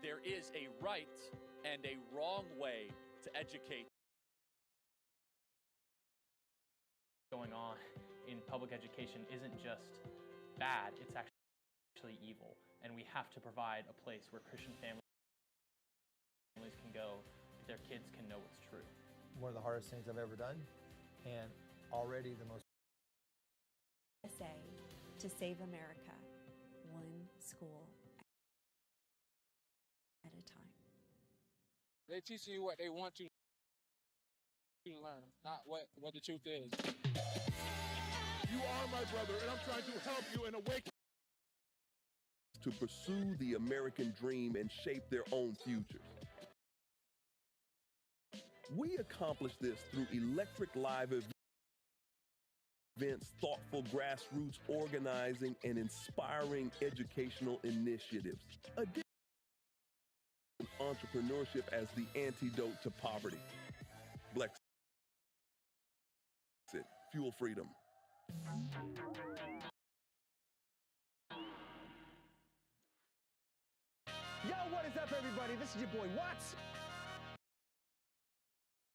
There is a right and a wrong way to educate. Going on in public education isn't just bad, it's actually evil. And we have to provide a place where Christian families can go, their kids can know what's true. One of the hardest things I've ever done, and already the most. USA to save America, one school at a time. They teach you what they want you to learn, not what the truth is. You are my brother, and I'm trying to help you and awaken. To pursue the American dream and shape their own futures. We accomplish this through electric live events, thoughtful grassroots organizing, and inspiring educational initiatives. Entrepreneurship as the antidote to poverty. Bless it. Fuel freedom. Yo, what is up, everybody? This is your boy Watts.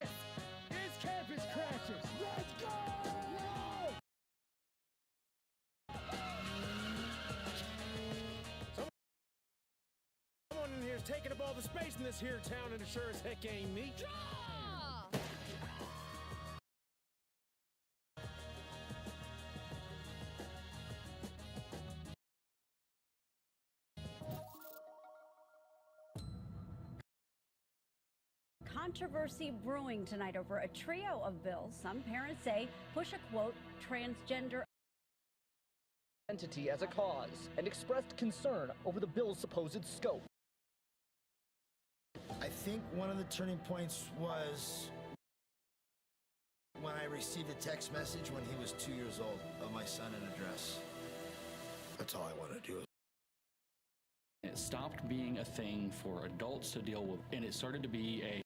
It's Campus Crashers. Let's go! Someone in here is taking up all the space in this here town, and it sure as heck ain't me. Draw! Controversy brewing tonight over a trio of bills some parents say push a, quote, transgender Entity as a cause and expressed concern over the bill's supposed scope. I think one of the turning points was when I received a text message when he was 2 years old of my son in a dress. That's all I want to do. It stopped being a thing for adults to deal with, and it started to be a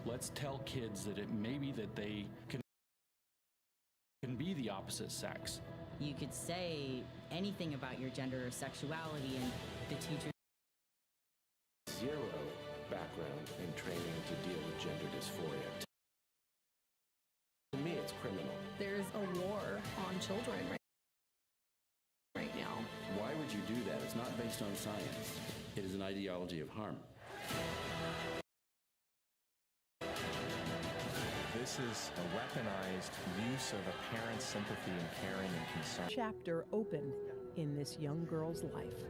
let's tell kids that it may be that they can be the opposite sex. You could say anything about your gender or sexuality, and the teacher zero background and training to deal with gender dysphoria. To me, it's criminal. There's a war on children right now. Why would you do that? It's not based on science. It is an ideology of harm. This is a weaponized use of a parent's sympathy and caring and concern. Chapter opened in this young girl's life.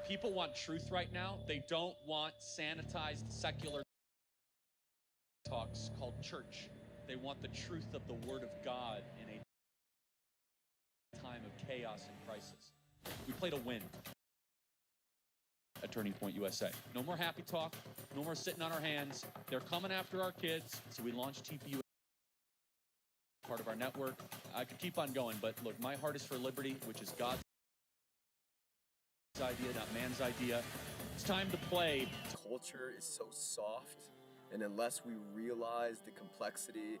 People want truth right now. They don't want sanitized secular talks called church. They want the truth of the Word of God in a time of chaos and crisis. We play to win at Turning Point USA. No more happy talk. No more sitting on our hands. They're coming after our kids. So we launched TPU, part of our network. I could keep on going, but look, my heart is for liberty, which is God's idea, not man's idea. It's time to play. Culture is so soft, and unless we realize the complexity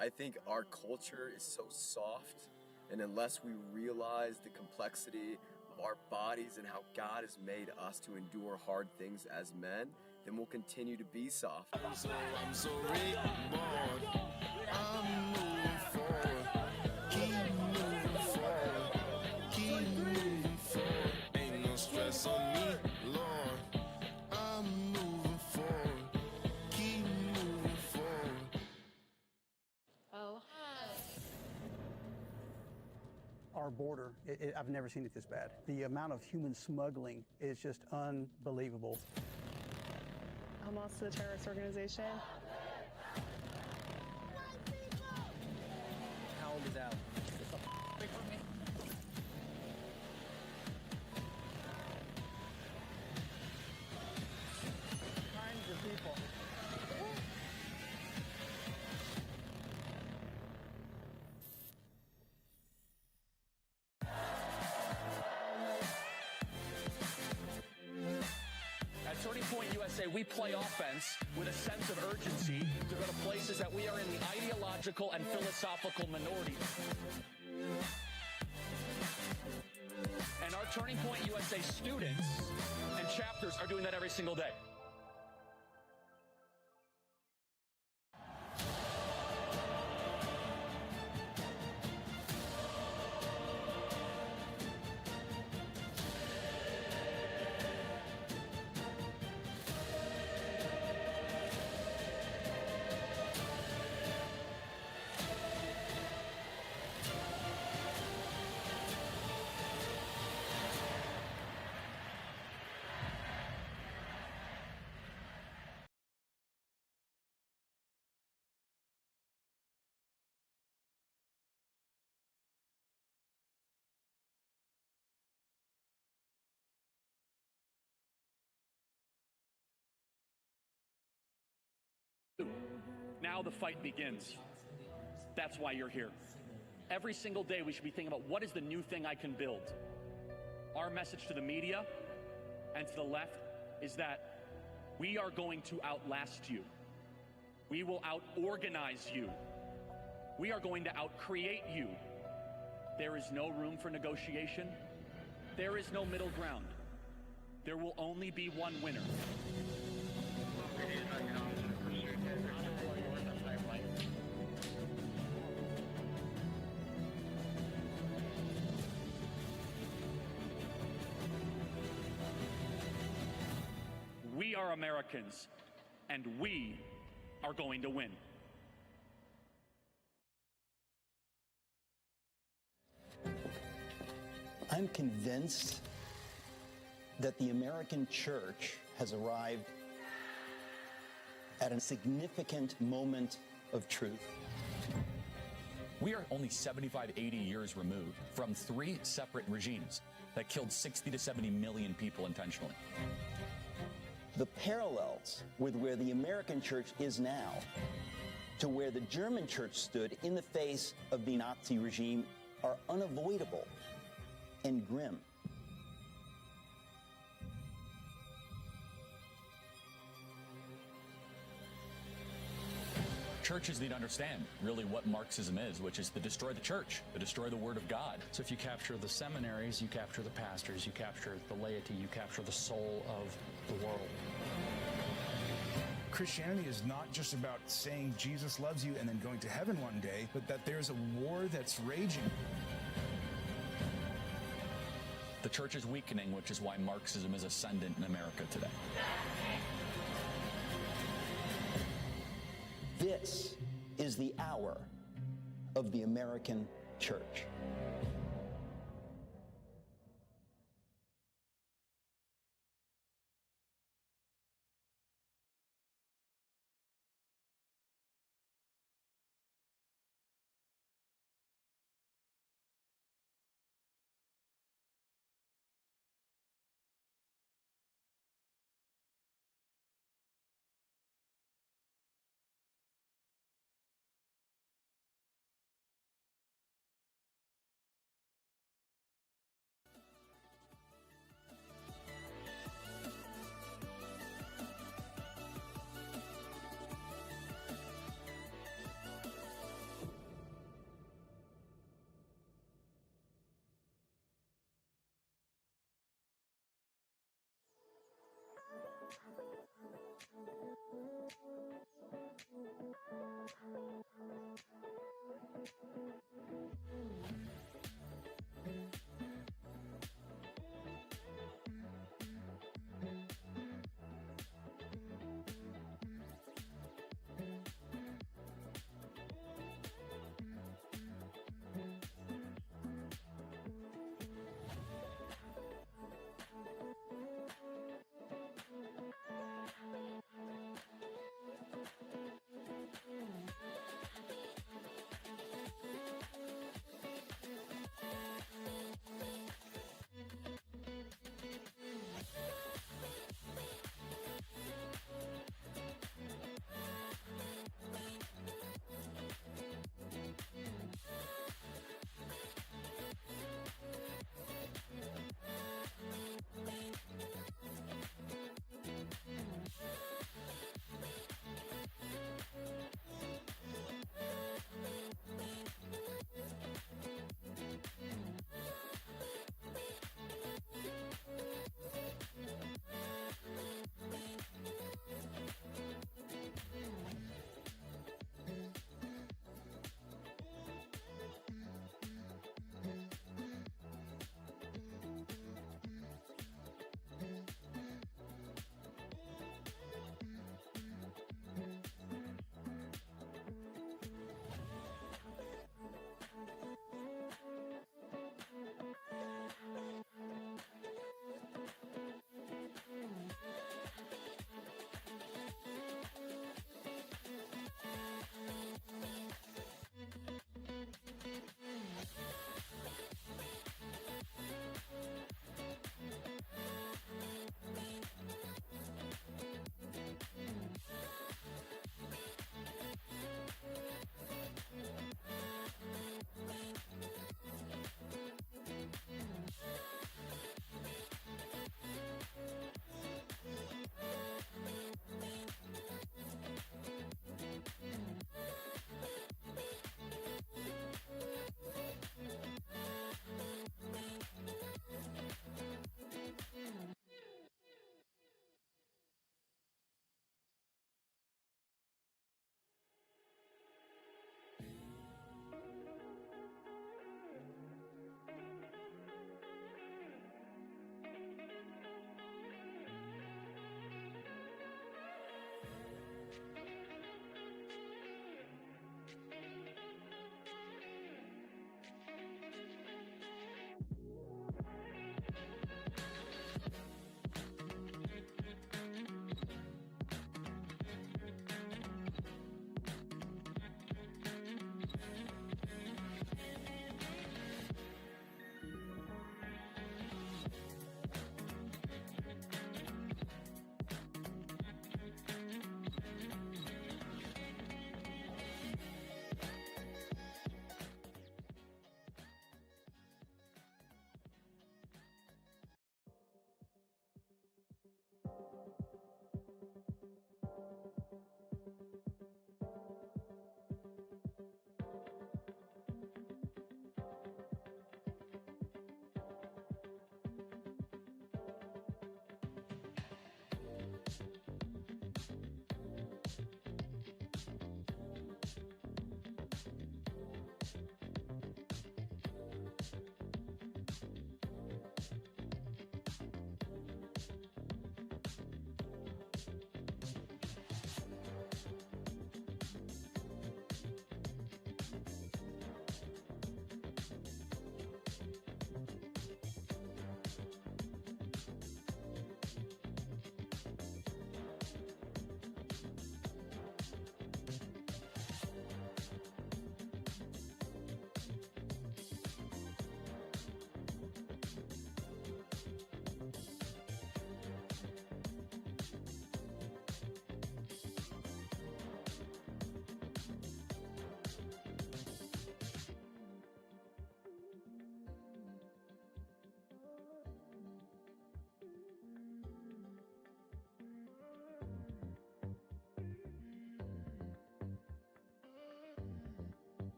I think our culture is so soft, and unless we realize the complexity of our bodies and how God has made us to endure hard things as men, then we'll continue to be soft. I'm so reborn. I'm moving forward. Keep moving forward. Keep moving forward. Ain't no stress on me, Lord. I'm moving forward. Keep moving forward. Oh, hi. Our border, I've never seen it this bad. The amount of human smuggling is just unbelievable. Hamas is a terrorist organization. Hound is out. Kinds of people. At Turning Point USA, we play offense with a sense of urgency to go to places that we are in the ideological and philosophical minority. And our Turning Point USA students and chapters are doing that every single day. Now the fight begins. That's why you're here. Every single day we should be thinking about what is the new thing I can build. Our message to the media and to the left is that we are going to outlast you. We will out-organize you. We are going to out-create you. There is no room for negotiation. There is no middle ground. There will only be one winner. We are Americans, and we are going to win. I'm convinced that the American church has arrived at a significant moment of truth. We are only 75, 80 years removed from 3 separate regimes that killed 60 to 70 million people intentionally. The parallels with where the American church is now to where the German church stood in the face of the Nazi regime are unavoidable and grim. Churches need to understand really what Marxism is, which is to destroy the church, to destroy the Word of God. So if you capture the seminaries, you capture the pastors, you capture the laity, you capture the soul of the world. Christianity is not just about saying Jesus loves you and then going to heaven one day, but that there's a war that's raging. The church is weakening, which is why Marxism is ascendant in America today. This is the hour of the American church.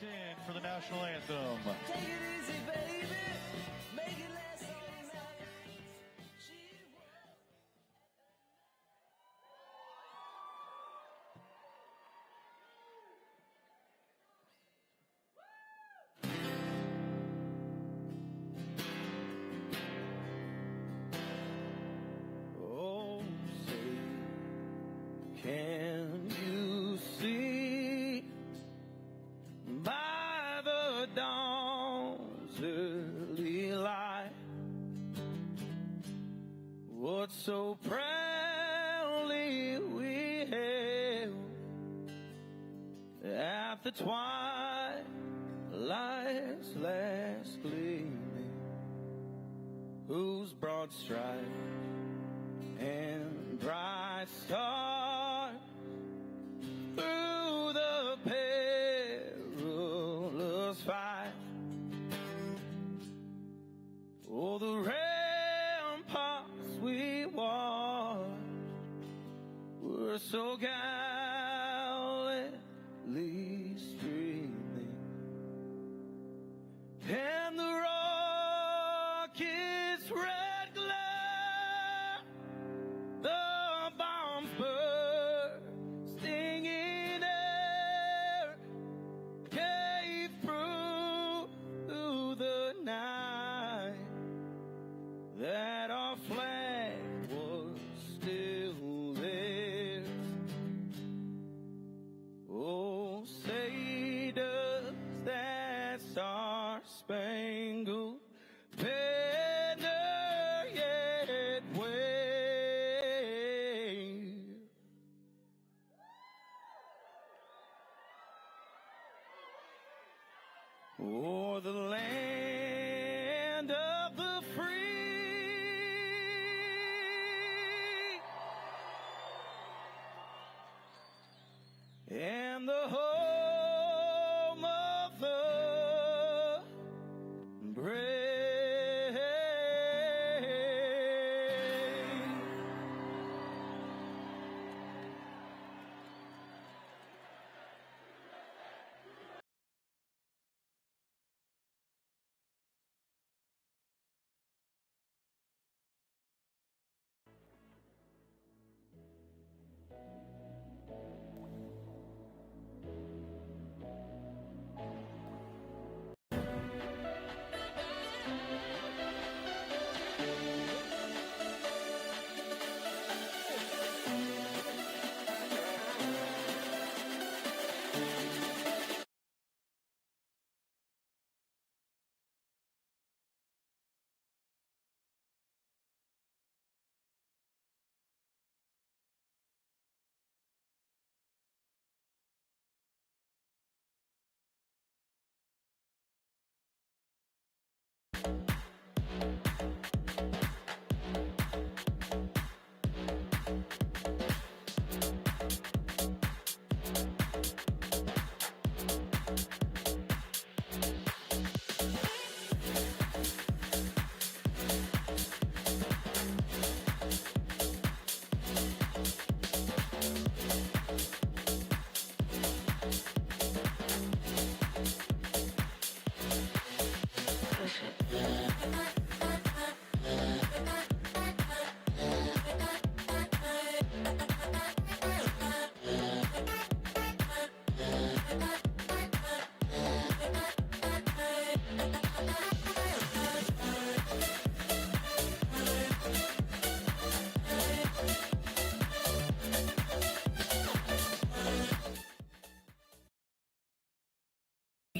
stand for the national anthem. Take it easy, baby. Make it last all night. Oh, say, can you see by the dawn's early light what so proudly we hailed at the twilight's last gleaming, whose broad stripes and bright stars through the perilous fight, oh, the ramparts we watched were so gallantly streaming, and the rocket's red glare, the bombs bursting in air, gave through the night that our flag was still there. Oh, say does that star-spangled banner yet wave? O'er the land of the free and the home of the brave.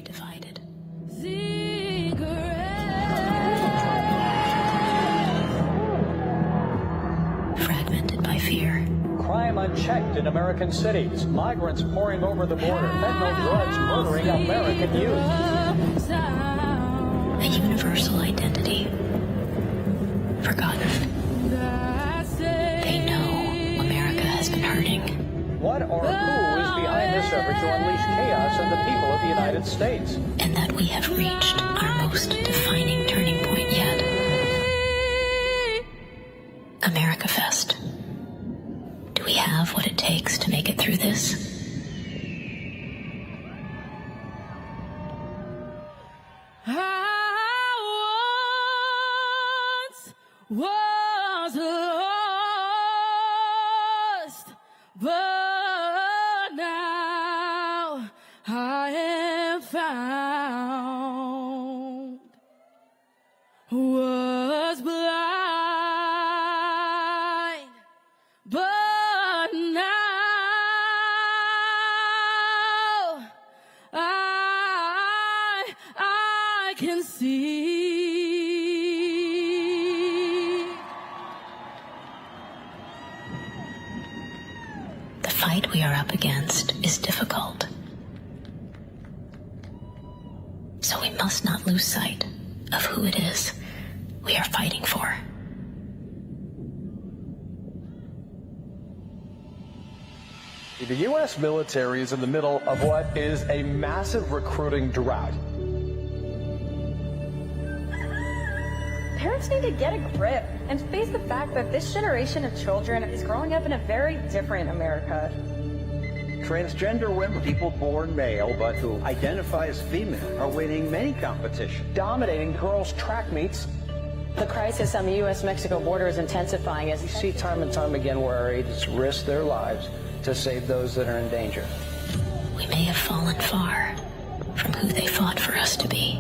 Divided. Fragmented by fear. Crime unchecked in American cities. Migrants pouring over the border. Fentanyl drugs murdering American youth. A universal identity. Forgotten. They know America has been hurting. What or who is behind this effort to unleash chaos on the people of the United States? And that we have reached our most defining turning point yet. AmericaFest. Do we have what it takes to make it through this? was lost, but now I am found. Was blind, but now I can see. The fight we are up against is difficult. So we must not lose sight of who it is we are fighting for. The U.S. military is in the middle of what is a massive recruiting drought. Parents need to get a grip and face the fact that this generation of children is growing up in a very different America. Transgender women, people born male but who identify as female, are winning many competitions, dominating girls' track meets. The crisis on the U.S.-Mexico border is intensifying as we see time and time again where our agents risk their lives to save those that are in danger. We may have fallen far from who they fought for us to be,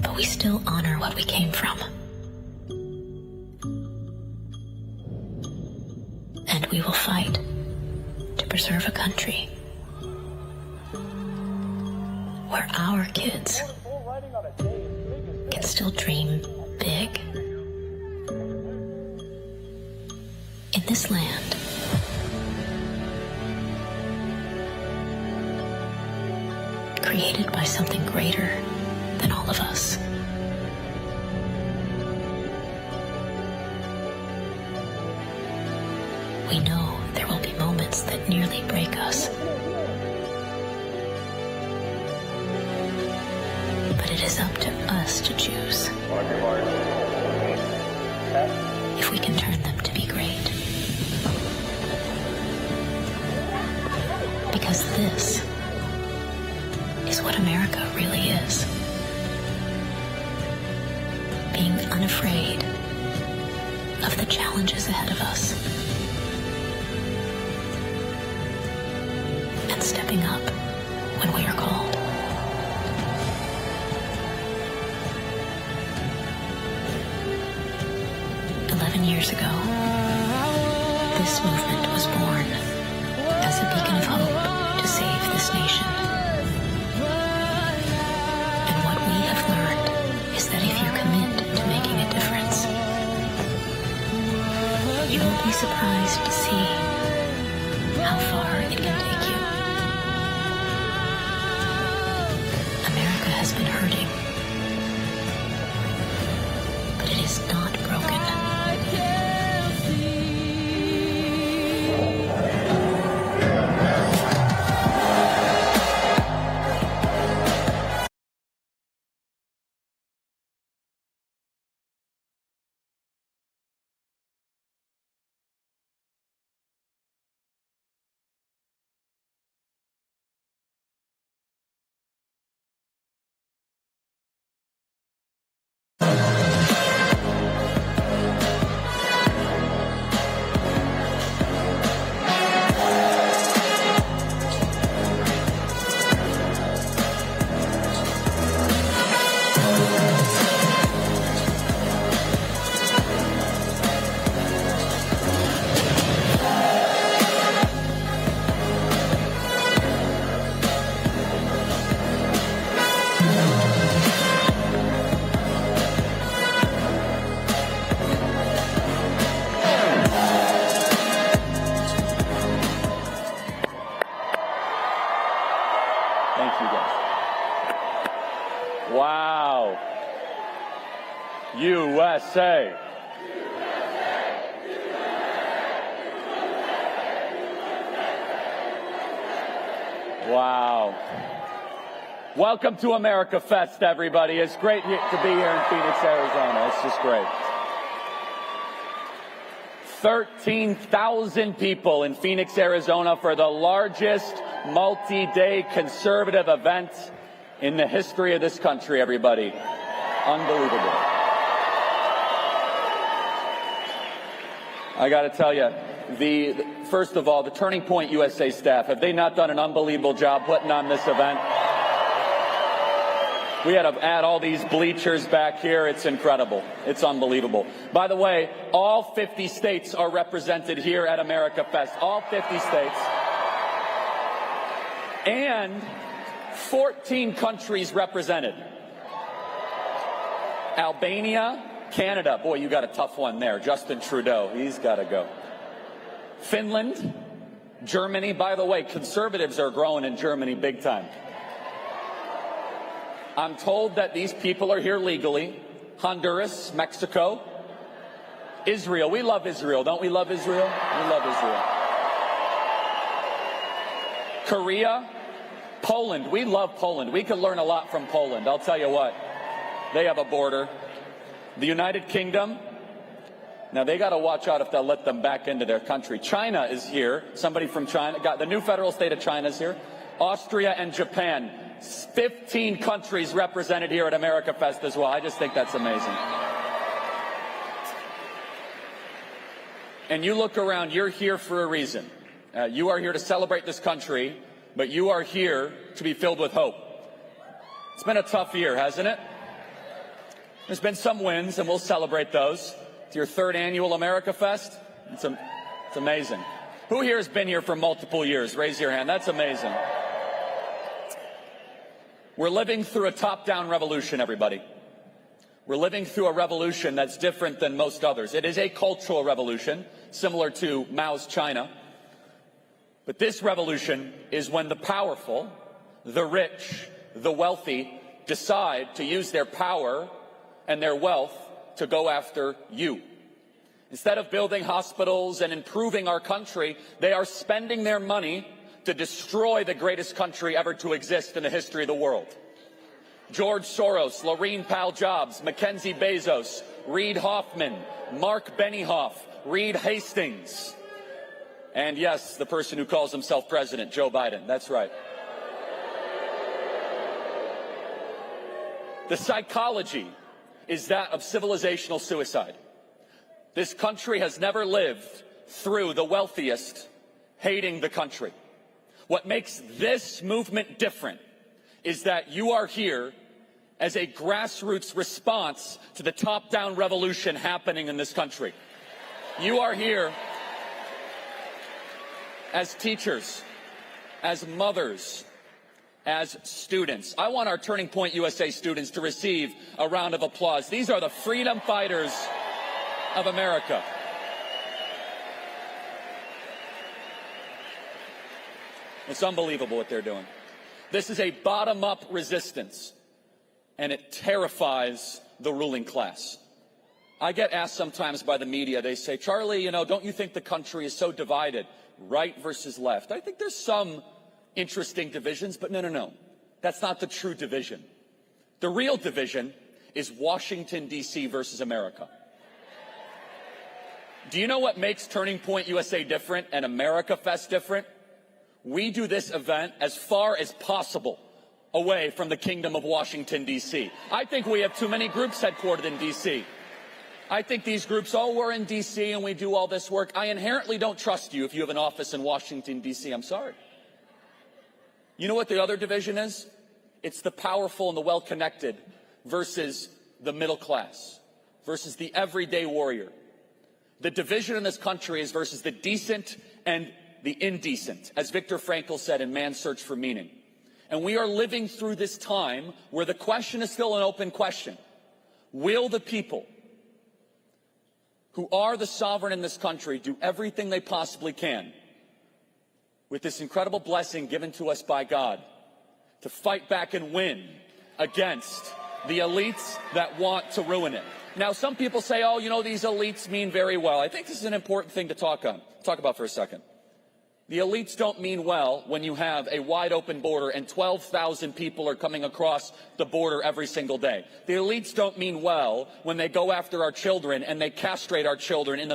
but we still honor what we came from. And we will fight to preserve a country where our kids can still dream big. In this land, created by something greater than all of us. We know there will be moments that nearly break us. But it is up to us to choose if we can turn them to be great. Because this is what America really is. Being unafraid of the challenges ahead of us. And stepping up when we are called. Years ago, this movement was born as a beacon of hope to save this nation. And what we have learned is that if you commit to making a difference, you will be surprised to see how far it can take you. America has been hurting, but it is not broken. Wow. USA. Wow. Welcome to AmericaFest, everybody. It's great to be here in Phoenix, Arizona. It's just great. 13,000 people in Phoenix, Arizona for the largest multi-day conservative event in the history of this country, everybody. Unbelievable. I got to tell you, first of all, the Turning Point USA staff, have they not done an unbelievable job putting on this event? We had to add all these bleachers back here. It's incredible. It's unbelievable. By the way, all 50 states are represented here at AmericaFest. All 50 states. And 14 countries represented. Albania, Canada. Boy, you got a tough one there. Justin Trudeau. He's got to go. Finland, Germany. By the way, conservatives are growing in Germany big time. I'm told that these people are here legally. Honduras, Mexico, Israel. We love Israel. Don't we love Israel? We love Israel. Korea, Poland. We love Poland. We can learn a lot from Poland. I'll tell you what. They have a border. The United Kingdom. Now, they got to watch out if they'll let them back into their country. China is here. Somebody from China. The new federal state of China is here. Austria and Japan. 15 countries represented here at AmericaFest as well. I just think that's amazing. And you look around, you're here for a reason. You are here to celebrate this country, but you are here to be filled with hope. It's been a tough year, hasn't it? There's been some wins, and we'll celebrate those. It's your third annual AmericaFest. It's amazing. Who here has been here for multiple years? Raise your hand. That's amazing. We're living through a top-down revolution, everybody. We're living through a revolution that's different than most others. It is a cultural revolution, similar to Mao's China. But this revolution is when the powerful, the rich, the wealthy decide to use their power and their wealth to go after you. Instead of building hospitals and improving our country, they are spending their money to destroy the greatest country ever to exist in the history of the world. George Soros, Laurene Powell Jobs, Mackenzie Bezos, Reid Hoffman, Mark Benioff, Reed Hastings, and yes, the person who calls himself president, Joe Biden. That's right. The psychology is that of civilizational suicide. This country has never lived through the wealthiest hating the country. What makes this movement different is that you are here as a grassroots response to the top-down revolution happening in this country. You are here as teachers, as mothers, as students. I want our Turning Point USA students to receive a round of applause. These are the freedom fighters of America. It's unbelievable what they're doing. This is a bottom-up resistance, and it terrifies the ruling class. I get asked sometimes by the media, they say, Charlie, don't you think the country is so divided, right versus left? I think there's some interesting divisions, but no. That's not the true division. The real division is Washington, D.C. versus America. Do you know what makes Turning Point USA different and AmericaFest different? We do this event as far as possible away from the Kingdom of Washington, D.C. I think we have too many groups headquartered in D.C. I think these groups, we're in D.C. and we do all this work. I inherently don't trust you if you have an office in Washington, D.C. I'm sorry. You know what the other division is? It's the powerful and the well-connected versus the middle class, versus the everyday warrior. The division in this country is versus the decent and the indecent, as Viktor Frankl said in Man's Search for Meaning. And we are living through this time where the question is still an open question. Will the people who are the sovereign in this country do everything they possibly can with this incredible blessing given to us by God to fight back and win against the elites that want to ruin it? Now, some people say, these elites mean very well. I think this is an important thing to talk about for a second. The elites don't mean well when you have a wide open border and 12,000 people are coming across the border every single day. The elites don't mean well when they go after our children and they castrate our children in the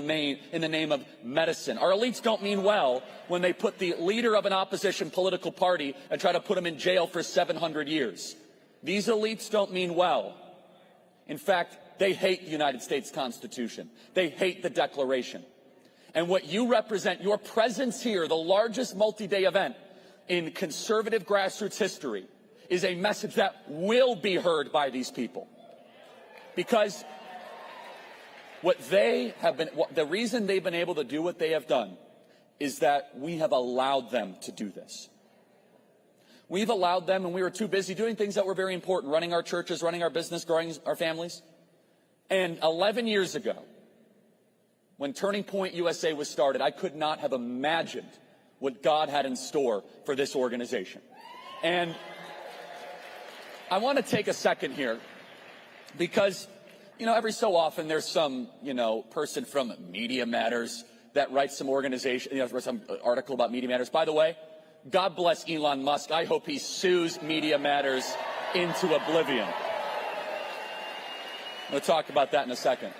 name of medicine. Our elites don't mean well when they put the leader of an opposition political party and try to put him in jail for 700 years. These elites don't mean well In fact, they hate the United States Constitution. They hate the Declaration. And what you represent, your presence here, the largest multi-day event in conservative grassroots history, is a message that will be heard by these people. Because the reason they've been able to do what they have done is that we have allowed them to do this. We've allowed them, and we were too busy doing things that were very important, running our churches, running our business, growing our families. And 11 years ago, when Turning Point USA was started, I could not have imagined what God had in store for this organization. And I want to take a second here because, every so often there's some, person from Media Matters that writes some some article about Media Matters. By the way, God bless Elon Musk. I hope he sues Media Matters into oblivion. We'll talk about that in a second.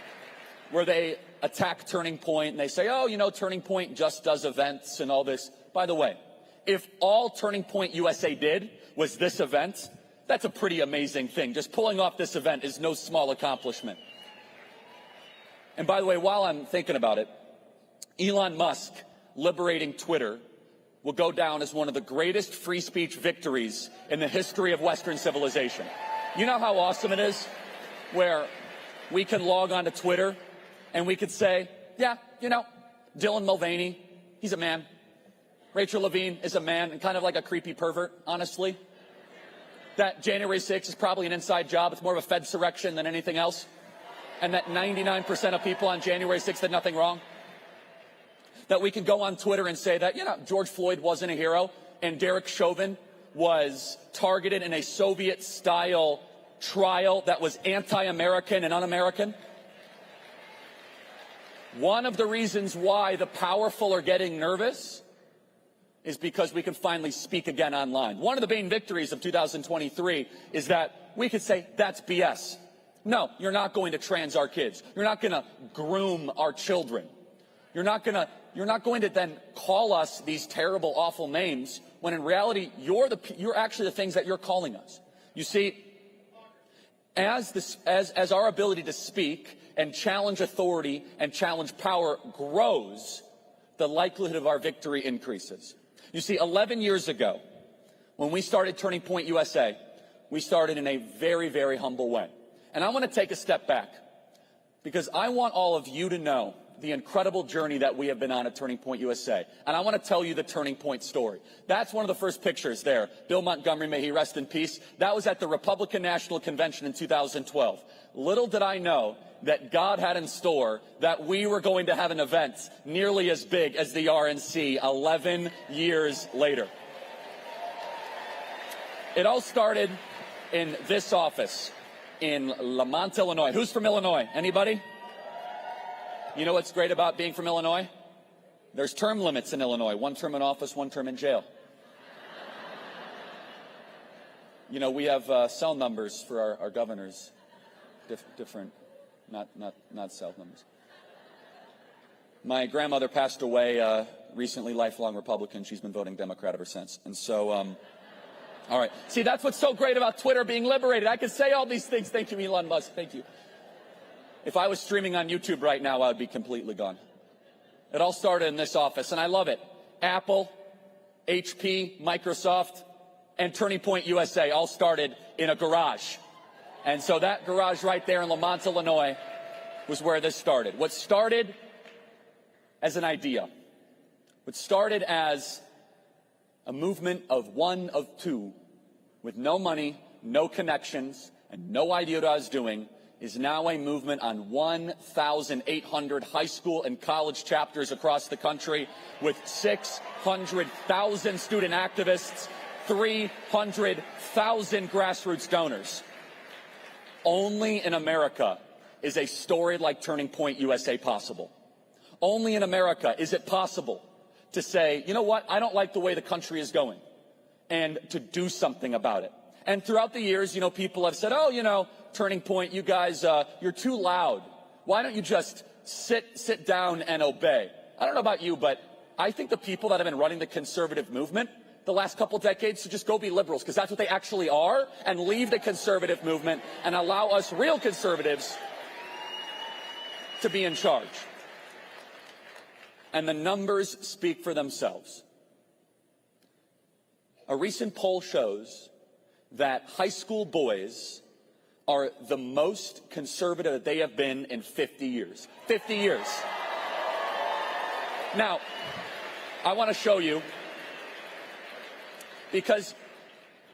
Where they attack Turning Point and they say, Turning Point just does events and all this. By the way, if all Turning Point USA did was this event, that's a pretty amazing thing. Just pulling off this event is no small accomplishment. And by the way, while I'm thinking about it, Elon Musk liberating Twitter will go down as one of the greatest free speech victories in the history of Western civilization. You know how awesome it is where we can log on to Twitter and we could say, Dylan Mulvaney, he's a man. Rachel Levine is a man and kind of like a creepy pervert, honestly. That January 6th is probably an inside job. It's more of a Fedsurrection than anything else. And that 99% of people on January 6th did nothing wrong. That we can go on Twitter and say that, George Floyd wasn't a hero and Derek Chauvin was targeted in a Soviet-style trial that was anti-American and un-American. One of the reasons why the powerful are getting nervous is because we can finally speak again online. One of the main victories of 2023 is that we could say, that's BS. No, you're not going to trans our kids. You're not going to groom our children. You're not going to then call us these terrible, awful names when in reality, you're actually the things that you're calling us. You see, as our ability to speak and challenge authority and challenge power grows, the likelihood of our victory increases. You see, 11 years ago, when we started Turning Point USA, we started in a very, very humble way. And I want to take a step back because I want all of you to know the incredible journey that we have been on at Turning Point USA. And I want to tell you the Turning Point story. That's one of the first pictures there. Bill Montgomery, may he rest in peace. That was at the Republican National Convention in 2012. Little did I know that God had in store that we were going to have an event nearly as big as the RNC 11 years later. It all started in this office in Lamont, Illinois. Who's from Illinois? Anybody? You know what's great about being from Illinois? There's term limits in Illinois. 1 term in office, 1 term in jail. We have cell numbers for our governors. Different, not cell numbers. My grandmother passed away recently, lifelong Republican. She's been voting Democrat ever since. And so, all right. See, that's what's so great about Twitter being liberated. I can say all these things. Thank you, Elon Musk. Thank you. If I was streaming on YouTube right now, I would be completely gone. It all started in this office, and I love it. Apple, HP, Microsoft, and Turning Point USA all started in a garage. And so that garage right there in Lamont, Illinois, was where this started. What started as an idea, what started as a movement of one of two, with no money, no connections, and no idea what I was doing, is now a movement on 1,800 high school and college chapters across the country with 600,000 student activists, 300,000 grassroots donors. Only in America is a story like Turning Point USA possible. Only in America is it possible to say, you know what, I don't like the way the country is going, and to do something about it. And throughout the years, people have said, Turning Point, you guys, you're too loud. Why don't you just sit down and obey? I don't know about you, but I think the people that have been running the conservative movement, the last couple decades to just go be liberals, because that's what they actually are, and leave the conservative movement and allow us real conservatives to be in charge. And the numbers speak for themselves. A recent poll shows that high school boys are the most conservative that they have been in 50 years. 50 years. Now, I want to show you, because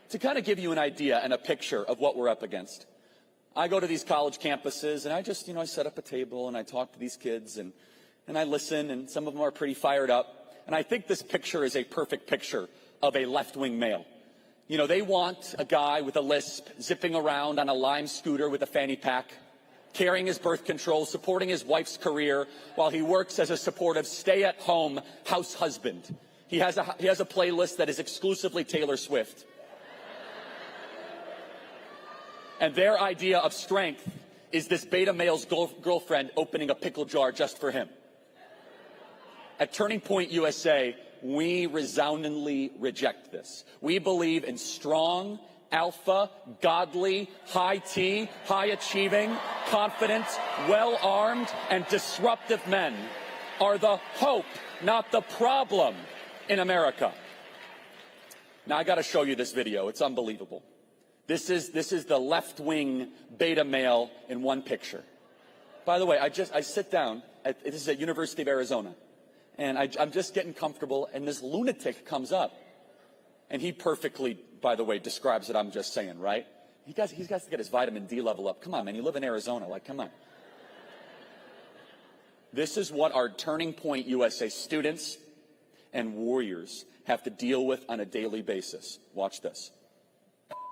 to kind of give you an idea and a picture of what we're up against, I go to these college campuses and I just, I set up a table and I talk to these kids and I listen, and some of them are pretty fired up. And I think this picture is a perfect picture of a left-wing male. They want a guy with a lisp, zipping around on a Lime scooter with a fanny pack, carrying his birth control, supporting his wife's career while he works as a supportive stay-at-home house husband. He has a playlist that is exclusively Taylor Swift. And their idea of strength is this beta male's girlfriend opening a pickle jar just for him. At Turning Point USA, we resoundingly reject this. We believe in strong, alpha, godly, high T, high-achieving, confident, well-armed, and disruptive men are the hope, not the problem in America. Now, I got to show you this video. It's unbelievable. This is the left-wing beta male in one picture. By the way, I sit down. This is at University of Arizona. And I'm just getting comfortable, and this lunatic comes up. And he perfectly, by the way, describes what I'm just saying, right? He's got to get his vitamin D level up. Come on, man, you live in Arizona. Come on. This is what our Turning Point USA students and warriors have to deal with on a daily basis. Watch this.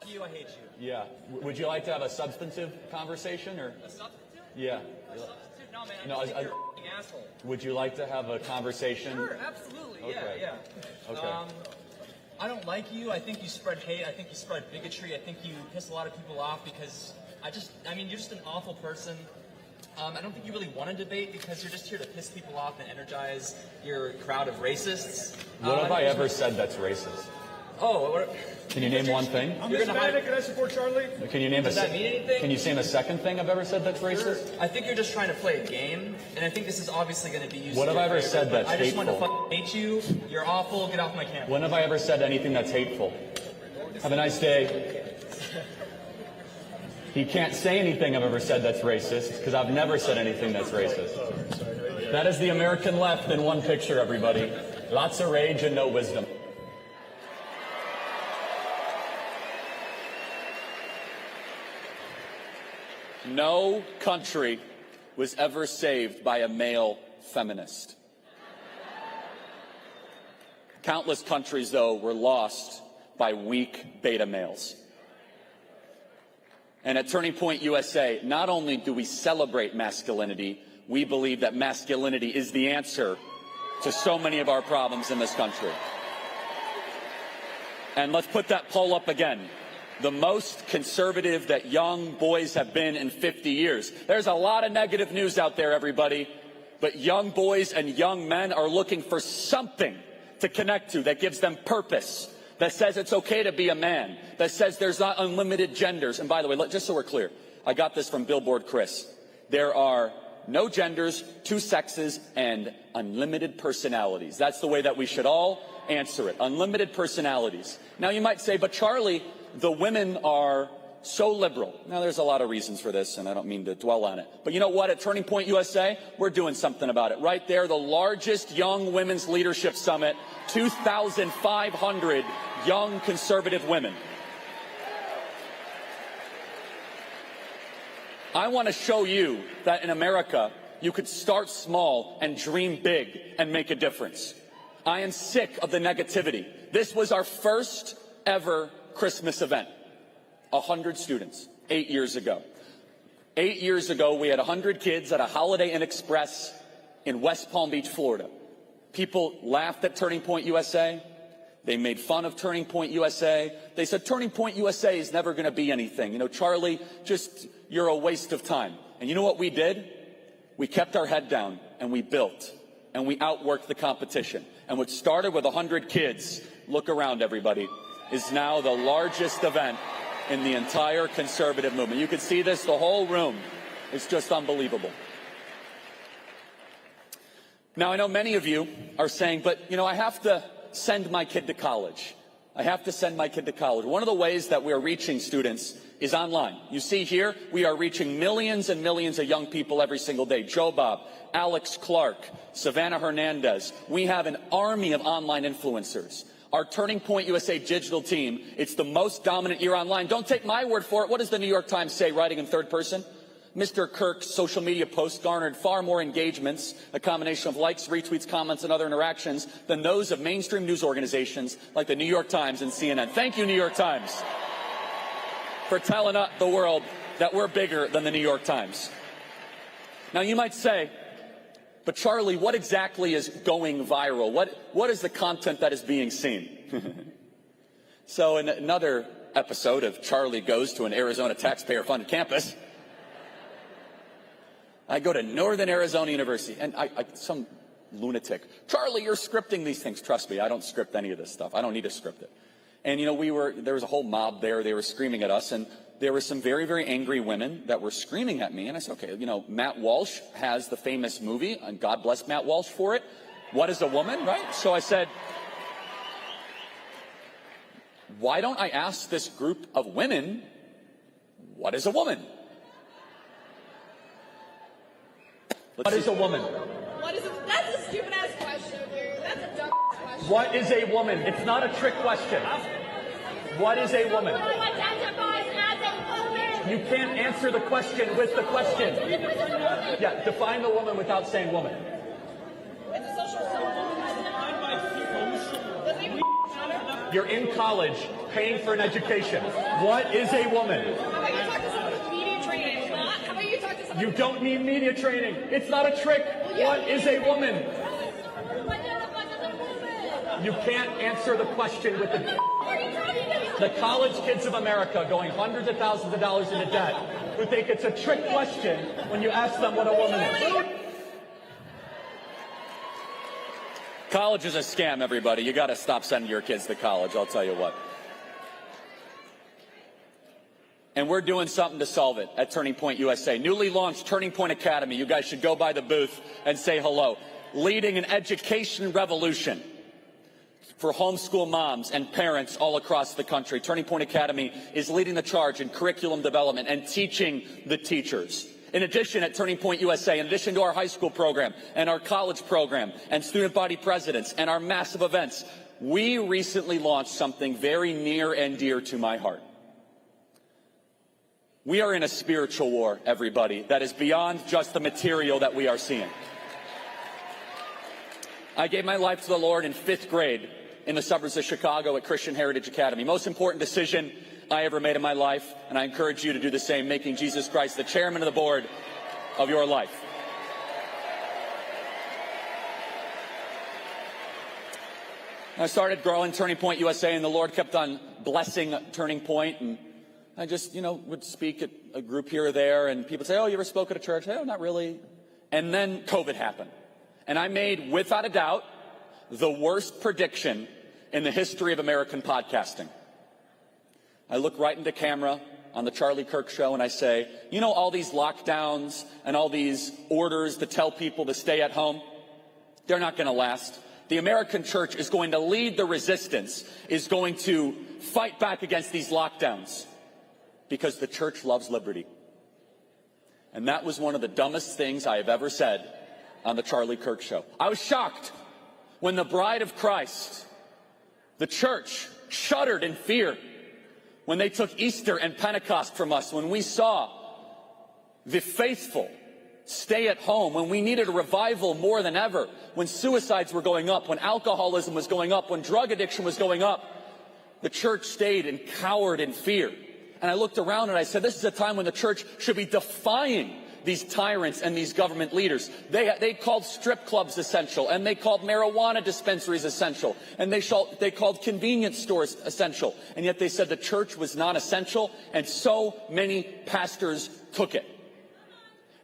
You, I hate you. Yeah. Would you like to have a substantive conversation, or? A substitute? Yeah. A substitute? No, man, I think you're an asshole. Would you like to have a conversation? Sure, absolutely. Okay. Yeah. Okay. I don't like you. I think you spread hate. I think you spread bigotry. I think you piss a lot of people off because you're just an awful person. I don't think you really want to debate because you're just here to piss people off and energize your crowd of racists. What have I ever said that's racist? Oh, can you name one thing? I'm Hispanic and I support Charlie. Can you name Does that mean anything? Can you name a second thing I've ever said that's racist? Sure. I think you're just trying to play a game, and I think this is obviously going to be used. What have I ever said that's hateful? I just want to fucking hate you. You're awful. Get off my campus. When have I ever said anything that's hateful? Have a nice day. He can't say anything I've ever said that's racist because I've never said anything that's racist. That is the American left in one picture, everybody. Lots of rage and no wisdom. No country was ever saved by a male feminist. Countless countries, though, were lost by weak beta males. And at Turning Point USA, not only do we celebrate masculinity, we believe that masculinity is the answer to so many of our problems in this country. And let's put that poll up again. The most conservative that young boys have been in 50 years. There's a lot of negative news out there, everybody. But young boys and young men are looking for something to connect to that gives them purpose, that says it's okay to be a man, that says there's not unlimited genders. And by the way, just so we're clear, I got this from Billboard Chris. There are no genders, two sexes, and unlimited personalities. That's the way that we should all answer it. Unlimited personalities. Now you might say, but Charlie, the women are so liberal. Now, there's a lot of reasons for this, and I don't mean to dwell on it. But you know what? At Turning Point USA, we're doing something about it. Right there, the largest young women's leadership summit, 2,500 young conservative women. I want to show you that in America, you could start small and dream big and make a difference. I am sick of the negativity. This was our first ever Christmas event. 100 students, 8 years ago. 8 years ago, we had 100 kids at a Holiday Inn Express in West Palm Beach, Florida. People laughed at Turning Point USA. They made fun of Turning Point USA. They said, Turning Point USA is never going to be anything. You know, Charlie, you're a waste of time. And you know what we did? We kept our head down and we built and we outworked the competition. And what started with 100 kids look around everybody, is now the largest event in the entire conservative movement. You can see this, the whole room. It's just unbelievable. Now, I know many of you are saying, but, I have to send my kid to college. I have to send my kid to college. One of the ways that we're reaching students is online. You see here, we are reaching millions and millions of young people every single day. Joe Bob, Alex Clark, Savannah Hernandez. We have an army of online influencers. Our Turning Point USA digital team, it's the most dominant year online. Don't take my word for it. What does the New York Times say, writing in third person? Mr. Kirk's social media posts garnered far more engagements, a combination of likes, retweets, comments, and other interactions, than those of mainstream news organizations like the New York Times and CNN. Thank you, New York Times, for telling the world that we're bigger than the New York Times. Now, you might say, but Charlie, what exactly is going viral? What is the content that is being seen? So in another episode of Charlie Goes to an Arizona Taxpayer-Funded Campus, I go to Northern Arizona University, and some lunatic, Charlie, you're scripting these things. Trust me, I don't script any of this stuff. I don't need to script it. And, there was a whole mob there. They were screaming at us, and there were some very, very angry women that were screaming at me. And I said, okay, Matt Walsh has the famous movie, and God bless Matt Walsh for it. What is a woman, right? So I said, why don't I ask this group of women, what is a woman? What is a woman? That's a stupid ass question, dude. That's a dumb question. What is a woman? It's not a trick question. What is a woman? Who identifies as a woman? You can't answer the question with the question. Yeah, define the woman without saying woman. It's a social symbol. You're in college, paying for an education. What is a woman? How about you talk to someone with media training? How about you talk to someone? You don't need media training. It's not a trick. What is a woman? Who identifies as a woman? You can't answer the question with the college kids of America going hundreds of thousands of dollars into debt who think it's a trick question when you ask them what a woman is. College is a scam, everybody. You got to stop sending your kids to college, I'll tell you what. And we're doing something to solve it at Turning Point USA. Newly launched Turning Point Academy. You guys should go by the booth and say hello. Leading an education revolution for homeschool moms and parents all across the country. Turning Point Academy is leading the charge in curriculum development and teaching the teachers. In addition, at Turning Point USA, in addition to our high school program and our college program and student body presidents and our massive events, we recently launched something very near and dear to my heart. We are in a spiritual war, everybody, that is beyond just the material that we are seeing. I gave my life to the Lord in 5th grade in the suburbs of Chicago at Christian Heritage Academy. Most important decision I ever made in my life, and I encourage you to do the same, making Jesus Christ the chairman of the board of your life. I started growing Turning Point USA, and the Lord kept on blessing Turning Point, and I just, would speak at a group here or there, and people say, oh, you ever spoke at a church? Oh, not really. And then COVID happened. And I made, without a doubt, the worst prediction in the history of American podcasting. I look right into camera on the Charlie Kirk show and I say, all these lockdowns and all these orders to tell people to stay at home, they're not going to last. The American church is going to lead the resistance, is going to fight back against these lockdowns because the church loves liberty. And that was one of the dumbest things I have ever said on the Charlie Kirk show. I was shocked when the bride of Christ, the church, shuddered in fear when they took Easter and Pentecost from us, when we saw the faithful stay at home, when we needed a revival more than ever, when suicides were going up, when alcoholism was going up, when drug addiction was going up, the church stayed and cowered in fear. And I looked around and I said, this is a time when the church should be defying these tyrants and these government leaders. They called strip clubs essential, and they called marijuana dispensaries essential, and they called convenience stores essential, and yet they said the church was not essential, and so many pastors took it.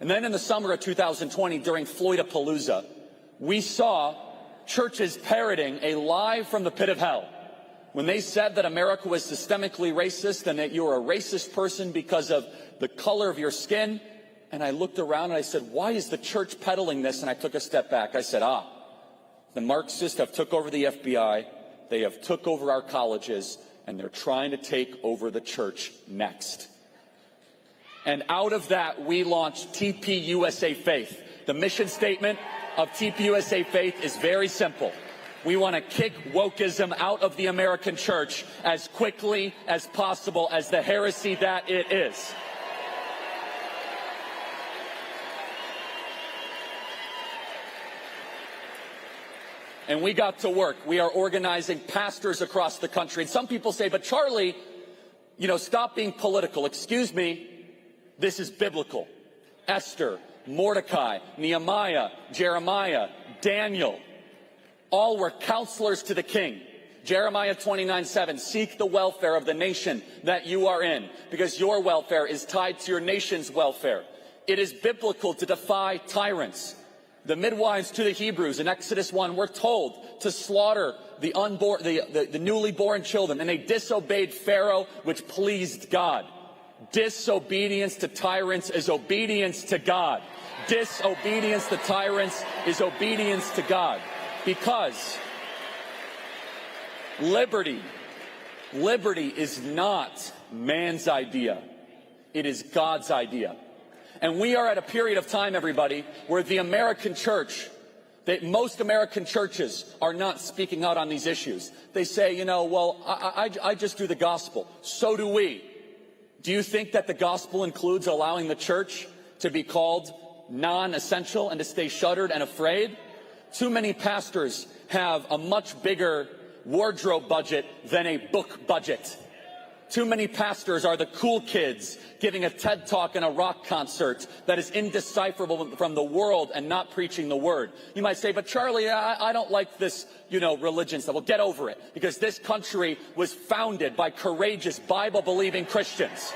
And then in the summer of 2020, during Floydapalooza, we saw churches parroting a lie from the pit of hell. when they said that America was systemically racist and that you're a racist person because of the color of your skin. And I looked around and I said, why is the church peddling this? And I took a step back. I said, the Marxists have took over the FBI. They have took over our colleges, and they're trying to take over the church next. And out of that, we launched TPUSA Faith. The mission statement of TPUSA Faith is very simple. We want to kick wokeism out of the American church as quickly as possible as the heresy that it is. And we got to work. We are organizing pastors across the country. And some people say, but Charlie, stop being political. Excuse me, this is biblical. Esther, Mordecai, Nehemiah, Jeremiah, Daniel, all were counselors to the king. Jeremiah 29:7, seek the welfare of the nation that you are in, because your welfare is tied to your nation's welfare. It is biblical to defy tyrants. The midwives to the Hebrews in Exodus 1 were told to slaughter the unborn, the newly born children, and they disobeyed Pharaoh, which pleased God. Disobedience to tyrants is obedience to God. Disobedience to tyrants is obedience to God. Because liberty is not man's idea. It is God's idea. And we are at a period of time, everybody, where the American church, most American churches are not speaking out on these issues. They say, I just do the gospel. So do we. Do you think that the gospel includes allowing the church to be called non-essential and to stay shuttered and afraid? Too many pastors have a much bigger wardrobe budget than a book budget. Too many pastors are the cool kids giving a TED Talk and a rock concert that is indecipherable from the world and not preaching the word. You might say, but Charlie, I don't like this, religion stuff. Well, get over it, because this country was founded by courageous Bible-believing Christians.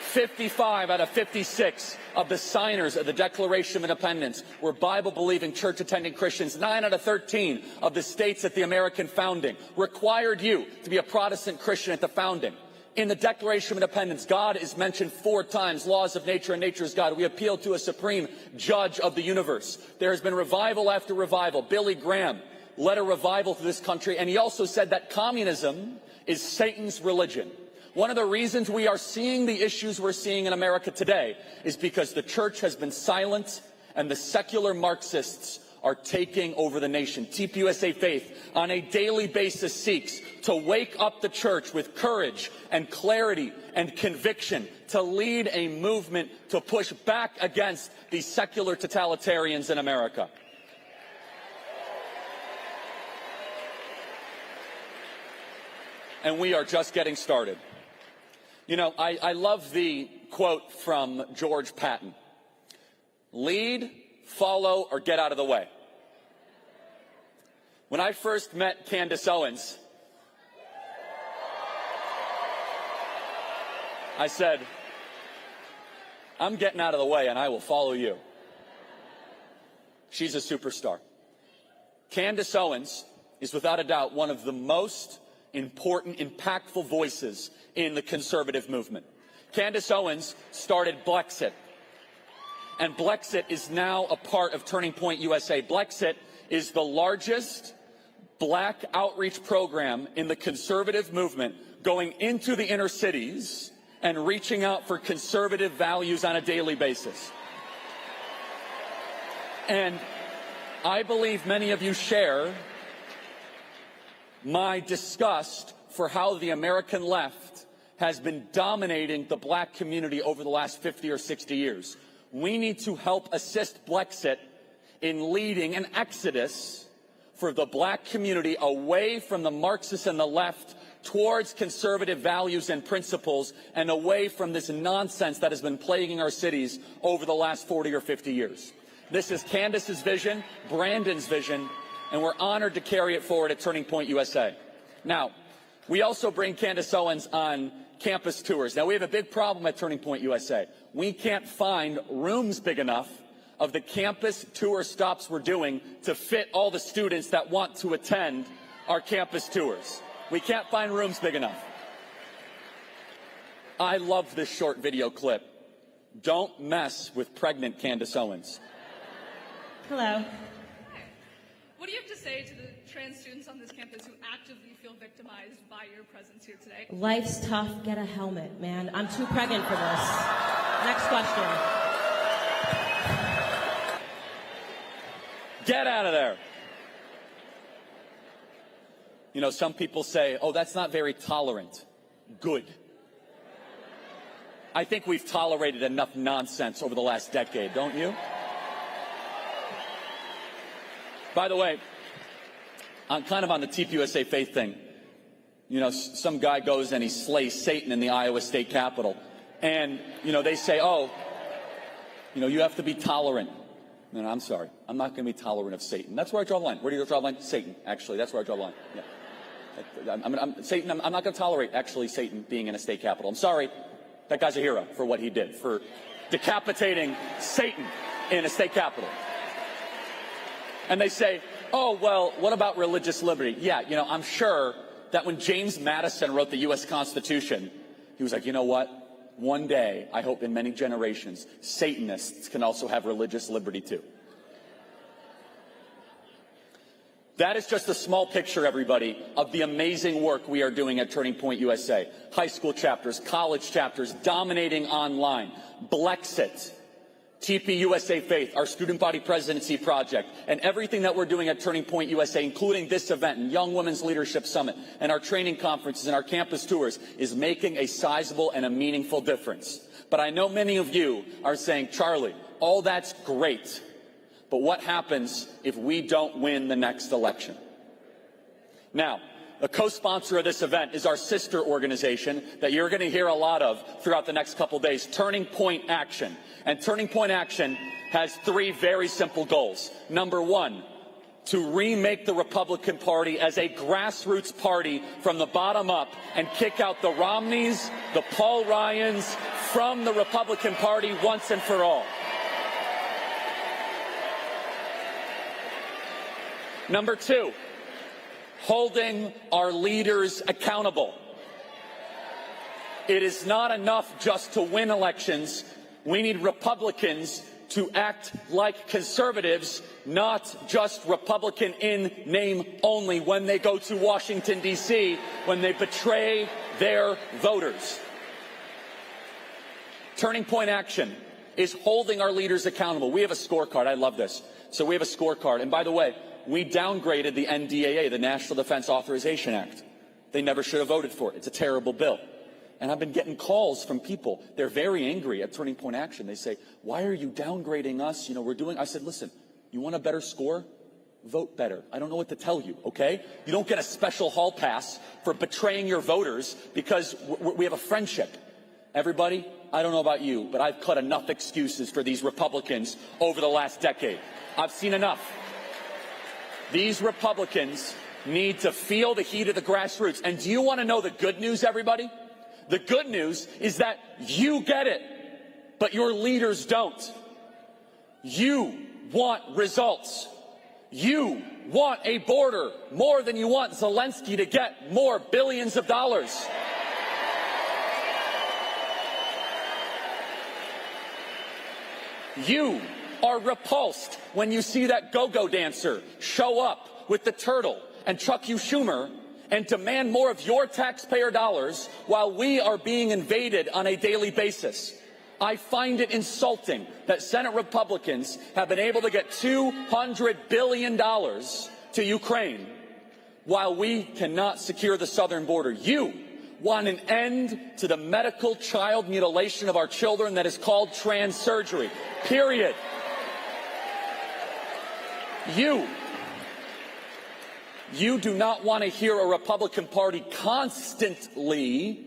55 out of 56 of the signers of the Declaration of Independence were Bible-believing, church-attending Christians. 9 out of 13 of the states at the American founding required you to be a Protestant Christian at the founding. In the Declaration of Independence, God is mentioned 4 times, laws of nature and nature's God. We appeal to a supreme judge of the universe. There has been revival after revival. Billy Graham led a revival to this country, and he also said that communism is Satan's religion. One of the reasons we are seeing the issues we're seeing in America today is because the church has been silent and the secular Marxists are taking over the nation. TPUSA Faith on a daily basis seeks to wake up the church with courage and clarity and conviction to lead a movement to push back against these secular totalitarians in America. And we are just getting started. I love the quote from George Patton. Lead, follow, or get out of the way. When I first met Candace Owens, I said, I'm getting out of the way and I will follow you. She's a superstar. Candace Owens is without a doubt one of the most important, impactful voices in the conservative movement. Candace Owens started Blexit, and Blexit is now a part of Turning Point USA. Blexit is the largest black outreach program in the conservative movement, going into the inner cities and reaching out for conservative values on a daily basis. And I believe many of you share my disgust for how the American left has been dominating the black community over the last 50 or 60 years. We need to help assist Blexit in leading an exodus for the black community away from the Marxists and the left towards conservative values and principles and away from this nonsense that has been plaguing our cities over the last 40 or 50 years. This is Candace's vision, Brandon's vision, and we're honored to carry it forward at Turning Point USA. Now, we also bring Candace Owens on campus tours. Now, we have a big problem at Turning Point USA. We can't find rooms big enough of the campus tour stops we're doing to fit all the students that want to attend our campus tours. We can't find rooms big enough. I love this short video clip. Don't mess with pregnant Candace Owens. Hello. What do you have to say to the trans students on this campus who actively feel victimized by your presence here today? Life's tough. Get a helmet, man. I'm too pregnant for this. Next question. Get out of there. You know, some people say, oh, that's not very tolerant. Good. I think we've tolerated enough nonsense over the last decade, don't you? By the way, I'm kind of on the TPUSA faith thing. You know, some guy goes and he slays Satan in the Iowa State Capitol. And, you know, they say, oh, you know, you have to be tolerant. No, I'm sorry. I'm not going to be tolerant of Satan. That's where I draw the line. Where do you draw the line? Satan, actually. That's where I draw the line. Yeah. I'm not going to tolerate, actually, Satan being in a state capitol. I'm sorry. That guy's a hero for what he did, for decapitating Satan in a state capitol. And they say, oh, well, what about religious liberty? Yeah, you know, I'm sure that when James Madison wrote the U.S. Constitution, he was like, you know what? One day, I hope in many generations, Satanists can also have religious liberty too. That is just a small picture, everybody, of the amazing work we are doing at Turning Point USA. High school chapters, college chapters, dominating online, Blexit, TP USA Faith, our student body presidency project, and everything that we're doing at Turning Point USA, including this event and Young Women's Leadership Summit and our training conferences and our campus tours, is making a sizable and a meaningful difference. But I know many of you are saying, Charlie, all that's great, but what happens if we don't win the next election? Now, a co-sponsor of this event is our sister organization that you're going to hear a lot of throughout the next couple days, Turning Point Action. And Turning Point Action has 3 very simple goals. Number 1, to remake the Republican Party as a grassroots party from the bottom up and kick out the Romneys, the Paul Ryans from the Republican Party once and for all. Number 2, holding our leaders accountable. It is not enough just to win elections. We need Republicans to act like conservatives, not just Republican in name only when they go to Washington, D.C., when they betray their voters. Turning Point Action is holding our leaders accountable. We have a scorecard. I love this. So we have a scorecard. And by the way, we downgraded the NDAA, the National Defense Authorization Act. They never should have voted for it. It's a terrible bill. And I've been getting calls from people. They're very angry at Turning Point Action. They say, why are you downgrading us? You know, we're doing... I said, listen, you want a better score? Vote better. I don't know what to tell you, okay? You don't get a special hall pass for betraying your voters because we have a friendship. Everybody, I don't know about you, but I've cut enough excuses for these Republicans over the last decade. I've seen enough. These Republicans need to feel the heat of the grassroots. And do you want to know the good news, everybody? The good news is that you get it, but your leaders don't. You want results. You want a border more than you want Zelensky to get more billions of dollars. You are repulsed when you see that go-go dancer show up with the turtle and Chuck U. Schumer and demand more of your taxpayer dollars while we are being invaded on a daily basis. I find it insulting that Senate Republicans have been able to get $200 billion to Ukraine while we cannot secure the southern border. You want an end to the medical child mutilation of our children that is called trans surgery. Period. You do not want to hear a Republican Party constantly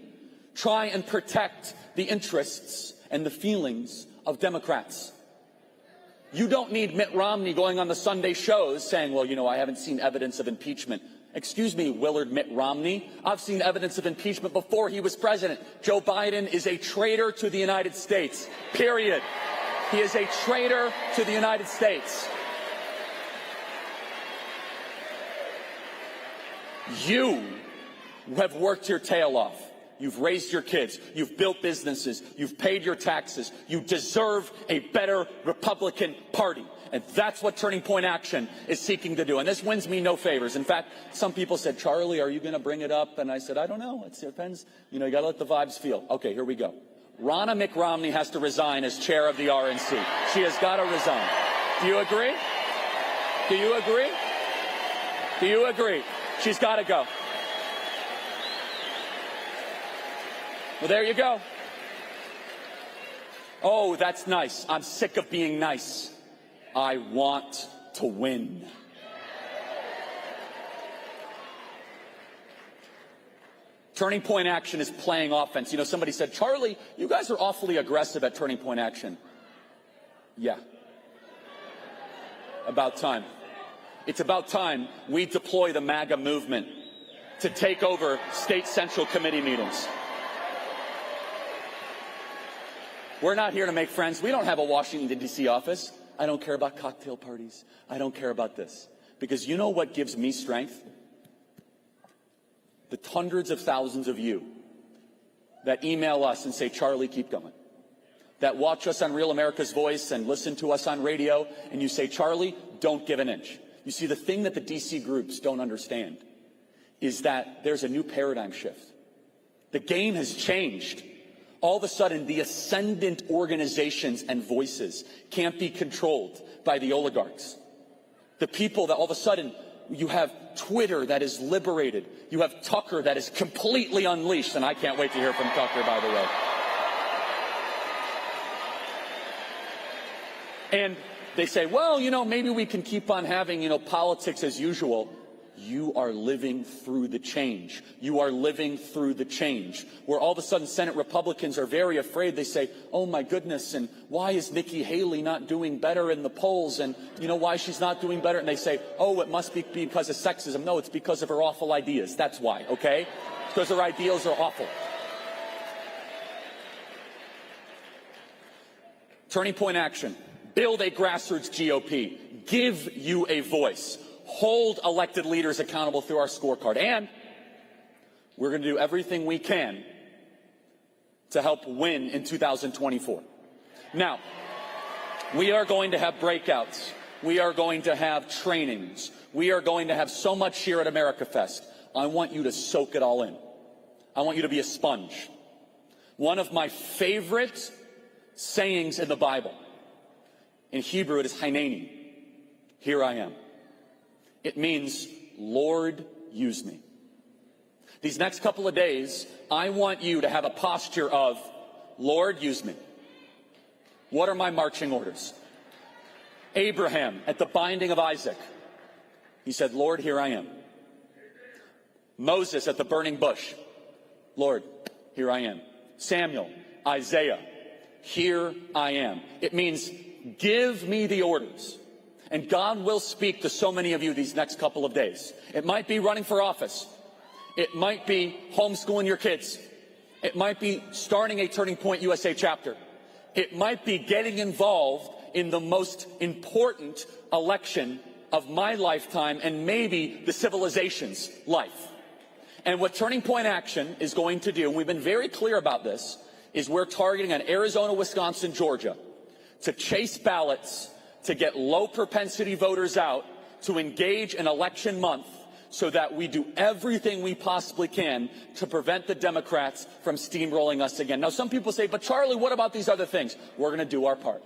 try and protect the interests and the feelings of Democrats. You don't need Mitt Romney going on the Sunday shows saying, well, you know, I haven't seen evidence of impeachment. Excuse me, Willard Mitt Romney. I've seen evidence of impeachment before he was president. Joe Biden is a traitor to the United States. Period. He is a traitor to the United States. You have worked your tail off. You've raised your kids. You've built businesses. You've paid your taxes. You deserve a better Republican Party. And that's what Turning Point Action is seeking to do. And this wins me no favors. In fact, some people said, Charlie, are you going to bring it up? And I said, I don't know. It depends. You know, you got to let the vibes feel. Okay, here we go. Ronna McRomney has to resign as chair of the RNC. She has got to resign. Do you agree? Do you agree? Do you agree? She's got to go. Well, there you go. Oh, that's nice. I'm sick of being nice. I want to win. Turning Point Action is playing offense. You know, somebody said, Charlie, you guys are awfully aggressive at Turning Point Action. Yeah. About time. It's about time we deploy the MAGA movement to take over state central committee meetings. We're not here to make friends. We don't have a Washington, D.C. office. I don't care about cocktail parties. I don't care about this. Because you know what gives me strength? The hundreds of thousands of you that email us and say, Charlie, keep going. That watch us on Real America's Voice and listen to us on radio, and you say, Charlie, don't give an inch. You see, the thing that the D.C. groups don't understand is that there's a new paradigm shift. The game has changed. All of a sudden, the ascendant organizations and voices can't be controlled by the oligarchs. The people that all of a sudden, you have Twitter that is liberated. You have Tucker that is completely unleashed, and I can't wait to hear from Tucker, by the way. And they say, well, you know, maybe we can keep on having, you know, politics as usual. You are living through the change. You are living through the change. Where all of a sudden Senate Republicans are very afraid. They say, oh my goodness, and why is Nikki Haley not doing better in the polls? And you know why she's not doing better? And they say, oh, it must be because of sexism. No, it's because of her awful ideas. That's why, okay? Because her ideals are awful. Turning Point Action. Build a grassroots GOP. Give you a voice. Hold elected leaders accountable through our scorecard. And we're going to do everything we can to help win in 2024. Now, we are going to have breakouts. We are going to have trainings. We are going to have so much here at AmericaFest. I want you to soak it all in. I want you to be a sponge. One of my favorite sayings in the Bible, in Hebrew it is Hineni. Here I am. It means, Lord, use me. These next couple of days, I want you to have a posture of, Lord, use me. What are my marching orders? Abraham, at the binding of Isaac, he said, Lord, here I am. Moses at the burning bush, Lord, here I am. Samuel, Isaiah, here I am. It means, give me the orders. And God will speak to so many of you these next couple of days. It might be running for office. It might be homeschooling your kids. It might be starting a Turning Point USA chapter. It might be getting involved in the most important election of my lifetime and maybe the civilization's life. And what Turning Point Action is going to do, and we've been very clear about this, is we're targeting on Arizona, Wisconsin, Georgia to chase ballots, to get low propensity voters out, to engage in election month so that we do everything we possibly can to prevent the Democrats from steamrolling us again. Now, some people say, but Charlie, what about these other things? We're going to do our part.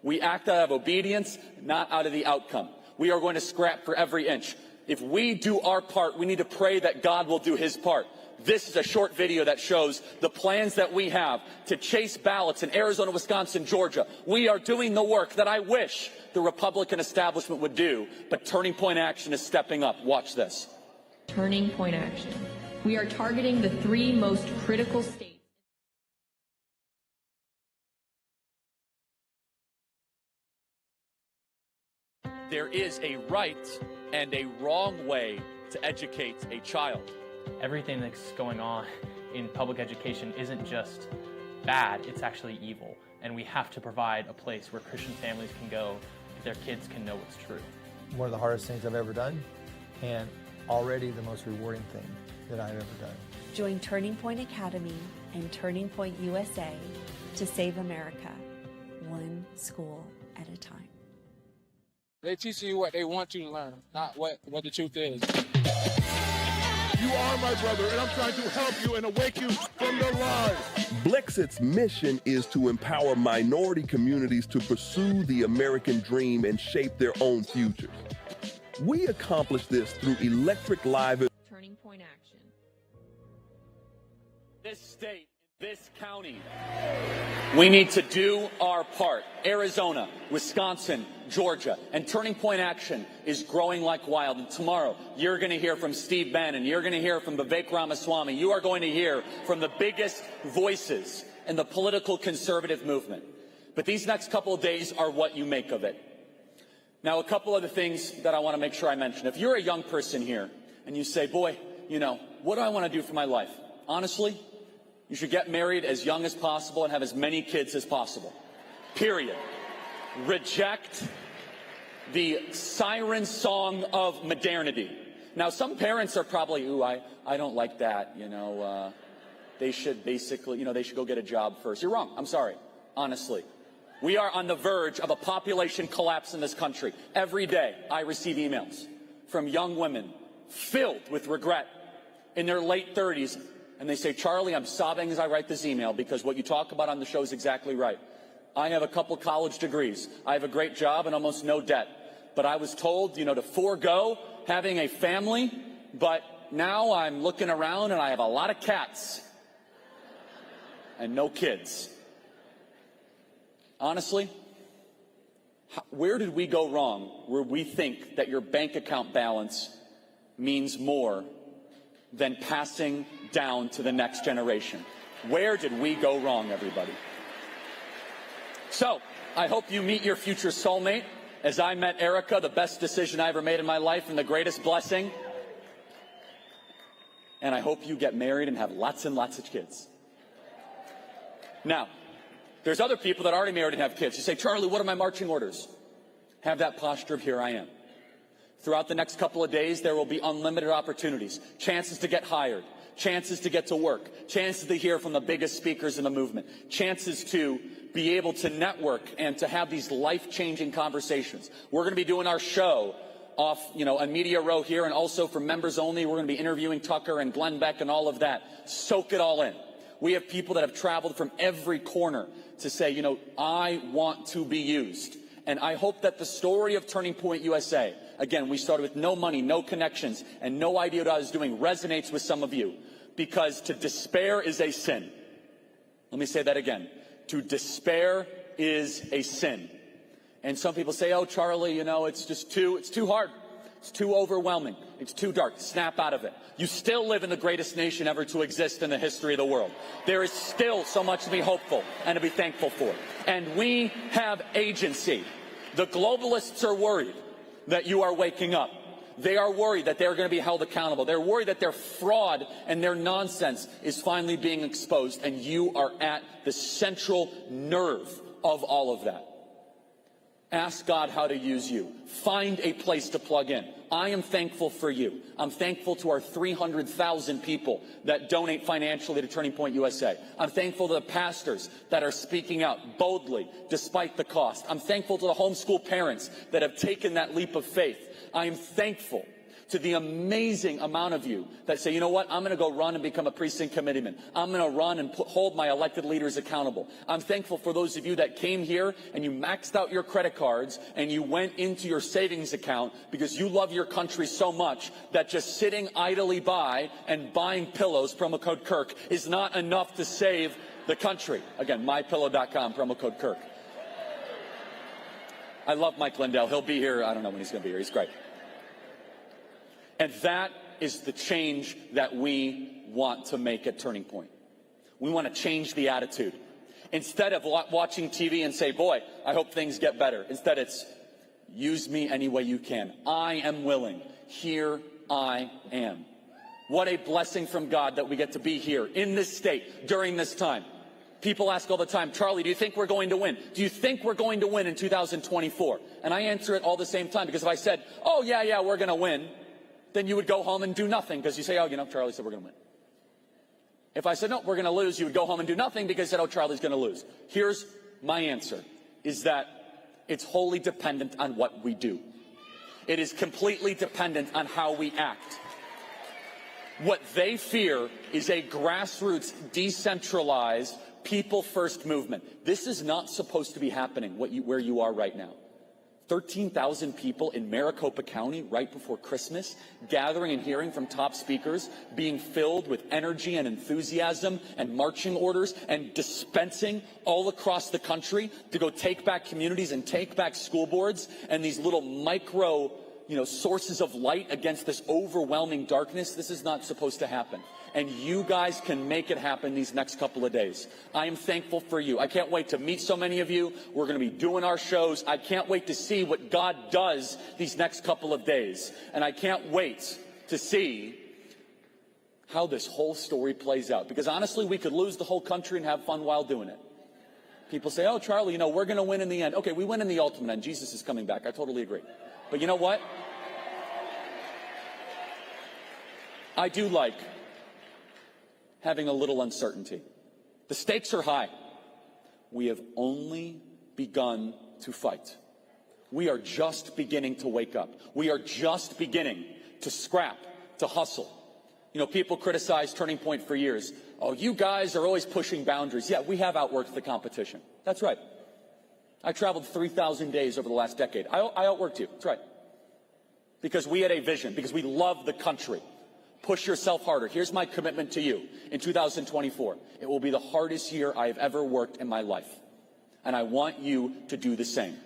We act out of obedience, not out of the outcome. We are going to scrap for every inch. If we do our part, we need to pray that God will do his part. This is a short video that shows the plans that we have to chase ballots in Arizona, Wisconsin, Georgia. We are doing the work that I wish the Republican establishment would do, but Turning Point Action is stepping up. Watch this. Turning Point Action. We are targeting the 3 most critical states. There is a right and a wrong way to educate a child. Everything that's going on in public education isn't just bad, it's actually evil. and we have to provide a place where Christian families can go, that their kids can know what's true. One of the hardest things I've ever done, and already the most rewarding thing that I've ever done. Join Turning Point Academy and Turning Point USA to save America, one school at a time. They teach you what they want you to learn, not what the truth is. You are my brother, and I'm trying to help you and awake you from your lies. Blexit's mission is to empower minority communities to pursue the American dream and shape their own futures. We accomplish this through electric live. Turning Point Action. This state, this county, we need to do our part. Arizona, Wisconsin, Georgia, and Turning Point Action is growing like wild. And tomorrow, you're going to hear from Steve Bannon. You're going to hear from Vivek Ramaswamy. You are going to hear from the biggest voices in the political conservative movement. But these next couple of days are what you make of it. Now, a couple of the things that I want to make sure I mention. If you're a young person here and you say, boy, you know, what do I want to do for my life? Honestly, you should get married as young as possible and have as many kids as possible. Period. Reject the siren song of modernity. Now, some parents are probably, ooh, I don't like that, you know, they should basically, you know, they should go get a job first. You're wrong. I'm sorry. Honestly. We are on the verge of a population collapse in this country. Every day, I receive emails from young women filled with regret in their late 30s. And they say, Charlie, I'm sobbing as I write this email because what you talk about on the show is exactly right. I have a couple college degrees. I have a great job and almost no debt. But I was told, you know, to forego having a family. But now I'm looking around and I have a lot of cats and no kids. Honestly, where did we go wrong where we think that your bank account balance means more than passing down to the next generation? Where did we go wrong, everybody? So, I hope you meet your future soulmate. As I met Erica, the best decision I ever made in my life and the greatest blessing. And I hope you get married and have lots and lots of kids. Now, there's other people that are already married and have kids. You say, Charlie, what are my marching orders? Have that posture of here I am. Throughout the next couple of days, there will be unlimited opportunities, chances to get hired, chances to get to work, chances to hear from the biggest speakers in the movement, chances to be able to network and to have these life-changing conversations. We're going to be doing our show off, you know, on Media Row here, and also for members only. We're going to be interviewing Tucker and Glenn Beck and all of that. Soak it all in. We have people that have traveled from every corner to say, you know, I want to be used. And I hope that the story of Turning Point USA, again, we started with no money, no connections, and no idea what I was doing, resonates with some of you. Because to despair is a sin. Let me say that again. To despair is a sin. And some people say, oh, Charlie, you know, it's too hard. It's too overwhelming. It's too dark. Snap out of it. You still live in the greatest nation ever to exist in the history of the world. There is still so much to be hopeful and to be thankful for. And we have agency. The globalists are worried that you are waking up. They are worried that they're going to be held accountable. They're worried that their fraud and their nonsense is finally being exposed. And you are at the central nerve of all of that. Ask God how to use you. Find a place to plug in. I am thankful for you. I'm thankful to our 300,000 people that donate financially to Turning Point USA. I'm thankful to the pastors that are speaking out boldly despite the cost. I'm thankful to the homeschool parents that have taken that leap of faith. I am thankful to the amazing amount of you that say, you know what, I'm going to go run and become a precinct committeeman. I'm going to run and hold my elected leaders accountable. I'm thankful for those of you that came here and you maxed out your credit cards and you went into your savings account because you love your country so much that just sitting idly by and buying pillows, promo code Kirk, is not enough to save the country. Again, mypillow.com, promo code Kirk. I love Mike Lindell. He'll be here. I don't know when he's going to be here. He's great. And that is the change that we want to make at Turning Point. We want to change the attitude. Instead of watching TV and say, boy, I hope things get better. Instead, it's use me any way you can. I am willing. Here I am. What a blessing from God that we get to be here in this state during this time. People ask all the time, Charlie, do you think we're going to win? Do you think we're going to win in 2024? And I answer it all the same time, because if I said, oh, yeah, we're going to win, then you would go home and do nothing, because you say, oh, Charlie said we're going to win. If I said, no, we're going to lose, you would go home and do nothing because you said, oh, Charlie's going to lose. Here's my answer, is that it's wholly dependent on what we do. It is completely dependent on how we act. What they fear is a grassroots, decentralized, people-first movement. This is not supposed to be happening where you are right now. 13,000 people in Maricopa County right before Christmas, gathering and hearing from top speakers, being filled with energy and enthusiasm and marching orders and dispensing all across the country to go take back communities and take back school boards and these little micro, sources of light against this overwhelming darkness. This is not supposed to happen. And you guys can make it happen these next couple of days. I am thankful for you. I can't wait to meet so many of you. We're going to be doing our shows. I can't wait to see what God does these next couple of days. And I can't wait to see how this whole story plays out. Because honestly, we could lose the whole country and have fun while doing it. People say, oh, Charlie, we're going to win in the end. Okay, we win in the ultimate end. Jesus is coming back. I totally agree. But you know what? I do like having a little uncertainty. The stakes are high. We have only begun to fight. We are just beginning to wake up. We are just beginning to scrap, to hustle. People criticize Turning Point for years. Oh, you guys are always pushing boundaries. Yeah, we have outworked the competition. That's right. I traveled 3,000 days over the last decade. I outworked you. That's right. Because we had a vision, because we love the country. Push yourself harder. Here's my commitment to you in 2024. It will be the hardest year I have ever worked in my life. And I want you to do the same.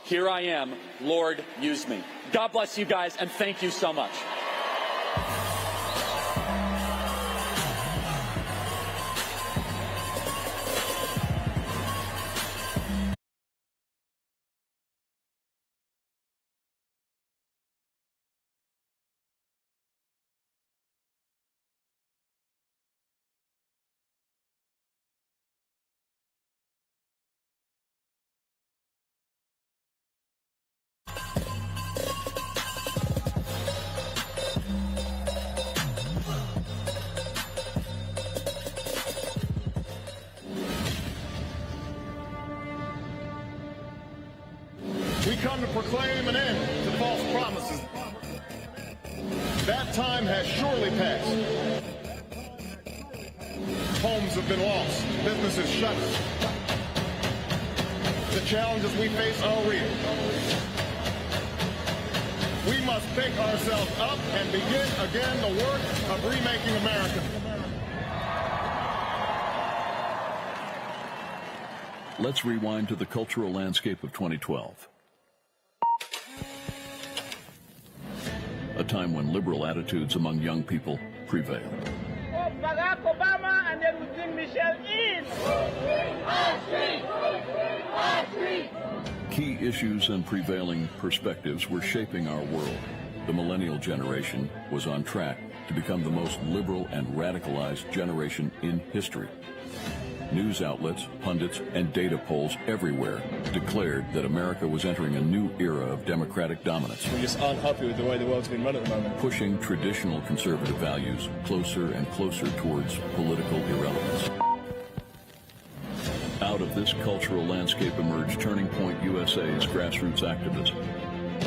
Here I am. Lord, use me. God bless you guys, and thank you so much. We come to proclaim an end to false promises. That time has surely passed. Homes have been lost, businesses shut. The challenges we face are real. We must pick ourselves up and begin again the work of remaking America. Let's rewind to the cultural landscape of 2012. A time when liberal attitudes among young people prevailed. Oh, Barack Obama, and then we bring Michelle in. Key issues and prevailing perspectives were shaping our world. The millennial generation was on track to become the most liberal and radicalized generation in history. News outlets, pundits, and data polls everywhere declared that America was entering a new era of democratic dominance. We just aren't happy with the way the world's been run at the moment. Pushing traditional conservative values closer and closer towards political irrelevance. Out of this cultural landscape emerged Turning Point USA's grassroots activism,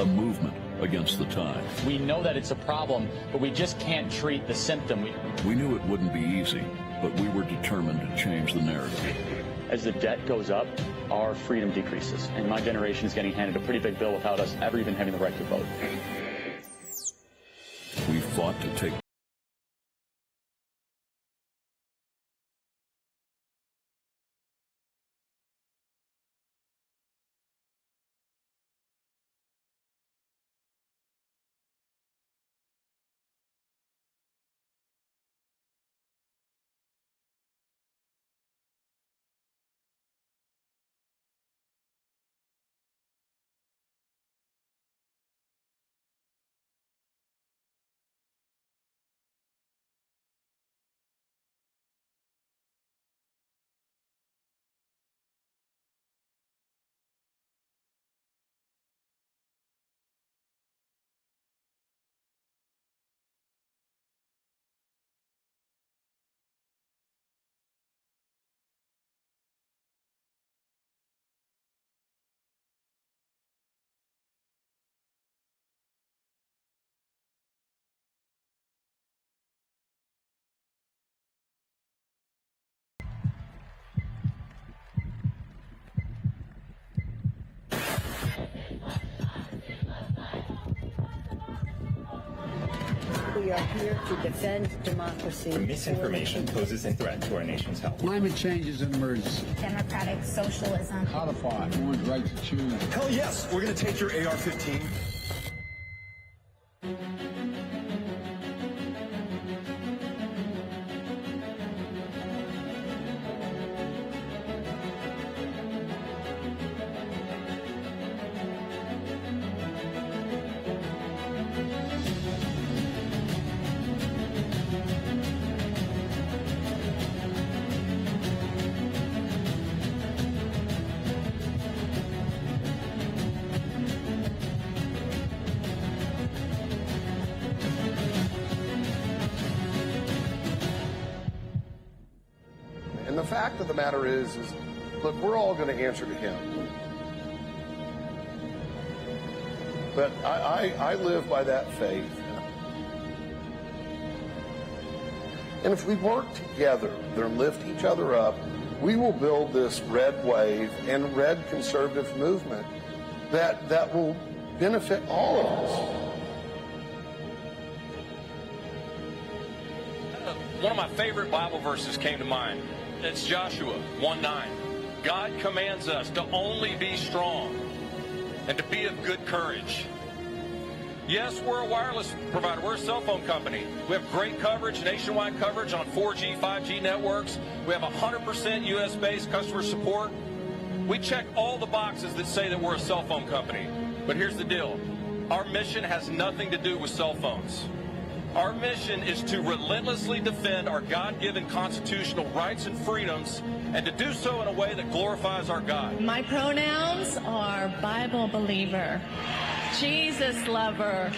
a movement against the tide. We know that it's a problem, but we just can't treat the symptom. We knew it wouldn't be easy, but we were determined to change the narrative. As the debt goes up, our freedom decreases. And my generation is getting handed a pretty big bill without us ever even having the right to vote. We fought to take We are here to defend democracy. Misinformation poses a threat to our nation's health. Climate change is an emergency. Democratic socialism. Codify one's right to choose. Hell yes, we're going to take your AR-15. And the fact of the matter is look, we're all going to answer to him. But I live by that faith. And if we work together and lift each other up, we will build this red wave and red conservative movement that will benefit all of us. One of my favorite Bible verses came to mind. It's Joshua 1:9. God commands us to only be strong and to be of good courage. Yes, we're a wireless provider. We're a cell phone company. We have great coverage, nationwide coverage on 4G, 5G networks. We have 100% U.S.-based customer support. We check all the boxes that say that we're a cell phone company. But here's the deal. Our mission has nothing to do with cell phones. Our mission is to relentlessly defend our God-given constitutional rights and freedoms, and to do so in a way that glorifies our God. My pronouns are Bible believer, Jesus lover,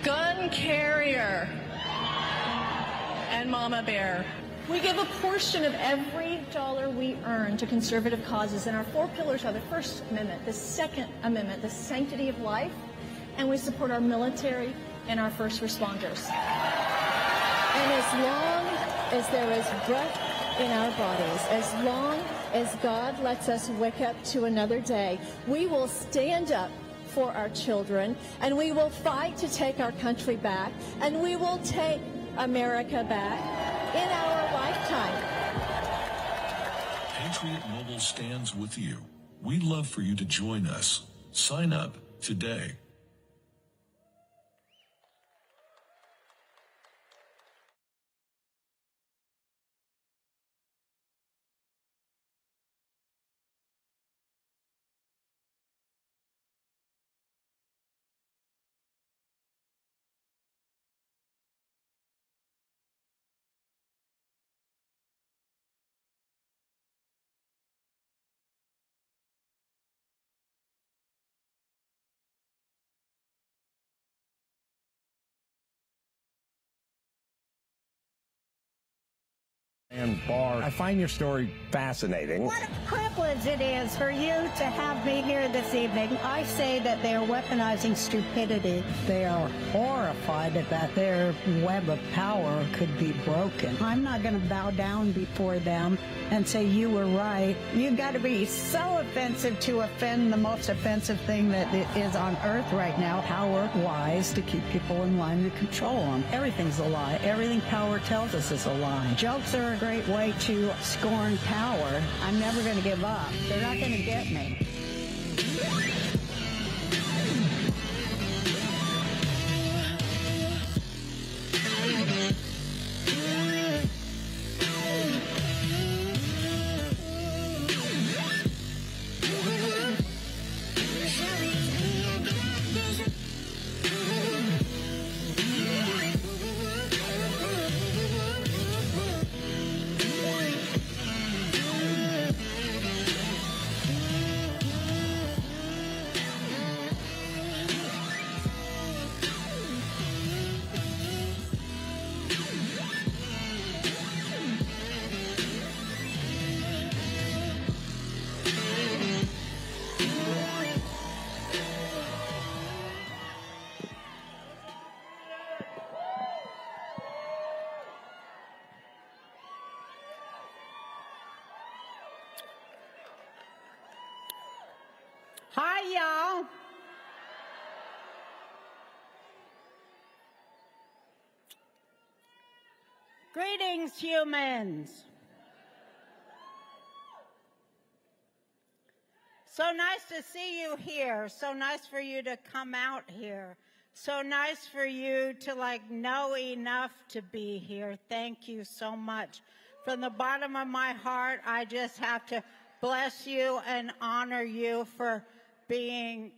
gun carrier, and mama bear. We give a portion of every dollar we earn to conservative causes, and our four pillars are the First Amendment, the Second Amendment, the sanctity of life, and we support our military and our first responders. And as long as there is breath in our bodies, as long as God lets us wake up to another day, we will stand up for our children, and we will fight to take our country back, and we will take America back in our lifetime. Patriot Mobile stands with you. We'd love for you to join us. Sign up today. Roseanne Barr. I find your story fascinating. What a privilege it is for you to have me here this evening. I say that they are weaponizing stupidity. They are horrified that their web of power could be broken. I'm not going to bow down before them and say you were right. You've got to be so offensive to offend the most offensive thing that is on earth right now. Power lies to keep people in line to control them. Everything's a lie. Everything power tells us is a lie. Jokes are a great way to scorn power. I'm never going to give up. They're not going to get me. Greetings, humans. So nice to see you here. So nice for you to come out here. So nice for you to know enough to be here. Thank you so much. From the bottom of my heart, I just have to bless you and honor you for being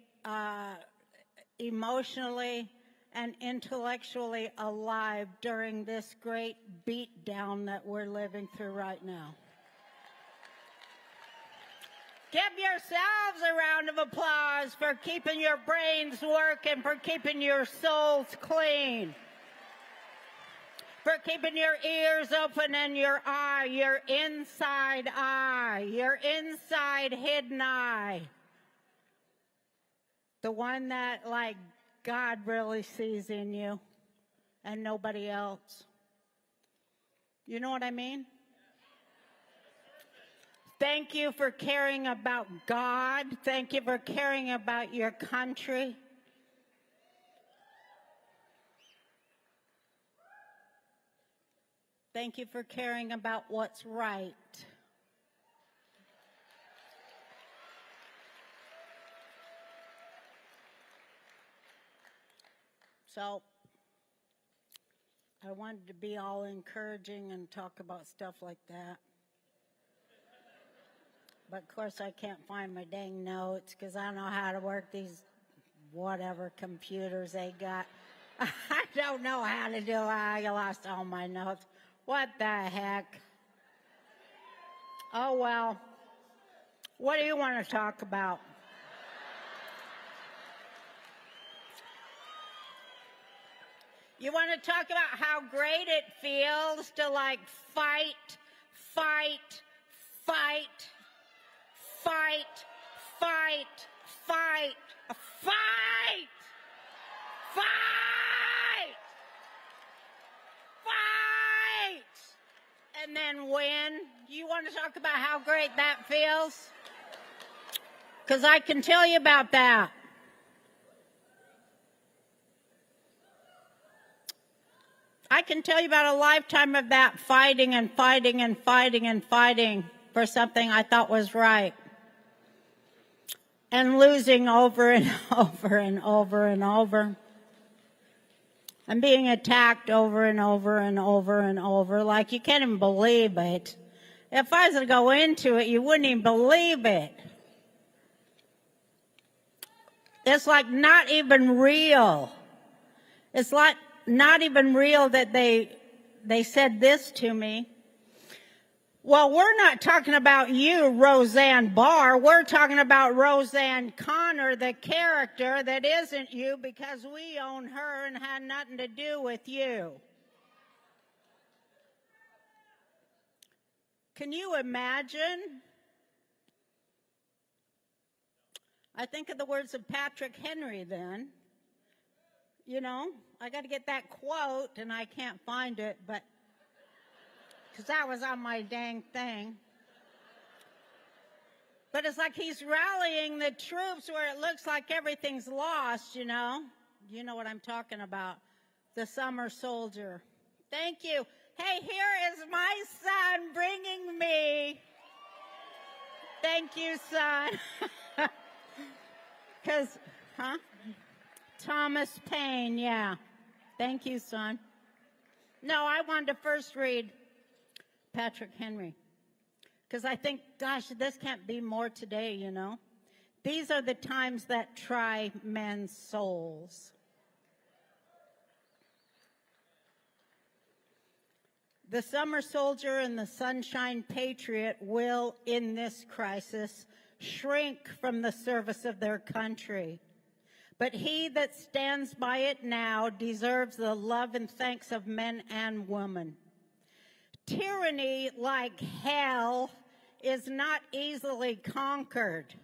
emotionally and intellectually alive during this great beatdown that we're living through right now. Give yourselves a round of applause for keeping your brains working, for keeping your souls clean, for keeping your ears open and your inside eye, your inside hidden eye. The one that, God really sees in you and nobody else. You know what I mean? Thank you for caring about God. Thank you for caring about your country. Thank you for caring about what's right. So, I wanted to be all encouraging and talk about stuff like that. But of course I can't find my dang notes because I don't know how to work these whatever computers they got. I don't know how to do it. I lost all my notes. What the heck? Oh well. What do you want to talk about? You want to talk about how great it feels to fight, fight, fight, fight, fight, fight, fight, fight, fight, and then win? You want to talk about how great that feels? Because I can tell you about that. I can tell you about a lifetime of that fighting and fighting and fighting and fighting for something I thought was right. And losing over and over and over and over. And being attacked over and over and over and over. You can't even believe it. If I was to go into it, you wouldn't even believe it. It's not even real. It's not even real that they said this to me. Well, we're not talking about you, Roseanne Barr. We're talking about Roseanne Connor, the character that isn't you because we own her and had nothing to do with you. Can you imagine? I think of the words of Patrick Henry then. You know, I got to get that quote, and I can't find it, but because that was on my dang thing. But it's he's rallying the troops where it looks like everything's lost, you know. You know what I'm talking about. The summer soldier. Thank you. Hey, here is my son bringing me. Thank you, son. Because, Thomas Paine, yeah. Thank you, son. No, I wanted to first read Patrick Henry. Because I think, gosh, this can't be more today, you know. These are the times that try men's souls. The summer soldier and the sunshine patriot will, in this crisis, shrink from the service of their country. But he that stands by it now deserves the love and thanks of men and women. Tyranny, like hell, is not easily conquered.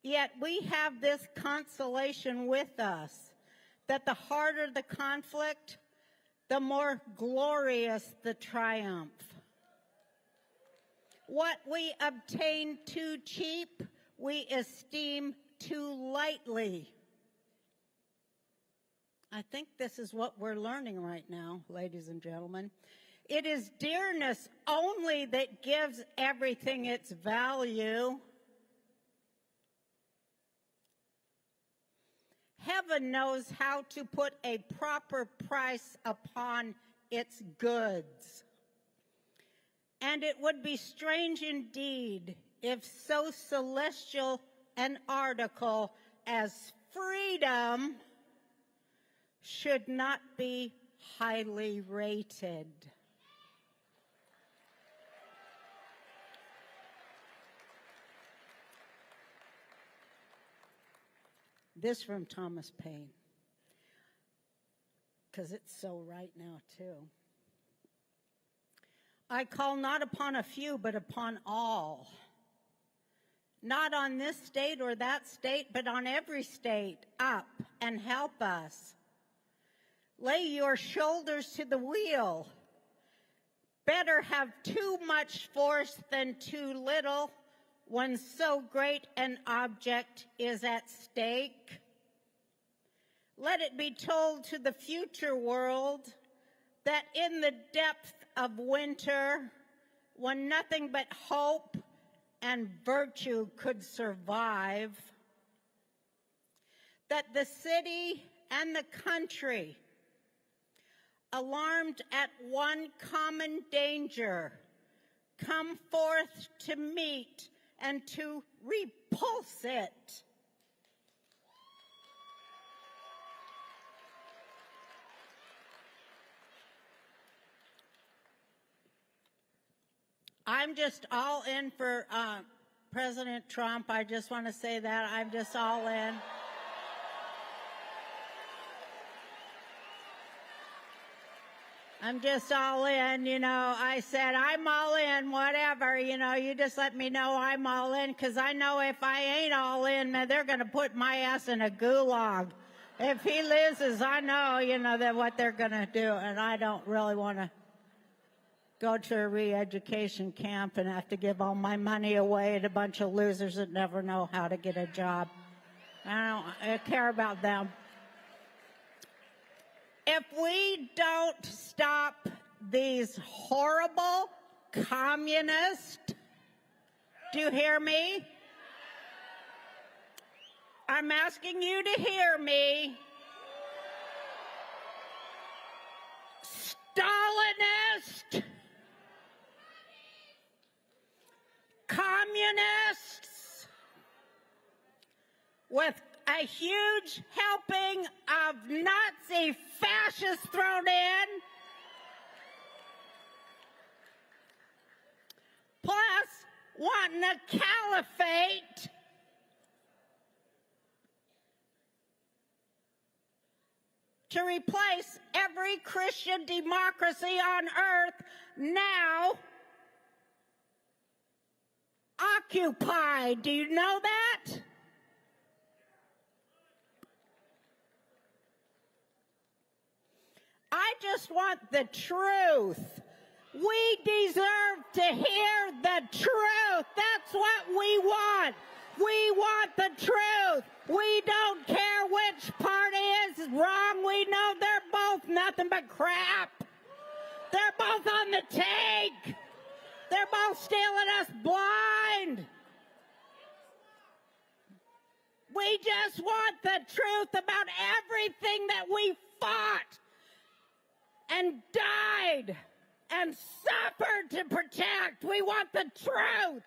Yet we have this consolation with us, that the harder the conflict, the more glorious the triumph. What we obtain too cheap, we esteem too lightly. I think this is what we're learning right now, ladies and gentlemen. It is dearness only that gives everything its value. Heaven knows how to put a proper price upon its goods. And it would be strange indeed if so celestial an article as freedom should not be highly rated. This from Thomas Paine, because it's so right now too. I call not upon a few, but upon all. Not on this state or that state, but on every state, up and help us. Lay your shoulders to the wheel. Better have too much force than too little when so great an object is at stake. Let it be told to the future world that in the depth of winter, when nothing but hope and virtue could survive, that the city and the country, alarmed at one common danger, come forth to meet and to repulse it. I'm just all in for President Trump. I just want to say that. I'm just all in. I'm just all in, you know. I said, I'm all in, whatever, you know. You just let me know I'm all in, because I know if I ain't all in, man, they're going to put my ass in a gulag. If he loses, I know, you know, that what they're going to do, and I don't really want to go to a re-education camp and have to give all my money away to a bunch of losers that never know how to get a job. I care about them. If we don't stop these horrible communists, do you hear me? I'm asking you to hear me. Stalinist, communists, with a huge helping of Nazi fascists thrown in, plus wanting a caliphate, to replace every Christian democracy on earth, now occupied. Do you know that? I just want the truth. We deserve to hear the truth. That's what we want. We want the truth. We don't care which party is wrong. We know they're both nothing but crap. They're both on the take. They're both stealing us blind. We just want the truth about everything that we fought and died and suffered to protect. We want the truth.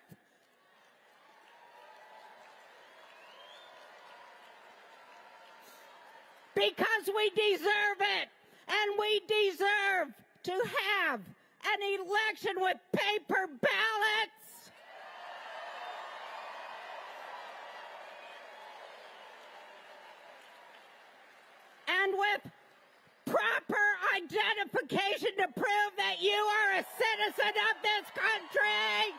Because we deserve it. And we deserve to have an election with paper ballots. And with proper identification to prove that you are a citizen of this country.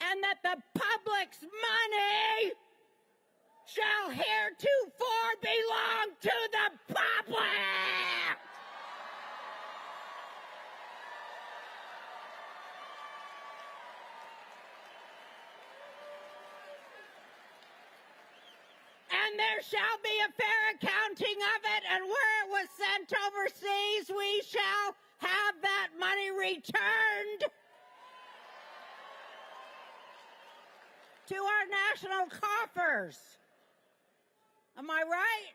And that the public's money shall heretofore belong to the public. there shall be a fair accounting of it, and where it was sent overseas, we shall have that money returned to our national coffers. Am I right?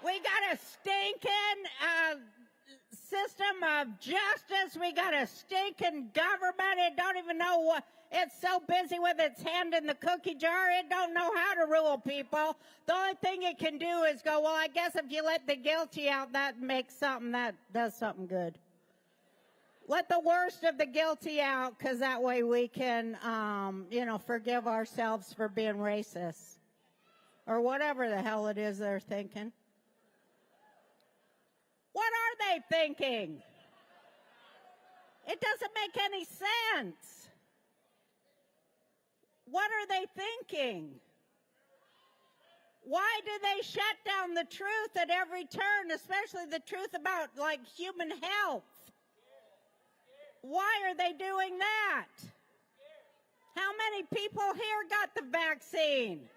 We got a stinking system of justice. We got a stinking government. It don't even know what. It's so busy with its hand in the cookie jar, it don't know how to rule people. The only thing it can do is go, well, I guess if you let the guilty out, that makes something, that does something good. Let the worst of the guilty out, because that way we can, forgive ourselves for being racist. Or whatever the hell it is they're thinking. What are they thinking? It doesn't make any sense. What are they thinking? Why do they shut down the truth at every turn, especially the truth about, like, human health? Why are they doing that? How many people here got the vaccine?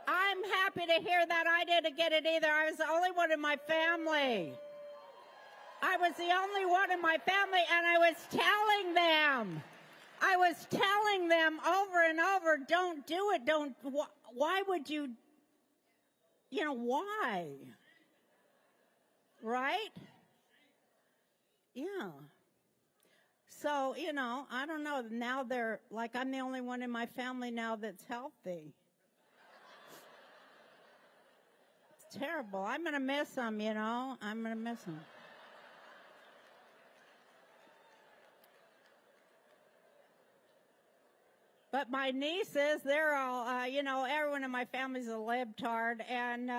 I'm happy to hear that. I didn't get it either. I was the only one in my family. I was the only one in my family, and I was telling them over and over, don't do it, why would you, why? Right? Yeah. So, I don't know, now they're, like, I'm the only one in my family now that's healthy. It's terrible. I'm going to miss them, I'm going to miss them. But my nieces, they're all, everyone in my family's a libtard, and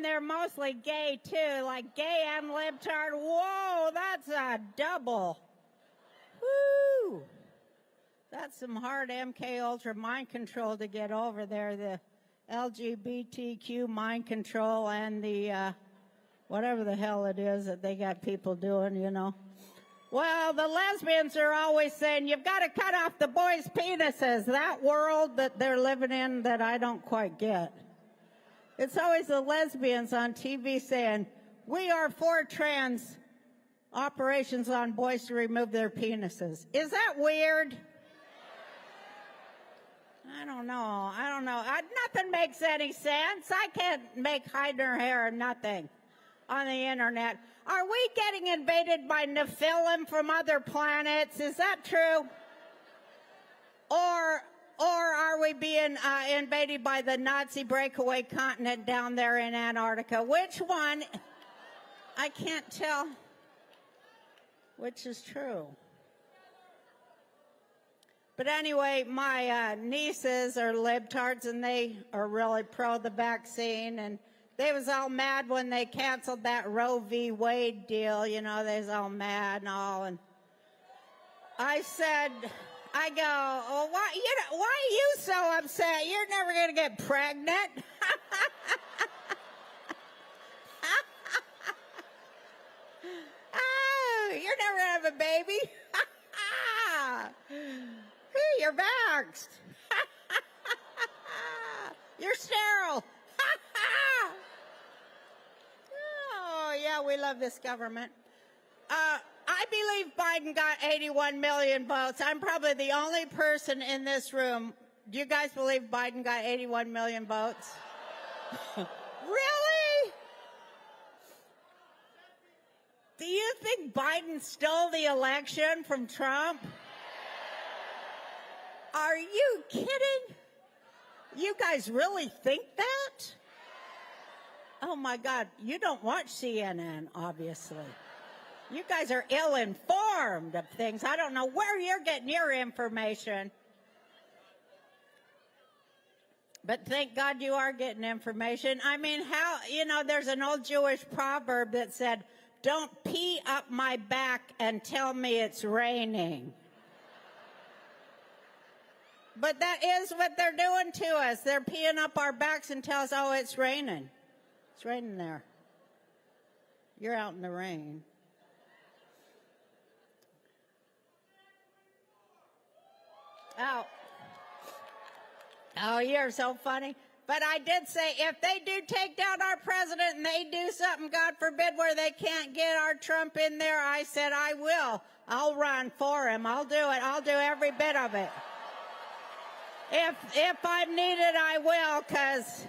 they're mostly gay too, like gay and libtard. Whoa, that's a double. Woo! That's some hard MK Ultra mind control to get over there. The LGBTQ mind control and the whatever the hell it is that they got people doing, Well, the lesbians are always saying, you've got to cut off the boys' penises. That world that they're living in that I don't quite get. It's always the lesbians on TV saying, we are for trans operations on boys to remove their penises. Is that weird? I don't know. Nothing makes any sense. I can't make hide her hair or nothing on the internet. Are we getting invaded by Nephilim from other planets? Is that true? Or are we being invaded by the Nazi breakaway continent down there in Antarctica? Which one? I can't tell which is true. But anyway, my nieces are libtards, and they are really pro the vaccine, and they was all mad when they canceled that Roe v. Wade deal. They was all mad and all. And I go, oh, why are you so upset? You're never going to get pregnant. Oh, you're never going to have a baby. You're vaxxed. You're sterile. Oh, yeah, we love this government. I believe Biden got 81 million votes. I'm probably the only person in this room. Do you guys believe Biden got 81 million votes? Really? Do you think Biden stole the election from Trump? Are you kidding? You guys really think that? Oh my God, you don't watch CNN, obviously. You guys are ill-informed of things. I don't know where you're getting your information. But thank God you are getting information. I mean, there's an old Jewish proverb that said, don't pee up my back and tell me it's raining. But that is what they're doing to us. They're peeing up our backs and tell us, oh, it's raining. It's raining there. You're out in the rain. Oh, you're so funny. But I did say, if they do take down our president and they do something, God forbid, where they can't get our Trump in there, I said, I will. I'll run for him. I'll do it. I'll do every bit of it. If I'm needed, I will, because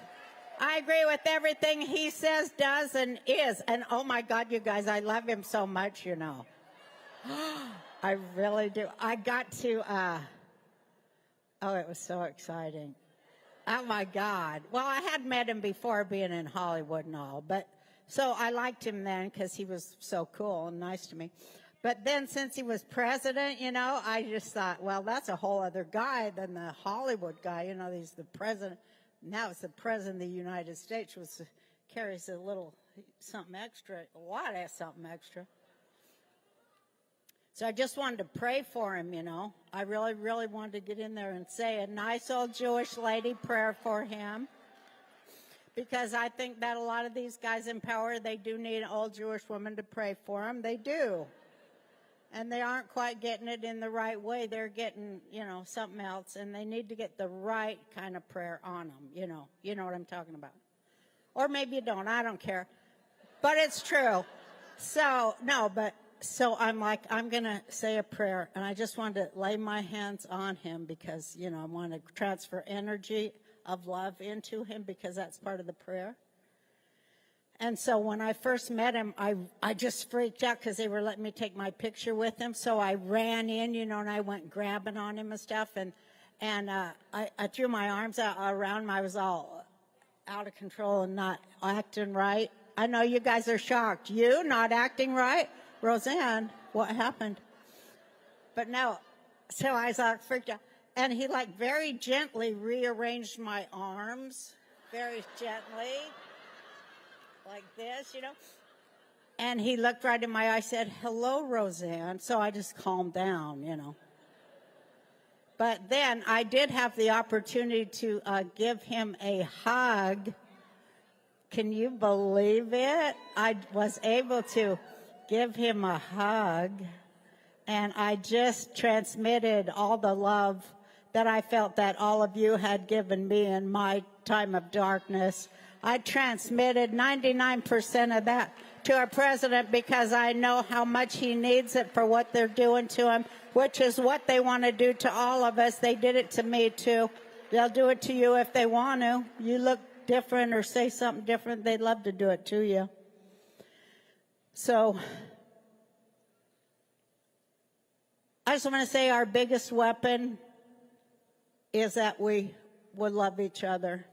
I agree with everything he says, does, and is. And oh my God, you guys, I love him so much, you know. I really do. I got to, oh, it was so exciting. Oh my God. Well, I had met him before being in Hollywood and all, but so I liked him then because he was so cool and nice to me. But then since he was president, you know, I just thought, well, that's a whole other guy than the Hollywood guy. You know, he's the president. Now it's the president of the United States, which carries a little something extra, a lot of something extra. So I just wanted to pray for him, you know. I really, really wanted to get in there and say a nice old Jewish lady prayer for him. Because I think that a lot of these guys in power, they do need an old Jewish woman to pray for them. They do. And they aren't quite getting it in the right way. They're getting, you know, something else. And they need to get the right kind of prayer on them, you know. You know what I'm talking about. Or maybe you don't. I don't care. But it's true. So, no, but... So I'm like, I'm going to say a prayer, and I just wanted to lay my hands on him because, you know, I want to transfer energy of love into him because that's part of the prayer. And so when I first met him, I just freaked out because they were letting me take my picture with him. So I ran in, you know, and I went grabbing on him and stuff. And I threw my arms out around him. I was all out of control and not acting right. I know you guys are shocked. You not acting right? Roseanne, what happened? But no, so I was all freaked out. And he like very gently rearranged my arms, very gently, like this, you know. And he looked right in my eye, said, hello, Roseanne. So I just calmed down, you know. But then I did have the opportunity to give him a hug. Can you believe it? I was able to give him a hug, and I just transmitted all the love that I felt that all of you had given me in my time of darkness. I transmitted 99% of that to our president because I know how much he needs it for what they're doing to him, which is what they want to do to all of us. They did it to me too. They'll do it to you if they want to. You look different or say something different, they'd love to do it to you. So I just want to say our biggest weapon is that we would love each other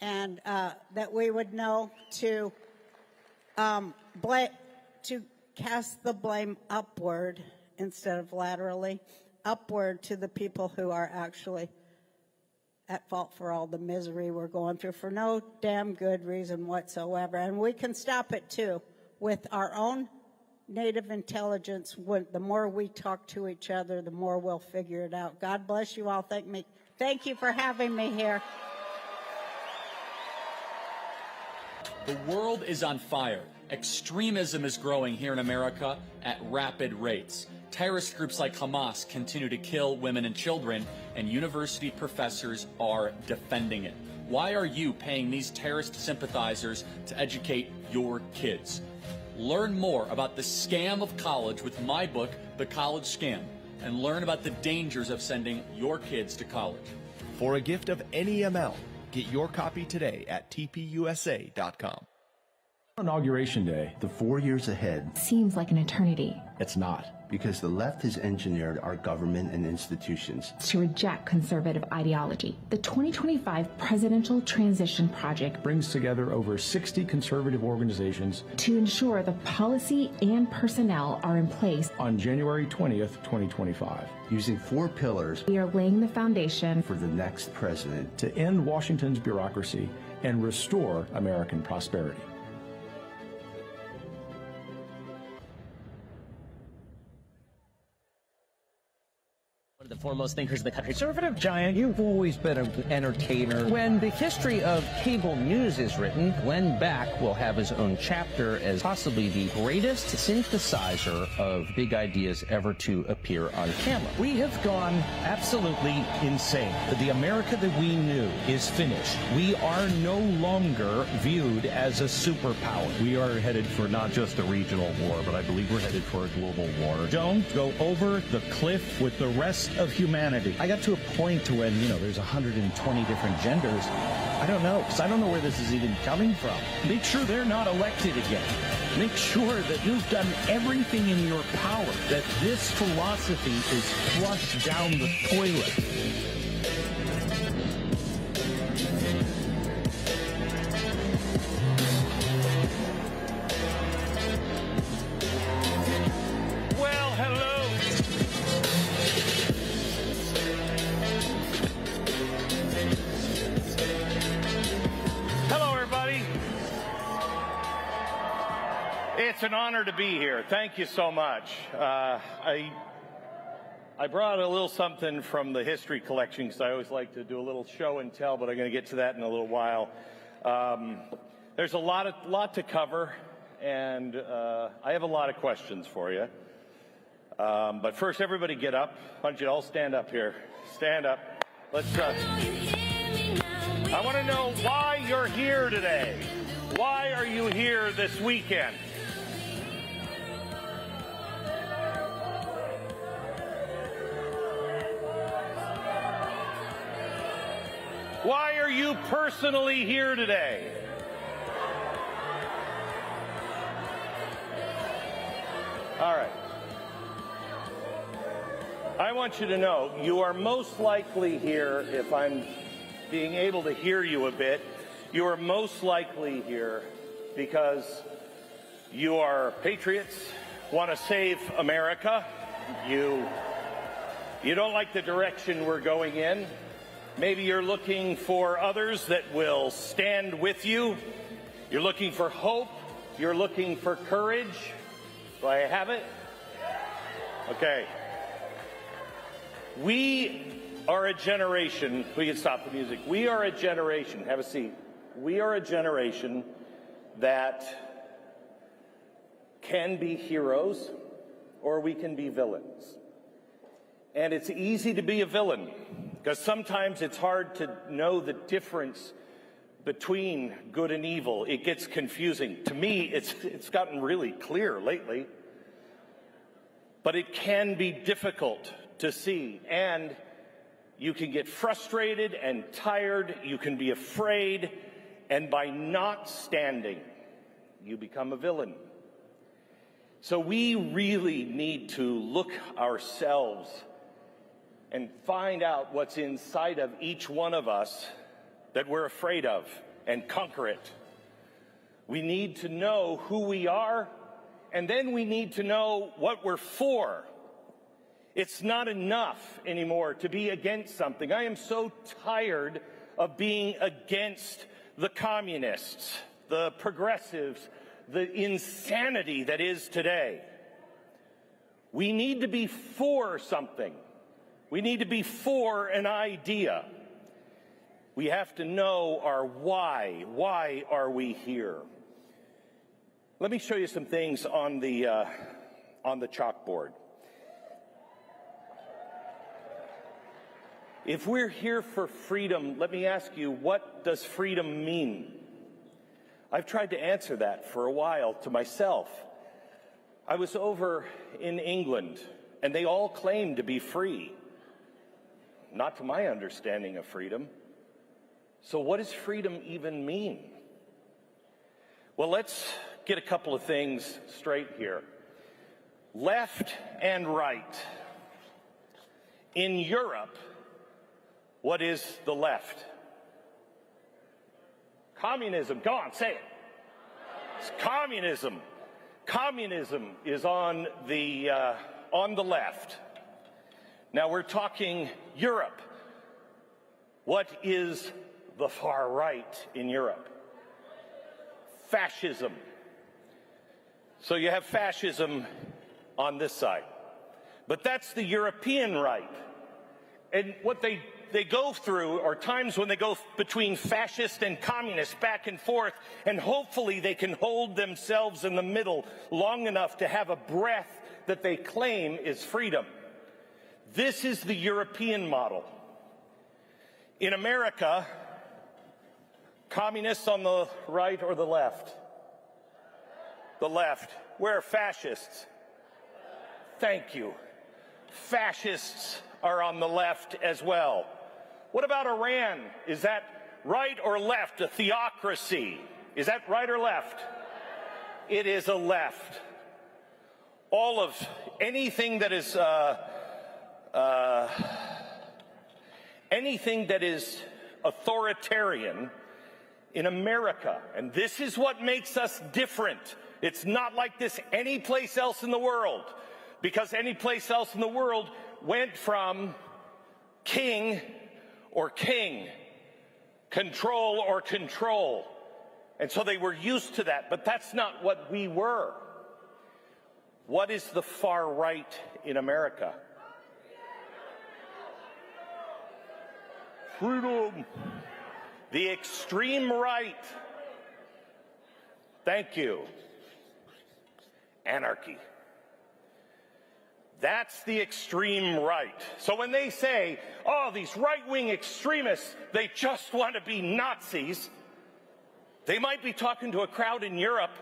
and that we would know to cast the blame upward instead of laterally, upward to the people who are actually at fault for all the misery we're going through for no damn good reason whatsoever. And we can stop it too with our own native intelligence. The more we talk to each other, the more we'll figure it out. God bless you all. Thank you for having me here. The world is on fire. Extremism is growing here in America at rapid rates. Terrorist groups like Hamas continue to kill women and children, and university professors are defending it. Why are you paying these terrorist sympathizers to educate your kids? Learn more about the scam of college with my book, The College Scam, and learn about the dangers of sending your kids to college. For a gift of any amount, get your copy today at tpusa.com. Inauguration Day, the 4 years ahead seems like an eternity. It's not. Because the left has engineered our government and institutions to reject conservative ideology. The 2025 Presidential Transition Project brings together over 60 conservative organizations to ensure the policy and personnel are in place. On January 20th, 2025. Using 4 pillars, we are laying the foundation for the next president to end Washington's bureaucracy and restore American prosperity. One of the foremost thinkers in the country. Conservative giant, you've always been an entertainer. When the history of cable news is written, Glenn Beck will have his own chapter as possibly the greatest synthesizer of big ideas ever to appear on camera. We have gone absolutely insane. The America that we knew is finished. We are no longer viewed as a superpower. We are headed for not just a regional war, but I believe we're headed for a global war. Don't go over the cliff with the rest of humanity. I got to a point to when, there's 120 different genders. I don't know, because I don't know where this is even coming from. Make sure they're not elected again. Make sure that you've done everything in your power, that this philosophy is flushed down the toilet. It's an honor to be here. Thank you so much. I brought a little something from the history collection because I always like to do a little show and tell, but I'm going to get to that in a little while. There's a lot to cover, and I have a lot of questions for you. But first, everybody get up. Why don't you all stand up here? Stand up. Let's. I want to know why you're here today. Why are you here this weekend? Why are you personally here today? All right. I want you to know you are most likely here, if I'm being able to hear you a bit, you are most likely here because you are patriots, want to save America, you don't like the direction we're going in. Maybe you're looking for others that will stand with you. You're looking for hope. You're looking for courage. Do I have it? Okay. We are a generation. We can stop the music. We are a generation. Have a seat. We are a generation that can be heroes or we can be villains. And it's easy to be a villain because sometimes it's hard to know the difference between good and evil. It gets confusing. To me, it's gotten really clear lately. But it can be difficult to see, and you can get frustrated and tired. You can be afraid, and by not standing, you become a villain. So we really need to look ourselves and find out what's inside of each one of us that we're afraid of and conquer it. We need to know who we are, and then we need to know what we're for. It's not enough anymore to be against something. I am so tired of being against the communists, the progressives, the insanity that is today. We need to be for something. We need to be for an idea. We have to know our why. Why are we here? Let me show you some things on the chalkboard. If we're here for freedom, let me ask you, what does freedom mean? I've tried to answer that for a while to myself. I was over in England, and they all claim to be free. Not to my understanding of freedom. So what does freedom even mean? Well, let's get a couple of things straight here. Left and right. In Europe, what is the left? Communism. Go on, say it. It's communism. Communism is on the left. Now we're talking Europe. What is the far right in Europe? Fascism. So you have fascism on this side. But that's the European right. And what they go through are times when they go between fascist and communist back and forth, and hopefully they can hold themselves in the middle long enough to have a breath that they claim is freedom. This is the European model. In America, communists on the right or the left? The left. Where are fascists? Thank you. Fascists are on the left as well. What about Iran? Is that right or left? A theocracy. Is that right or left? It is a left. All of anything that is authoritarian in America, and this is what makes us different. It's not like this any place else in the world, because any place else in the world went from king or king, control or control. And so they were used to that, but that's not what we were. What is the far right in America? Freedom. The extreme right. Thank you. Anarchy. That's the extreme right. So when they say, oh, these right-wing extremists, they just want to be Nazis, they might be talking to a crowd in Europe,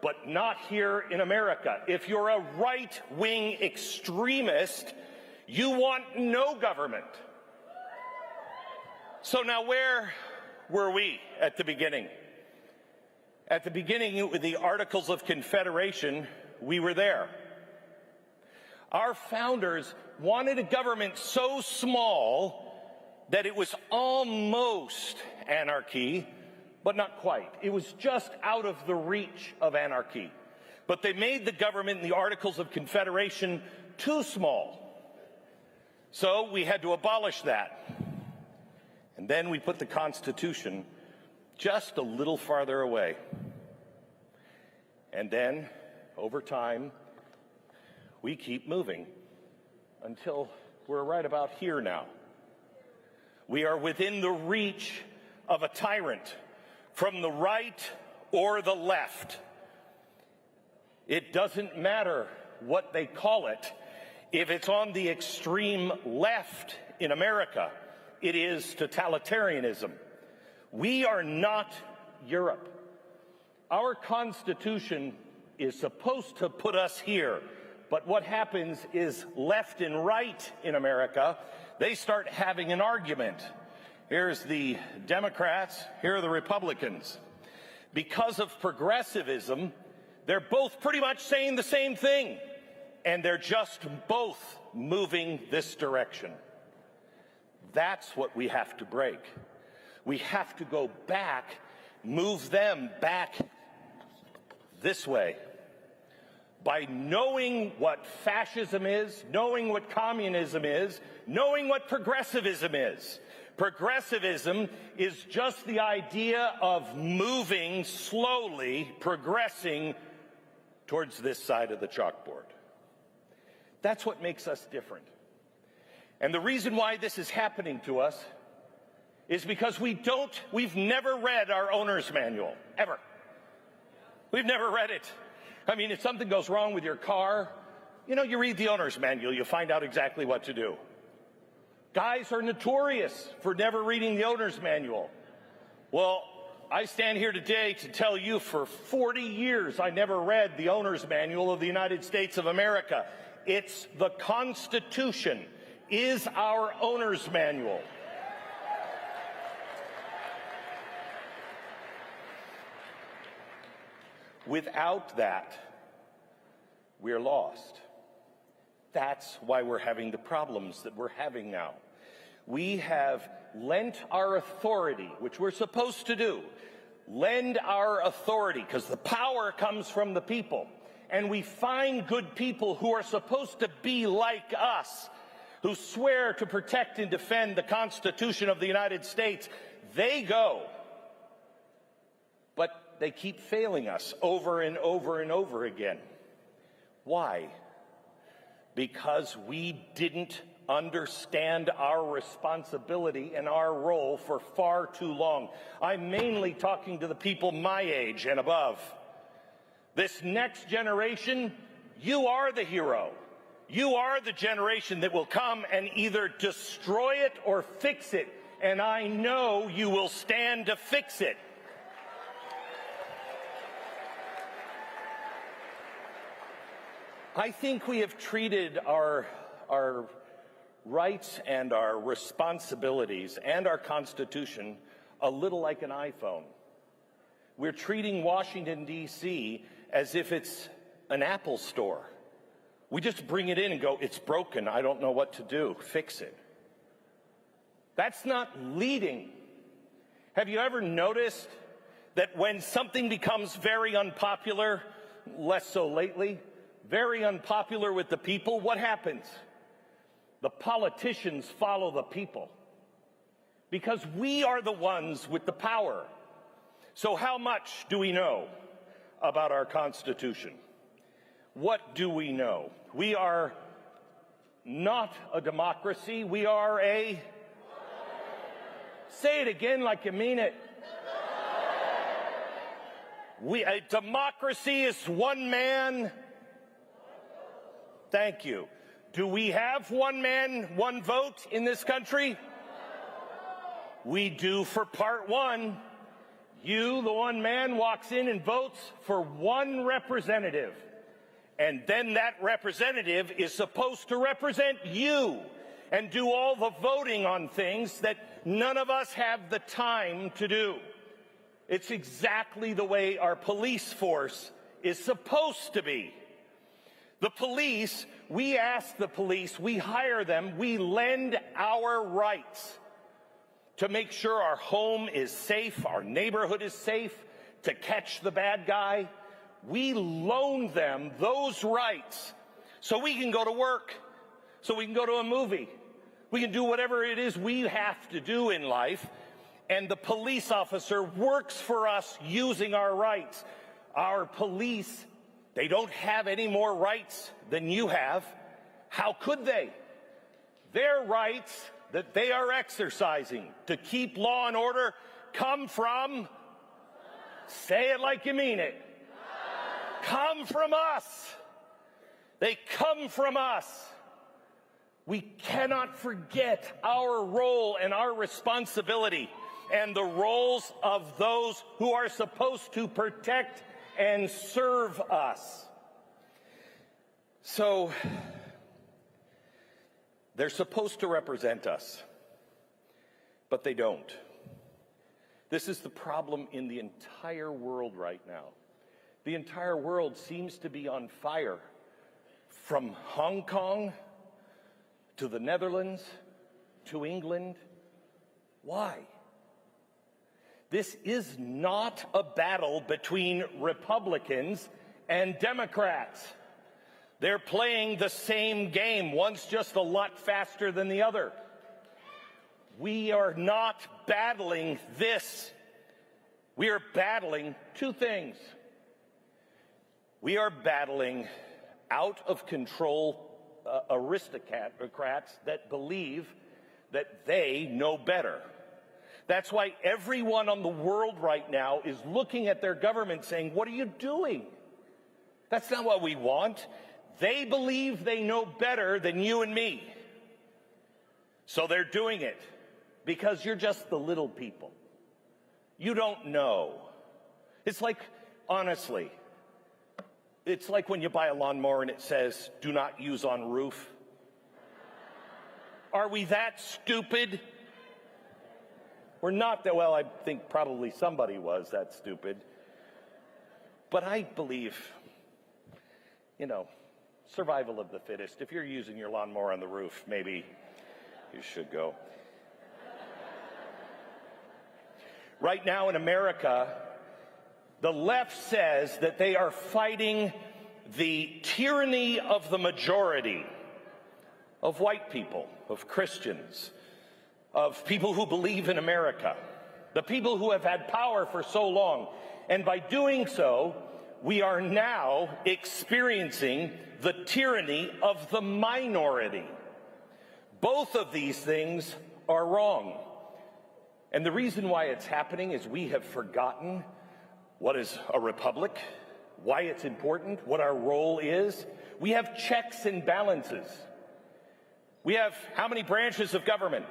but not here in America. If you're a right-wing extremist, you want no government. So now where were we at the beginning? At the beginning, with the Articles of Confederation, we were there. Our founders wanted a government so small that it was almost anarchy, but not quite. It was just out of the reach of anarchy. But they made the government in the Articles of Confederation too small. So we had to abolish that. And then we put the Constitution just a little farther away. And then, over time, we keep moving until we're right about here now. We are within the reach of a tyrant from the right or the left. It doesn't matter what they call it. If it's on the extreme left in America, it is totalitarianism. We are not Europe. Our Constitution is supposed to put us here. But what happens is left and right in America, they start having an argument. Here's the Democrats, here are the Republicans. Because of progressivism, they're both pretty much saying the same thing. And they're just both moving this direction. That's what we have to break. We have to go back, move them back this way. By knowing what fascism is, knowing what communism is, knowing what progressivism is. Progressivism is just the idea of moving slowly, progressing towards this side of the chalkboard. That's what makes us different. And the reason why this is happening to us is because we've never read our owner's manual, ever. We've never read it. I mean, if something goes wrong with your car, you read the owner's manual, you find out exactly what to do. Guys are notorious for never reading the owner's manual. Well, I stand here today to tell you for 40 years I never read the owner's manual of the United States of America. It's the Constitution is our owner's manual. Without that, we're lost. That's why we're having the problems that we're having now. We have lent our authority, which we're supposed to do, lend our authority, because the power comes from the people. And we find good people who are supposed to be like us, who swear to protect and defend the Constitution of the United States. They go. But they keep failing us over and over and over again. Why? Because we didn't understand our responsibility and our role for far too long. I'm mainly talking to the people my age and above. This next generation, you are the hero. You are the generation that will come and either destroy it or fix it. And I know you will stand to fix it. I think we have treated our rights and our responsibilities and our Constitution a little like an iPhone. We're treating Washington, D.C. as if it's an Apple store. We just bring it in and go, it's broken, I don't know what to do, fix it. That's not leading. Have you ever noticed that when something becomes very unpopular, less so lately, very unpopular with the people, what happens? The politicians follow the people because we are the ones with the power. So how much do we know about our Constitution? What do we know? We are not a democracy. We are a... Say it again like you mean it. A democracy is one man. Thank you. Do we have one man, one vote in this country? We do for part one. You, the one man, walks in and votes for one representative. And then that representative is supposed to represent you and do all the voting on things that none of us have the time to do. It's exactly the way our police force is supposed to be. The police, we ask the police, we hire them, we lend our rights to make sure our home is safe, our neighborhood is safe, to catch the bad guy. We loan them those rights so we can go to work, so we can go to a movie. We can do whatever it is we have to do in life, and the police officer works for us using our rights. Our police, they don't have any more rights than you have. How could they? Their rights that they are exercising to keep law and order come from, say it like you mean it, come from us. They come from us. We cannot forget our role and our responsibility and the roles of those who are supposed to protect and serve us. So, they're supposed to represent us, but they don't. This is the problem in the entire world right now. The entire world seems to be on fire, from Hong Kong to the Netherlands to England. Why? This is not a battle between Republicans and Democrats. They're playing the same game. One's just a lot faster than the other. We are not battling this. We are battling two things. We are battling out of control aristocrats that believe that they know better. That's why everyone on the world right now is looking at their government saying, what are you doing? That's not what we want. They believe they know better than you and me. So they're doing it because you're just the little people. You don't know. It's like, honestly, it's like when you buy a lawnmower and it says, do not use on roof. Are we that stupid? We're not that, well, I think probably somebody was that stupid. But I believe, survival of the fittest. If you're using your lawnmower on the roof, maybe you should go. Right now in America, the left says that they are fighting the tyranny of the majority of white people, of Christians, of people who believe in America, the people who have had power for so long. And by doing so, we are now experiencing the tyranny of the minority. Both of these things are wrong. And the reason why it's happening is we have forgotten what is a republic, why it's important, what our role is. We have checks and balances. We have how many branches of government?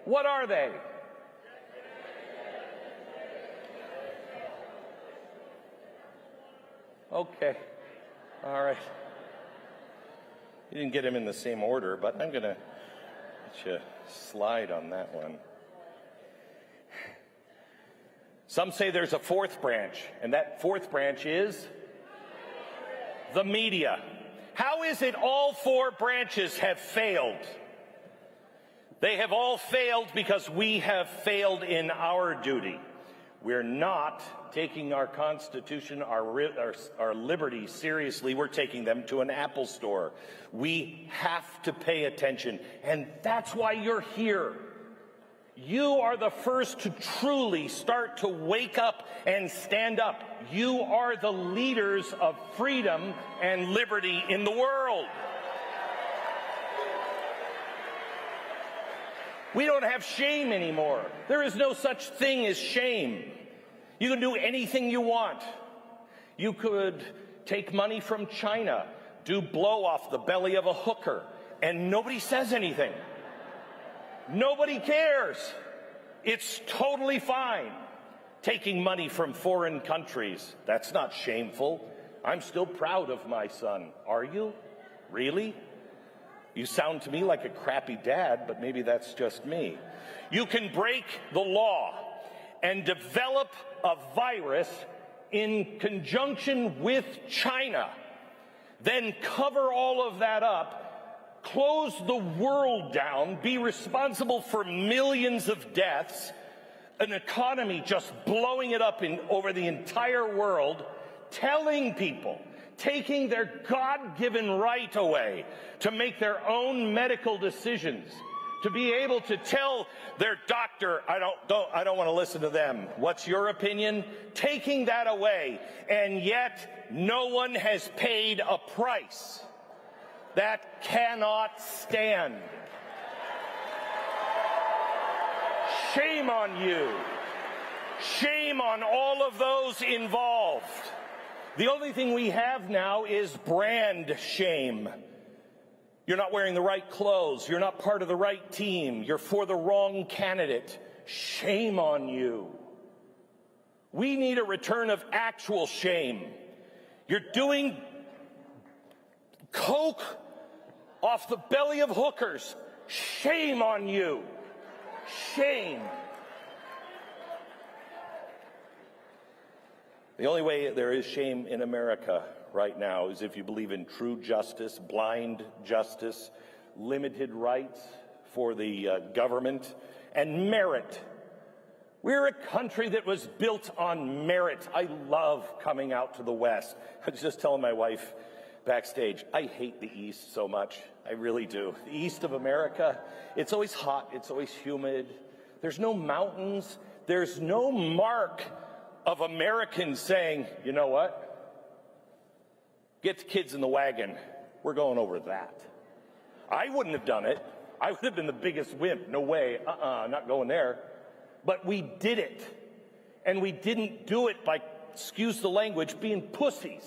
What are they? Okay. All right. You didn't get him in the same order, but I'm going to let you slide on that one. Some say there's a fourth branch, and that fourth branch is the media. How is it all four branches have failed? They have all failed because we have failed in our duty. We're not taking our Constitution, our liberties seriously. We're taking them to an Apple store. We have to pay attention, and that's why you're here. You are the first to truly start to wake up and stand up. You are the leaders of freedom and liberty in the world. We don't have shame anymore. There is no such thing as shame. You can do anything you want. You could take money from China, do blow off the belly of a hooker, and nobody says anything. Nobody cares. It's totally fine. Taking money from foreign countries, that's not shameful. I'm still proud of my son. Are you? Really? You sound to me like a crappy dad, but maybe that's just me. You can break the law and develop a virus in conjunction with China, then cover all of that up, close the world down, be responsible for millions of deaths, an economy just blowing it up over the entire world, telling people, taking their God-given right away to make their own medical decisions, to be able to tell their doctor, I don't want to listen to them. What's your opinion? Taking that away, and yet no one has paid a price. That cannot stand. Shame on you. Shame on all of those involved. The only thing we have now is brand shame. You're not wearing the right clothes. You're not part of the right team. You're for the wrong candidate. Shame on you. We need a return of actual shame. You're doing coke off the belly of hookers. Shame on you. Shame. The only way there is shame in America right now is if you believe in true justice, blind justice, limited rights for the government, and merit. We're a country that was built on merit. I love coming out to the West. I was just telling my wife backstage, I hate the East so much. I really do. The East of America, it's always hot, it's always humid. There's no mountains. There's no mark of Americans saying, you know what? Get the kids in the wagon. We're going over that. I wouldn't have done it. I would have been the biggest wimp. No way. Not going there. But we did it. And we didn't do it by, excuse the language, being pussies.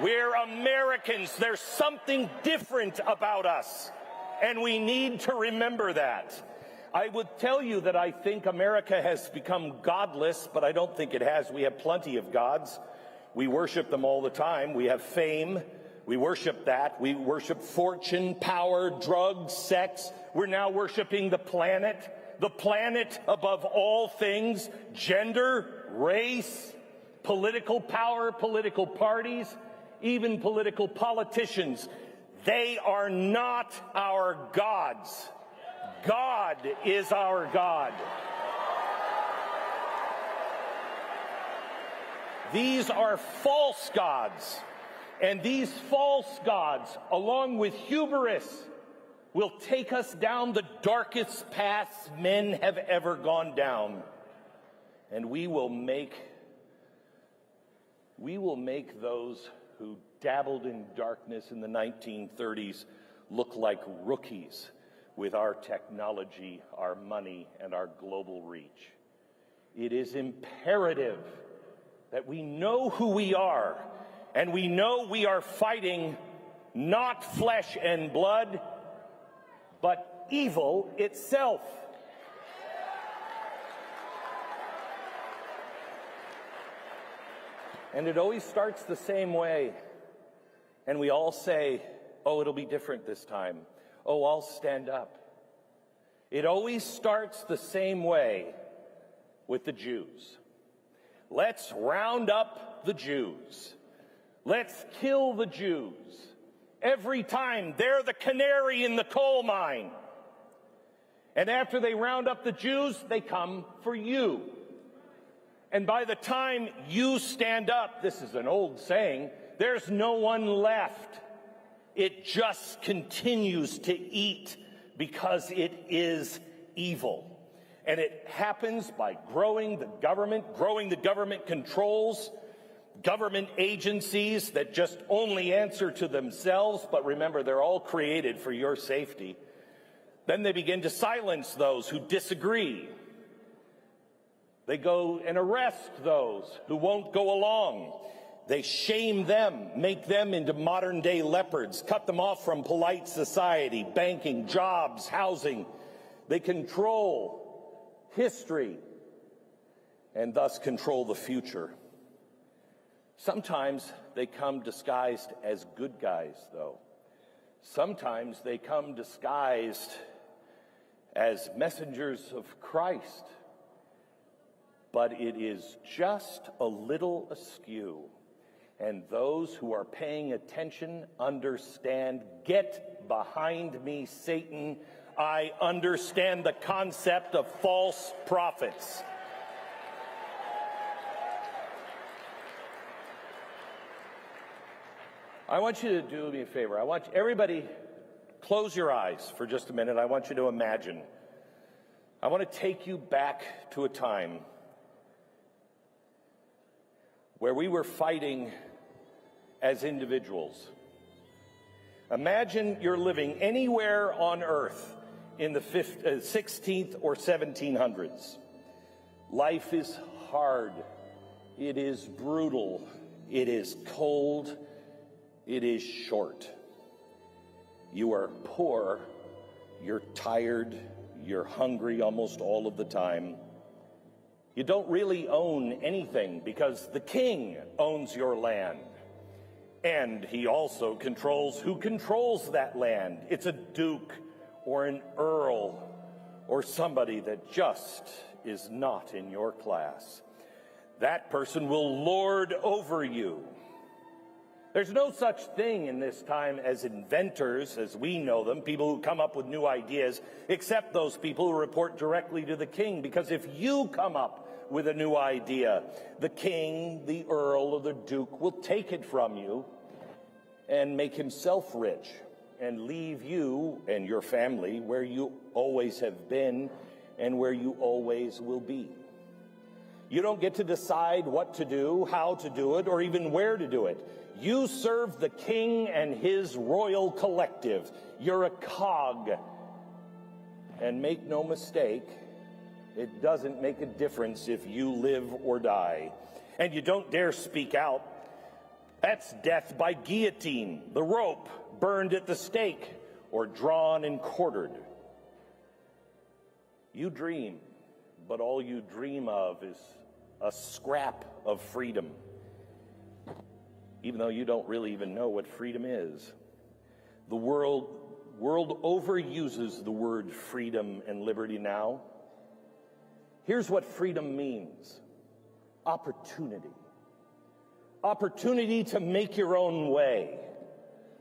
We're Americans. There's something different about us. And we need to remember that. I would tell you that I think America has become godless, but I don't think it has. We have plenty of gods. We worship them all the time. We have fame. We worship that. We worship fortune, power, drugs, sex. We're now worshiping the planet above all things, gender, race, political power, political parties, even political politicians. They are not our gods. God is our God. These are false gods. And these false gods, along with hubris, will take us down the darkest paths men have ever gone down. And we will make We will make those who dabbled in darkness in the 1930s look like rookies with our technology, our money, and our global reach. It is imperative that we know who we are, and we know we are fighting not flesh and blood, but evil itself. And it always starts the same way. And we all say, oh, it'll be different this time. Oh, I'll stand up. It always starts the same way with the Jews. Let's round up the Jews. Let's kill the Jews. Every time they're the canary in the coal mine. And after they round up the Jews, they come for you. And by the time you stand up, this is an old saying, there's no one left. It just continues to eat because it is evil. And it happens by growing the government controls, government agencies that just only answer to themselves, but remember, they're all created for your safety. Then they begin to silence those who disagree. They go and arrest those who won't go along. They shame them, make them into modern-day leopards, cut them off from polite society, banking, jobs, housing. They control history and thus control the future. Sometimes they come disguised as good guys, though. Sometimes they come disguised as messengers of Christ. But it is just a little askew. And those who are paying attention understand. Get behind me, Satan. I understand the concept of false prophets. I want you to do me a favor. I want everybody, close your eyes for just a minute. I want you to imagine. I want to take you back to a time where we were fighting as individuals. Imagine you're living anywhere on earth in the 16th or 1700s. Life is hard. It is brutal. It is cold. It is short. You are poor. You're tired. You're hungry almost all of the time. You don't really own anything because the king owns your land. And he also controls who controls that land. It's a duke or an earl or somebody that just is not in your class. That person will lord over you. There's no such thing in this time as inventors, as we know them, people who come up with new ideas, except those people who report directly to the king. Because if you come up with a new idea, the king, the earl, or the duke will take it from you and make himself rich and leave you and your family where you always have been and where you always will be. You don't get to decide what to do, how to do it, or even where to do it. You serve the king and his royal collective. You're a cog. And make no mistake, it doesn't make a difference if you live or die. And you don't dare speak out. That's death by guillotine, the rope, burned at the stake, or drawn and quartered. You dream, but all you dream of is a scrap of freedom, even though you don't really even know what freedom is. The world overuses the word freedom and liberty now. Here's what freedom means: opportunity. Opportunity to make your own way,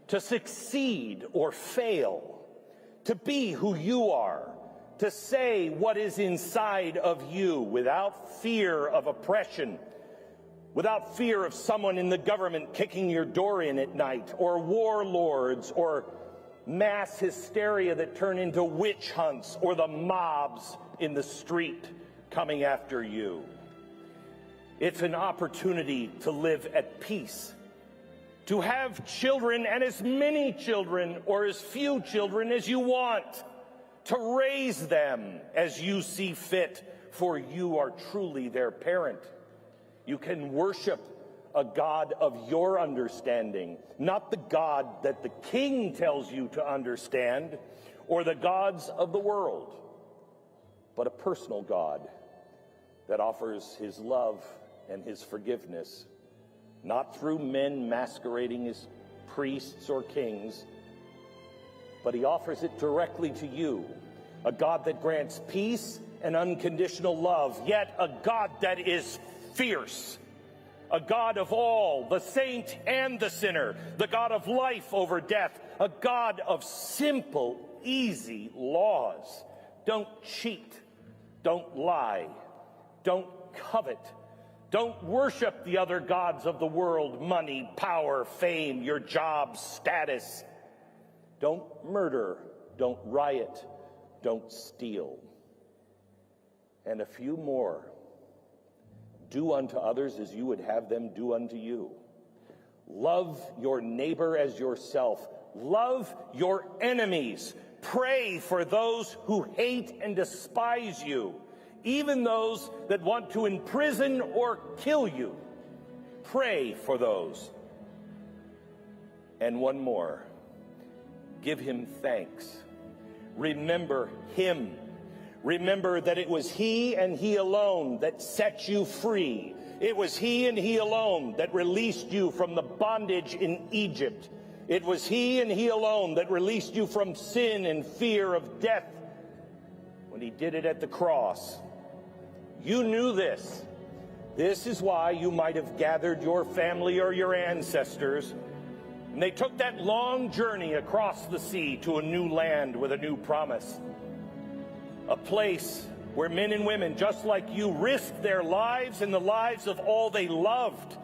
to succeed or fail, to be who you are, to say what is inside of you without fear of oppression, without fear of someone in the government kicking your door in at night, or warlords, or mass hysteria that turn into witch hunts, or the mobs in the street coming after you. It's an opportunity to live at peace, to have children, and as many children or as few children as you want, to raise them as you see fit, for you are truly their parent. You can worship a God of your understanding, not the God that the king tells you to understand, or the gods of the world, but a personal God that offers his love and his forgiveness, not through men masquerading as priests or kings, but he offers it directly to you, a God that grants peace and unconditional love, yet a God that is fierce, a God of all, the saint and the sinner, the God of life over death, a God of simple, easy laws. Don't cheat, don't lie, don't covet, don't worship the other gods of the world, money, power, fame, your job, status. Don't murder, don't riot, don't steal. And a few more. Do unto others as you would have them do unto you. Love your neighbor as yourself. Love your enemies. Pray for those who hate and despise you, even those that want to imprison or kill you. Pray for those. And one more. Give him thanks. Remember him. Remember that it was he and he alone that set you free. It was he and he alone that released you from the bondage in Egypt. It was he and he alone that released you from sin and fear of death when he did it at the cross. You knew this. This is why you might have gathered your family or your ancestors, and they took that long journey across the sea to a new land with a new promise. A place where men and women just like you risked their lives and the lives of all they loved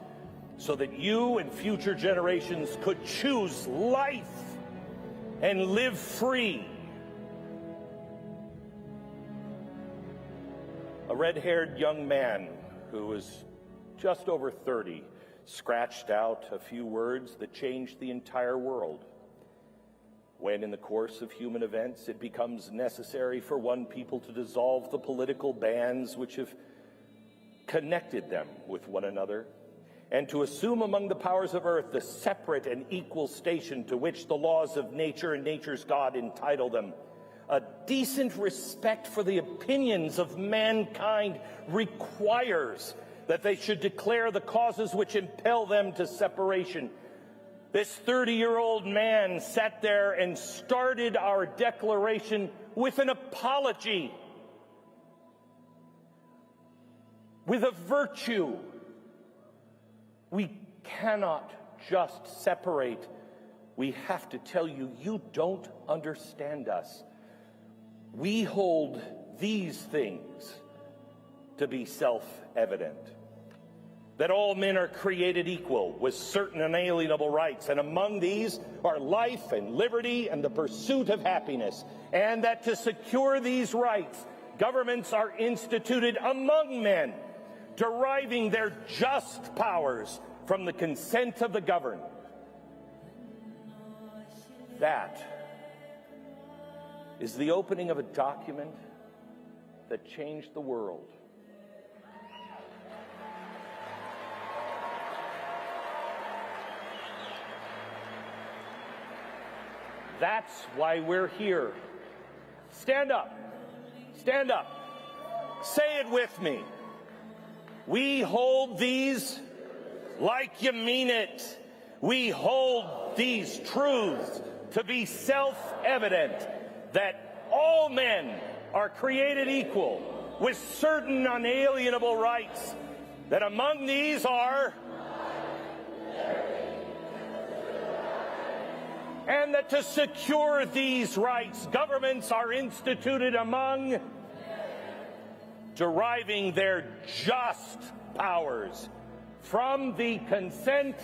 so that you and future generations could choose life and live free. A red-haired young man who was just over 30 scratched out a few words that changed the entire world. When in the course of human events it becomes necessary for one people to dissolve the political bands which have connected them with one another, and to assume among the powers of earth the separate and equal station to which the laws of nature and nature's God entitle them, a decent respect for the opinions of mankind requires that they should declare the causes which impel them to separation. This 30-year-old man sat there and started our declaration with an apology, with a virtue. We cannot just separate. We have to tell you, you don't understand us. We hold these things to be self-evident. That all men are created equal with certain unalienable rights, and among these are life and liberty and the pursuit of happiness, and that to secure these rights, governments are instituted among men, deriving their just powers from the consent of the governed. That is the opening of a document that changed the world. That's why we're here. Stand up. Stand up. Say it with me. We hold these like you mean it. We hold these truths to be self-evident, that all men are created equal with certain unalienable rights, that among these are and that to secure these rights, governments are instituted among, deriving their just powers from the consent.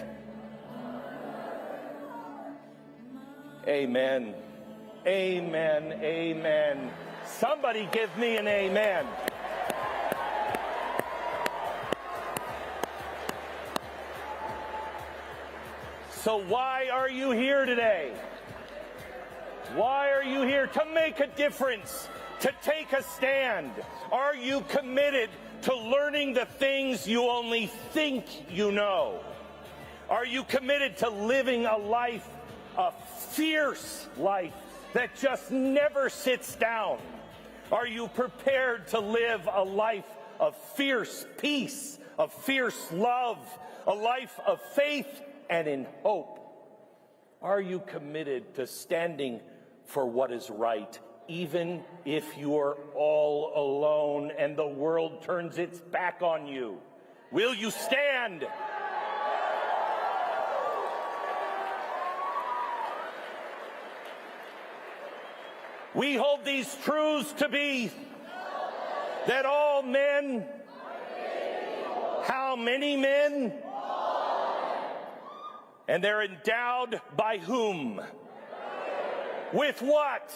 Amen. Amen. Amen. Somebody give me an amen. So why are you here today? Why are you here? To make a difference, to take a stand. Are you committed to learning the things you only think you know? Are you committed to living a life, a fierce life that just never sits down? Are you prepared to live a life of fierce peace, of fierce love, a life of faith and in hope? Are you committed to standing for what is right, even if you're all alone and the world turns its back on you? Will you stand? We hold these truths to be that all men, how many men? And they're endowed by whom? With what?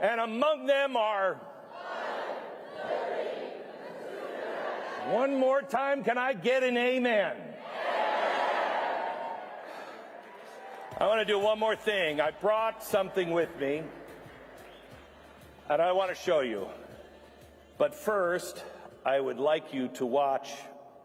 And among them are... One more time, can I get an amen? I want to do one more thing. I brought something with me, and I want to show you. But first, I would like you to watch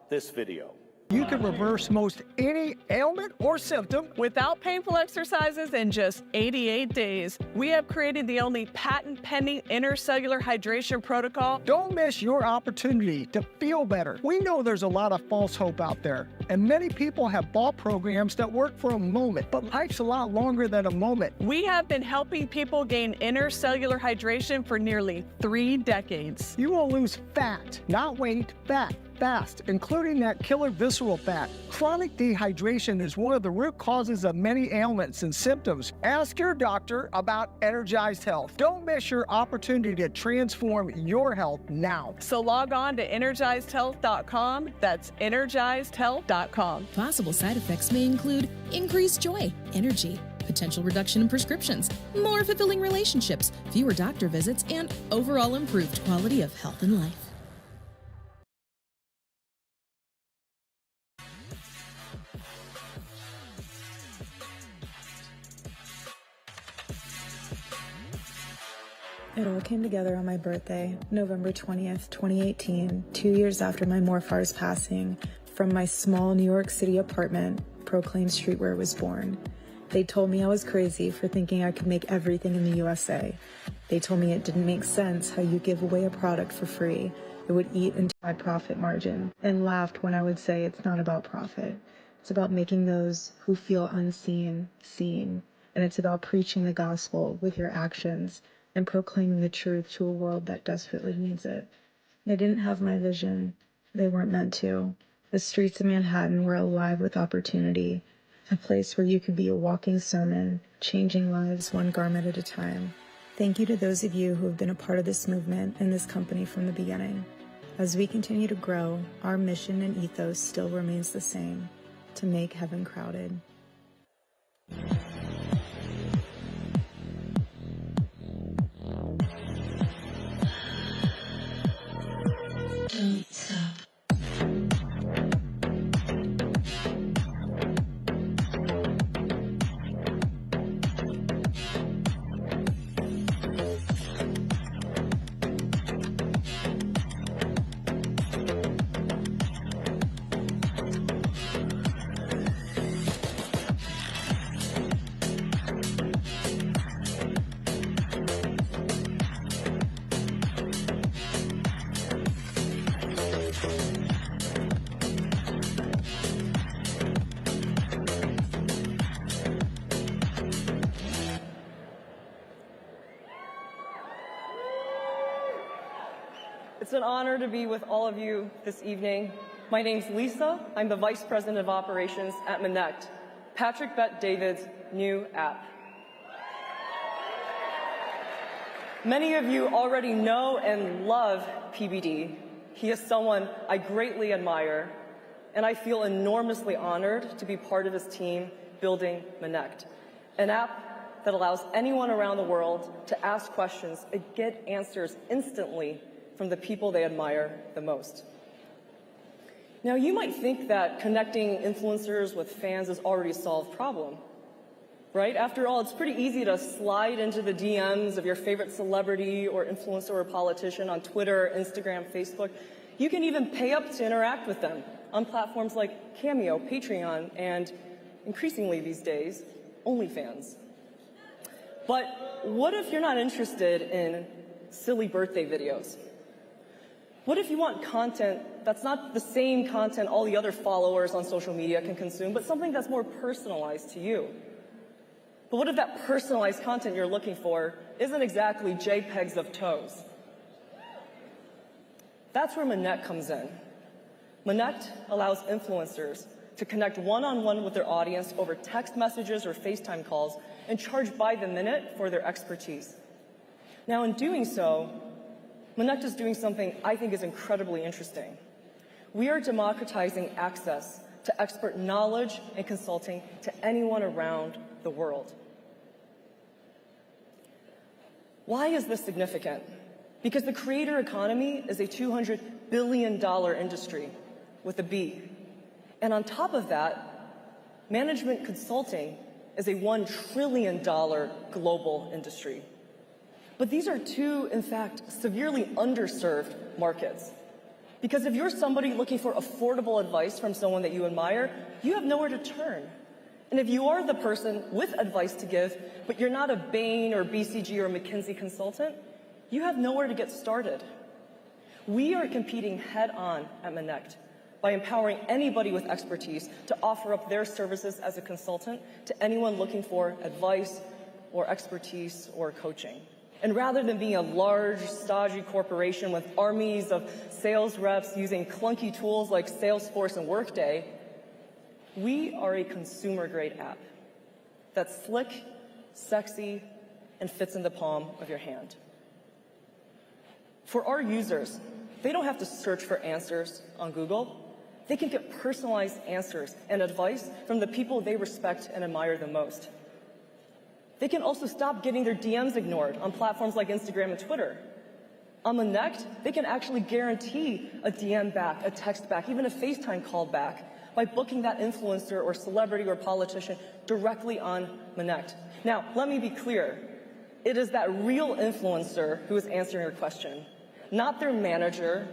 this video. You can reverse most any ailment or symptom without painful exercises in just 88 days. We have created the only patent-pending intercellular hydration protocol. Don't miss your opportunity to feel better. We know there's a lot of false hope out there, and many people have bought programs that work for a moment, but life's a lot longer than a moment. We have been helping people gain intercellular hydration for nearly 3 decades. You will lose fat, not weight, fat. Fast, including that killer visceral fat. Chronic dehydration is one of the root causes of many ailments and symptoms. Ask your doctor about Energized Health. Don't miss your opportunity to transform your health now. So log on to energizedhealth.com. That's energizedhealth.com. Possible side effects may include increased joy, energy, potential reduction in prescriptions, more fulfilling relationships, fewer doctor visits, and overall improved quality of health and life. It all came together on my birthday, November 20th, 2018, 2 years after my Morphar's passing. From my small New York City apartment, Proclaim Streetwear was born. They told me I was crazy for thinking I could make everything in the USA. They told me it didn't make sense how you give away a product for free. It would eat into my profit margin, and laughed when I would say it's not about profit. It's about making those who feel unseen, seen. And it's about preaching the gospel with your actions and proclaiming the truth to a world that desperately needs it. They didn't have my vision. They weren't meant to. The streets of Manhattan were alive with opportunity, a place where you could be a walking sermon, changing lives one garment at a time. Thank you to those of you who have been a part of this movement and this company from the beginning. As we continue to grow, our mission and ethos still remains the same, to make heaven crowded. Don't stop. It's an honor to be with all of you this evening. My name's Lisa. I'm the Vice President of Operations at Connect, Patrick Bet-David's new app. Many of you already know and love PBD. He is someone I greatly admire, and I feel enormously honored to be part of his team building Connect, an app that allows anyone around the world to ask questions and get answers instantly from the people they admire the most. Now, you might think that connecting influencers with fans is already a solved problem, right? After all, it's pretty easy to slide into the DMs of your favorite celebrity or influencer or politician on Twitter, Instagram, Facebook. You can even pay up to interact with them on platforms like Cameo, Patreon, and increasingly these days, OnlyFans. But what if you're not interested in silly birthday videos? What if you want content that's not the same content all the other followers on social media can consume, but something that's more personalized to you? But what if that personalized content you're looking for isn't exactly JPEGs of toes? That's where Monect comes in. Monect allows influencers to connect one-on-one with their audience over text messages or FaceTime calls and charge by the minute for their expertise. Now, in doing so, Monect is doing something I think is incredibly interesting. We are democratizing access to expert knowledge and consulting to anyone around the world. Why is this significant? Because the creator economy is a $200 billion industry with a B. And on top of that, management consulting is a $1 trillion global industry. But these are two, in fact, severely underserved markets. Because if you're somebody looking for affordable advice from someone that you admire, you have nowhere to turn. And if you are the person with advice to give, but you're not a Bain or BCG or McKinsey consultant, you have nowhere to get started. We are competing head-on at Monect by empowering anybody with expertise to offer up their services as a consultant to anyone looking for advice or expertise or coaching. And rather than being a large, stodgy corporation with armies of sales reps using clunky tools like Salesforce and Workday, we are a consumer-grade app that's slick, sexy, and fits in the palm of your hand. For our users, they don't have to search for answers on Google. They can get personalized answers and advice from the people they respect and admire the most. They can also stop getting their DMs ignored on platforms like Instagram and Twitter. On Monect, they can actually guarantee a DM back, a text back, even a FaceTime call back by booking that influencer or celebrity or politician directly on Monect. Now, let me be clear. It is that real influencer who is answering your question, not their manager,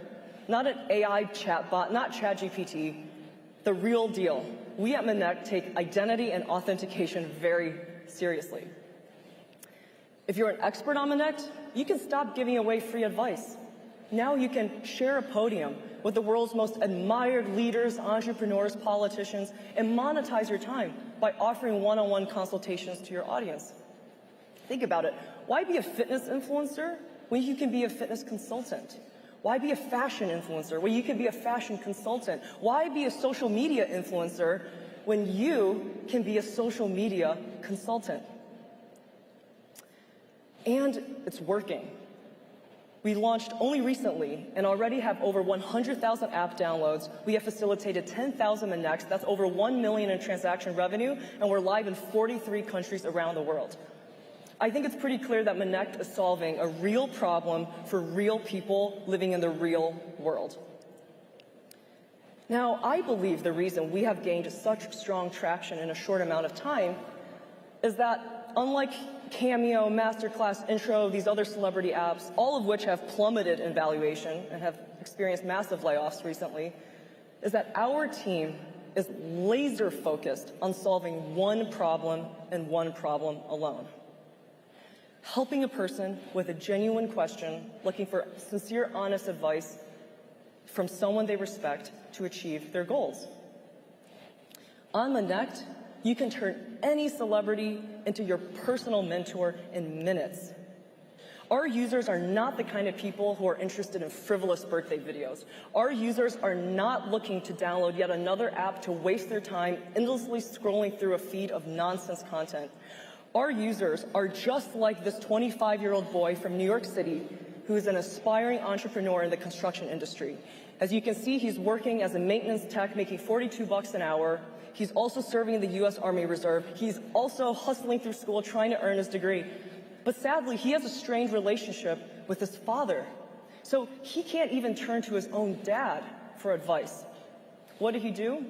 not an AI chatbot, not ChatGPT, the real deal. We at Monect take identity and authentication very seriously. If you're an expert on Monect, you can stop giving away free advice. Now you can share a podium with the world's most admired leaders, entrepreneurs, politicians, and monetize your time by offering one-on-one consultations to your audience. Think about it. Why be a fitness influencer when you can be a fitness consultant? Why be a fashion influencer when you can be a fashion consultant? Why be a social media influencer when you can be a social media consultant? And it's working. We launched only recently and already have over 100,000 app downloads. We have facilitated 10,000 Monects. That's over 1 million in transaction revenue, and we're live in 43 countries around the world. I think it's pretty clear that Monect is solving a real problem for real people living in the real world. Now, I believe the reason we have gained such strong traction in a short amount of time is that, unlike Cameo, Masterclass, Intro, these other celebrity apps, all of which have plummeted in valuation and have experienced massive layoffs recently, is that our team is laser focused on solving one problem and one problem alone. Helping a person with a genuine question, looking for sincere, honest advice from someone they respect to achieve their goals. On Monect, you can turn any celebrity into your personal mentor in minutes. Our users are not the kind of people who are interested in frivolous birthday videos. Our users are not looking to download yet another app to waste their time endlessly scrolling through a feed of nonsense content. Our users are just like this 25-year-old boy from New York City who is an aspiring entrepreneur in the construction industry. As you can see, he's working as a maintenance tech, making $42 an hour. He's also serving in the U.S. Army Reserve. He's also hustling through school trying to earn his degree. But sadly, he has a strained relationship with his father. So he can't even turn to his own dad for advice. What did he do?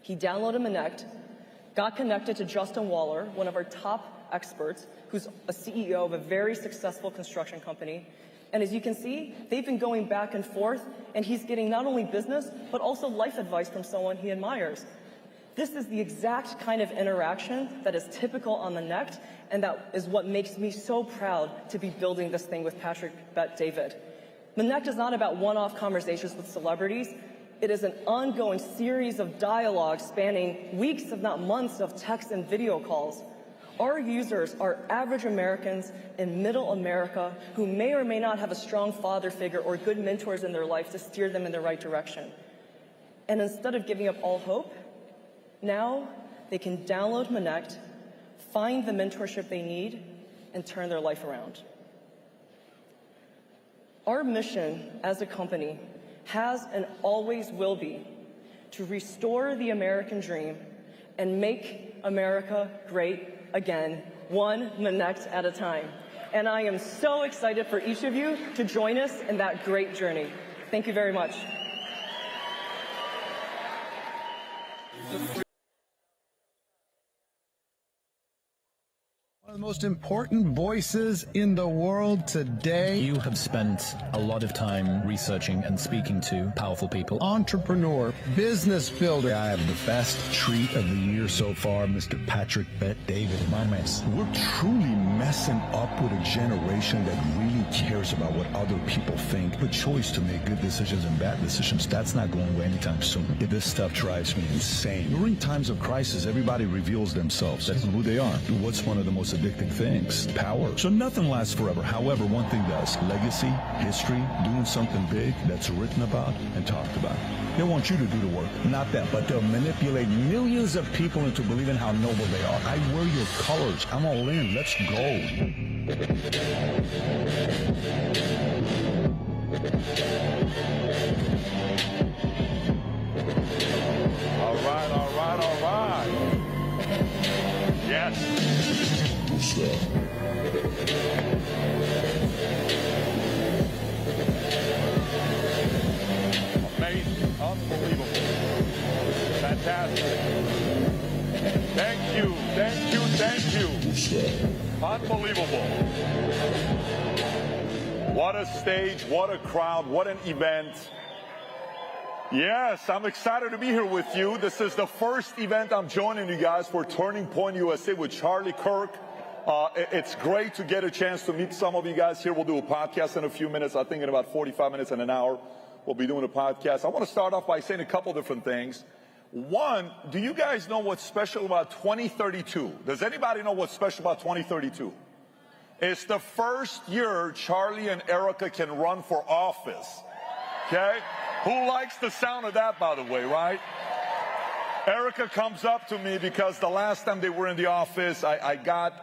He downloaded Connect, got connected to Justin Waller, one of our top experts, who's a CEO of a very successful construction company. And as you can see, they've been going back and forth, and he's getting not only business, but also life advice from someone he admires. This is the exact kind of interaction that is typical on the Connect, and that is what makes me so proud to be building this thing with Patrick Bet-David. The Connect is not about one-off conversations with celebrities. It is an ongoing series of dialogues spanning weeks, if not months, of text and video calls. Our users are average Americans in middle America who may or may not have a strong father figure or good mentors in their life to steer them in the right direction. And instead of giving up all hope, now they can download Connect, find the mentorship they need, and turn their life around. Our mission as a company has and always will be to restore the American dream and make America great again, one Connect at a time. And I am so excited for each of you to join us in that great journey. Thank you very much. One of the most important voices in the world today. You have spent a lot of time researching and speaking to powerful people. Entrepreneur, business builder. I have the best treat of the year so far, Mr. Patrick Bet-David. My man, we're truly messing up with a generation that really cares about what other people think. The choice to make good decisions and bad decisions, that's not going away anytime soon. This stuff drives me insane. During times of crisis, everybody reveals themselves. That's who they are. What's one of the most addicting things? Power. So nothing lasts forever. However, one thing does. Legacy, history, doing something big that's written about and talked about. They want you to do the work, not them. But they'll manipulate millions of people into believing how noble they are. I wear your colors. I'm all in. Let's go. All right, all right, all right. Yes. Amazing, unbelievable, fantastic. Thank you, thank you, thank you. Unbelievable. What a stage, what a crowd, what an event. Yes, I'm excited to be here with you. This is the first event I'm joining you guys for Turning Point USA with Charlie Kirk. It's great to get a chance to meet some of you guys here. We'll do a podcast in a few minutes. I think in about 45 minutes and an hour, we'll be doing a podcast. I want to start off by saying a couple different things. One, do you guys know what's special about 2032? Does anybody know what's special about 2032? It's the first year Charlie and Erica can run for office. Okay? Who likes the sound of that, by the way, right? Erica comes up to me because the last time they were in the office, I got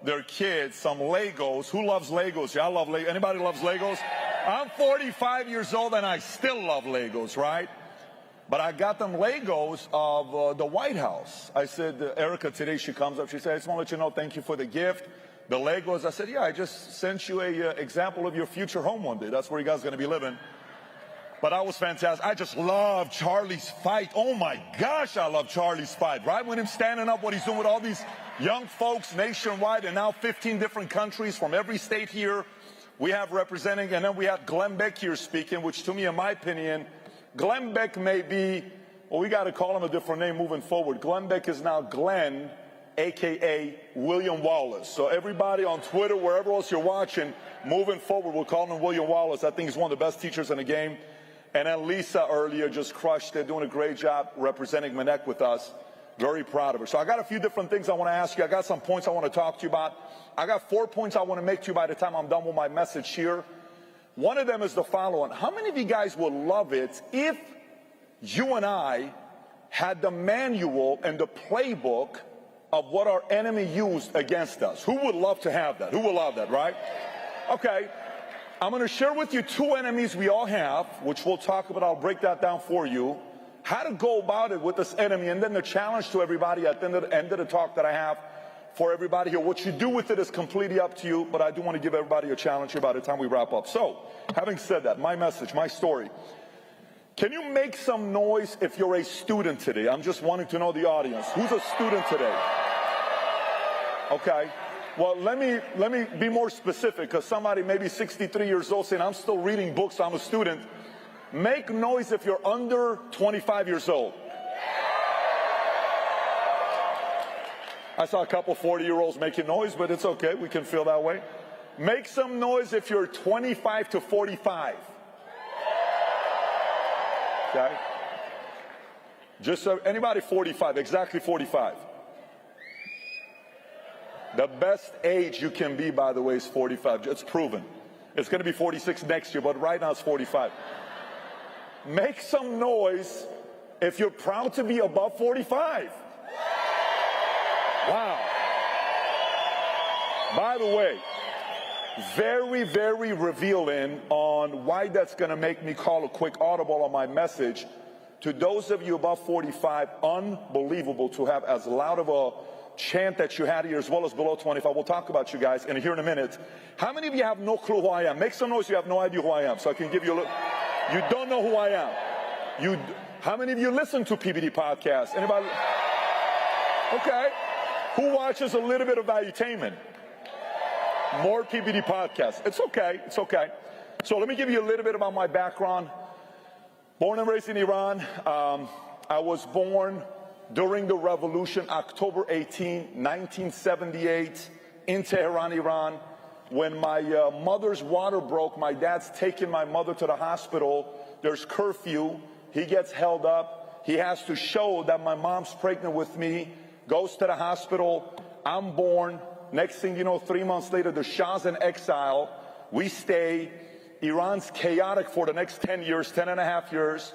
their kids some Legos. Who loves Legos? Yeah, I love Legos. Anybody loves Legos? I'm 45 years old and I still love Legos, right? But I got them Legos of the White House. I said, Erica, today she comes up, she said, I just want to let you know, thank you for the gift. The Legos, I said, yeah, I just sent you a example of your future home one day. That's where you guys are going to be living. But that was fantastic. I just love Charlie's fight. Oh my gosh, I love Charlie's fight. Right when him standing up, what he's doing with all these young folks nationwide and now 15 different countries from every state here we have representing. And then we have Glenn Beck here speaking, which to me, in my opinion, Glenn Beck may be, well, we got to call him a different name moving forward. Glenn Beck is now Glenn, a.k.a. William Wallace. So everybody on Twitter, wherever else you're watching, moving forward, we'll call him William Wallace. I think he's one of the best teachers in the game. And then Lisa earlier just crushed it, doing a great job representing Connect with us. Very proud of her. So I got a few different things I want to ask you. I got some points I want to talk to you about. I got 4 points I want to make to you by the time I'm done with my message here. One of them is the following. How many of you guys would love it if you and I had the manual and the playbook of what our enemy used against us? Who would love to have that? Who would love that, right? Okay. I'm going to share with you 2 enemies we all have, which we'll talk about. I'll break that down for you. How to go about it with this enemy, and then the challenge to everybody at the end of the talk that I have for everybody here. What you do with it is completely up to you, but I do want to give everybody a challenge here by the time we wrap up. So, having said that, my message, my story. Can you make some noise if you're a student today? I'm just wanting to know the audience. Who's a student today? Okay. Well, let me be more specific, because somebody maybe 63 years old saying, I'm still reading books, I'm a student. Make noise if you're under 25 years old. I saw a couple 40-year-olds making noise, but it's okay. We can feel that way. Make some noise if you're 25 to 45. Okay? Just so anybody 45, exactly 45. The best age you can be, by the way, is 45. It's proven. It's going to be 46 next year, but right now it's 45. Make some noise if you're proud to be above 45. Wow. By the way, very, very revealing on why that's going to make me call a quick audible on my message. To those of you above 45, unbelievable to have as loud of a chant that you had here, as well as below 25. We'll talk about you guys in here in a minute. How many of you have no clue who I am? Make some noise. You have no idea who I am, so I can give you a little. You don't know who I am. How many of you listen to PBD podcasts? Anybody? Okay. Who watches a little bit of valuetainment? More PBD podcasts. It's okay. It's okay. So let me give you a little bit about my background. Born and raised in Iran. I was born during the revolution, October 18, 1978, in Tehran, Iran. When my mother's water broke, my dad's taken my mother to the hospital. There's curfew. He gets held up. He has to show that my mom's pregnant with me. Goes to the hospital. I'm born. Next thing you know, 3 months later, the Shah's in exile. We stay. Iran's chaotic for the next 10 years, 10 and a half years.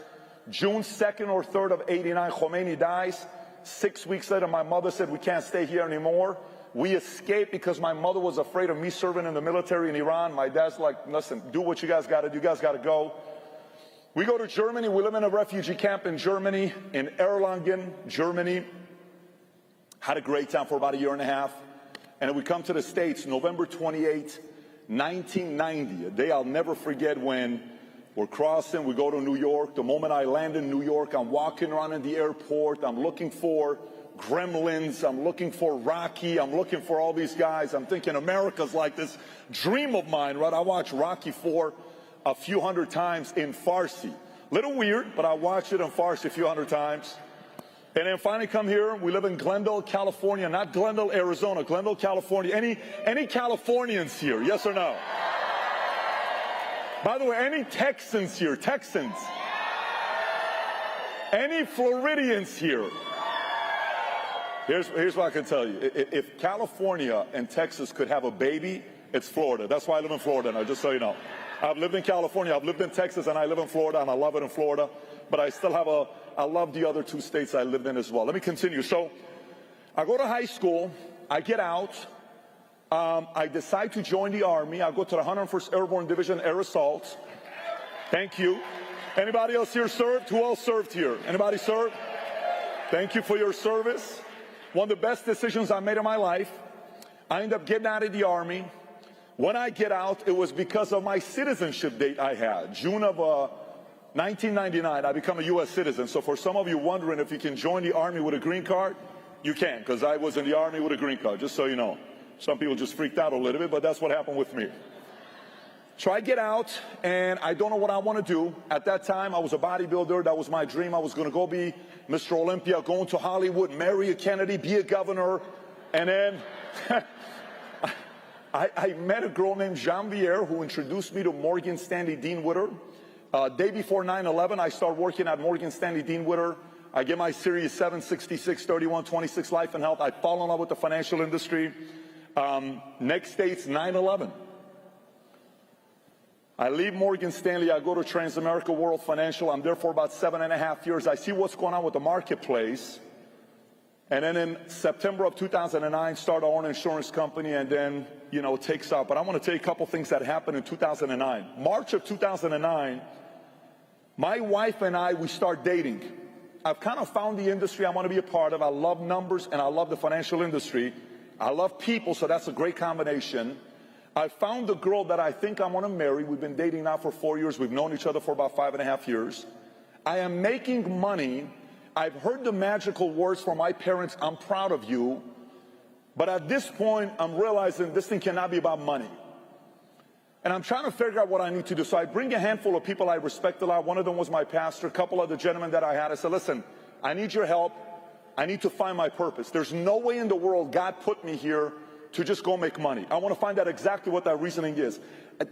June 2nd or 3rd of 89, Khomeini dies. 6 weeks later, my mother said, we can't stay here anymore. We escaped because my mother was afraid of me serving in the military in Iran. My dad's like, listen, do what you guys got to do. You guys got to go. We go to Germany. We live in a refugee camp in Germany, in Erlangen, Germany. Had a great time for about a year and a half. And then we come to the States, November 28, 1990, a day I'll never forget, when we're crossing, we go to New York. The moment I land in New York, I'm walking around in the airport. I'm looking for Gremlins. I'm looking for Rocky. I'm looking for all these guys. I'm thinking America's like this dream of mine, right? I watched Rocky IV a few hundred times in Farsi. Little weird, but I watched it in Farsi a few hundred times. And then finally come here. We live in Glendale, California, not Glendale, Arizona, Glendale, California. Any Californians here? Yes or no? By the way, any Texans here? Texans? Any Floridians here? Here's what I can tell you. If California and Texas could have a baby, it's Florida. That's why I live in Florida now, just so you know. I've lived in California, I've lived in Texas, and I live in Florida, and I love it in Florida. But I still have I love the other two states I lived in as well. Let me continue. So I go to high school. I get out. I decide to join the Army. I go to the 101st Airborne Division Air Assault. Thank you. Anybody else here served? Who else served here? Anybody served? Thank you for your service. One of the best decisions I made in my life. I ended up getting out of the Army. When I get out, it was because of my citizenship date I had. June of 1999, I become a U.S. citizen. So for some of you wondering if you can join the Army with a green card, you can, because I was in the Army with a green card, just so you know. Some people just freaked out a little bit, but that's what happened with me. So I get out, and I don't know what I want to do. At that time, I was a bodybuilder. That was my dream. I was going to go be Mr. Olympia, go into Hollywood, marry a Kennedy, be a governor. And then I met a girl named Jean-Pierre who introduced me to Morgan Stanley Dean Witter. Day before 9/11, I start working at Morgan Stanley Dean Witter. I get my Series 7, 66, 31, 26 life and health. I fall in love with the financial industry. Next day, it's 9/11. I leave Morgan Stanley. I go to Transamerica World Financial. I'm there for about 7.5 years. I see what's going on with the marketplace. And then in September of 2009, start our own insurance company, and then, you know, it takes off. But I want to tell you a couple things that happened in 2009. March of 2009, my wife and I, we start dating. I've kind of found the industry I want to be a part of. I love numbers, and I love the financial industry. I love people, so that's a great combination. I found the girl that I think I want to marry. We've been dating now for 4 years. We've known each other for about 5.5 years. I am making money. I've heard the magical words from my parents, I'm proud of you. But at this point, I'm realizing this thing cannot be about money. And I'm trying to figure out what I need to do. So I bring a handful of people I respect a lot. One of them was my pastor, a couple of the gentlemen that I had. I said, listen, I need your help. I need to find my purpose. There's no way in the world God put me here to just go make money. I want to find out exactly what that reasoning is.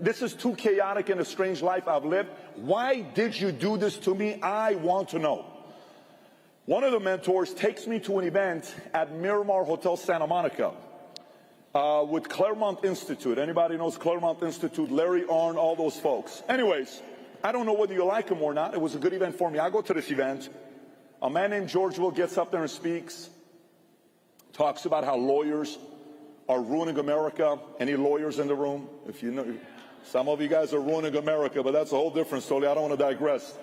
This is too chaotic and a strange life I've lived. Why did you do this to me? I want to know. One of the mentors takes me to an event at Miramar Hotel Santa Monica with Claremont Institute. Anybody knows Claremont Institute? Larry Arnn, all those folks. Anyways, I don't know whether you like him or not. It was a good event for me. I go to this event. A man named George Will gets up there and speaks, talks about how lawyers are ruining America. Any lawyers in the room? If you know, some of you guys are ruining America, but that's a whole different story. I don't want to digress.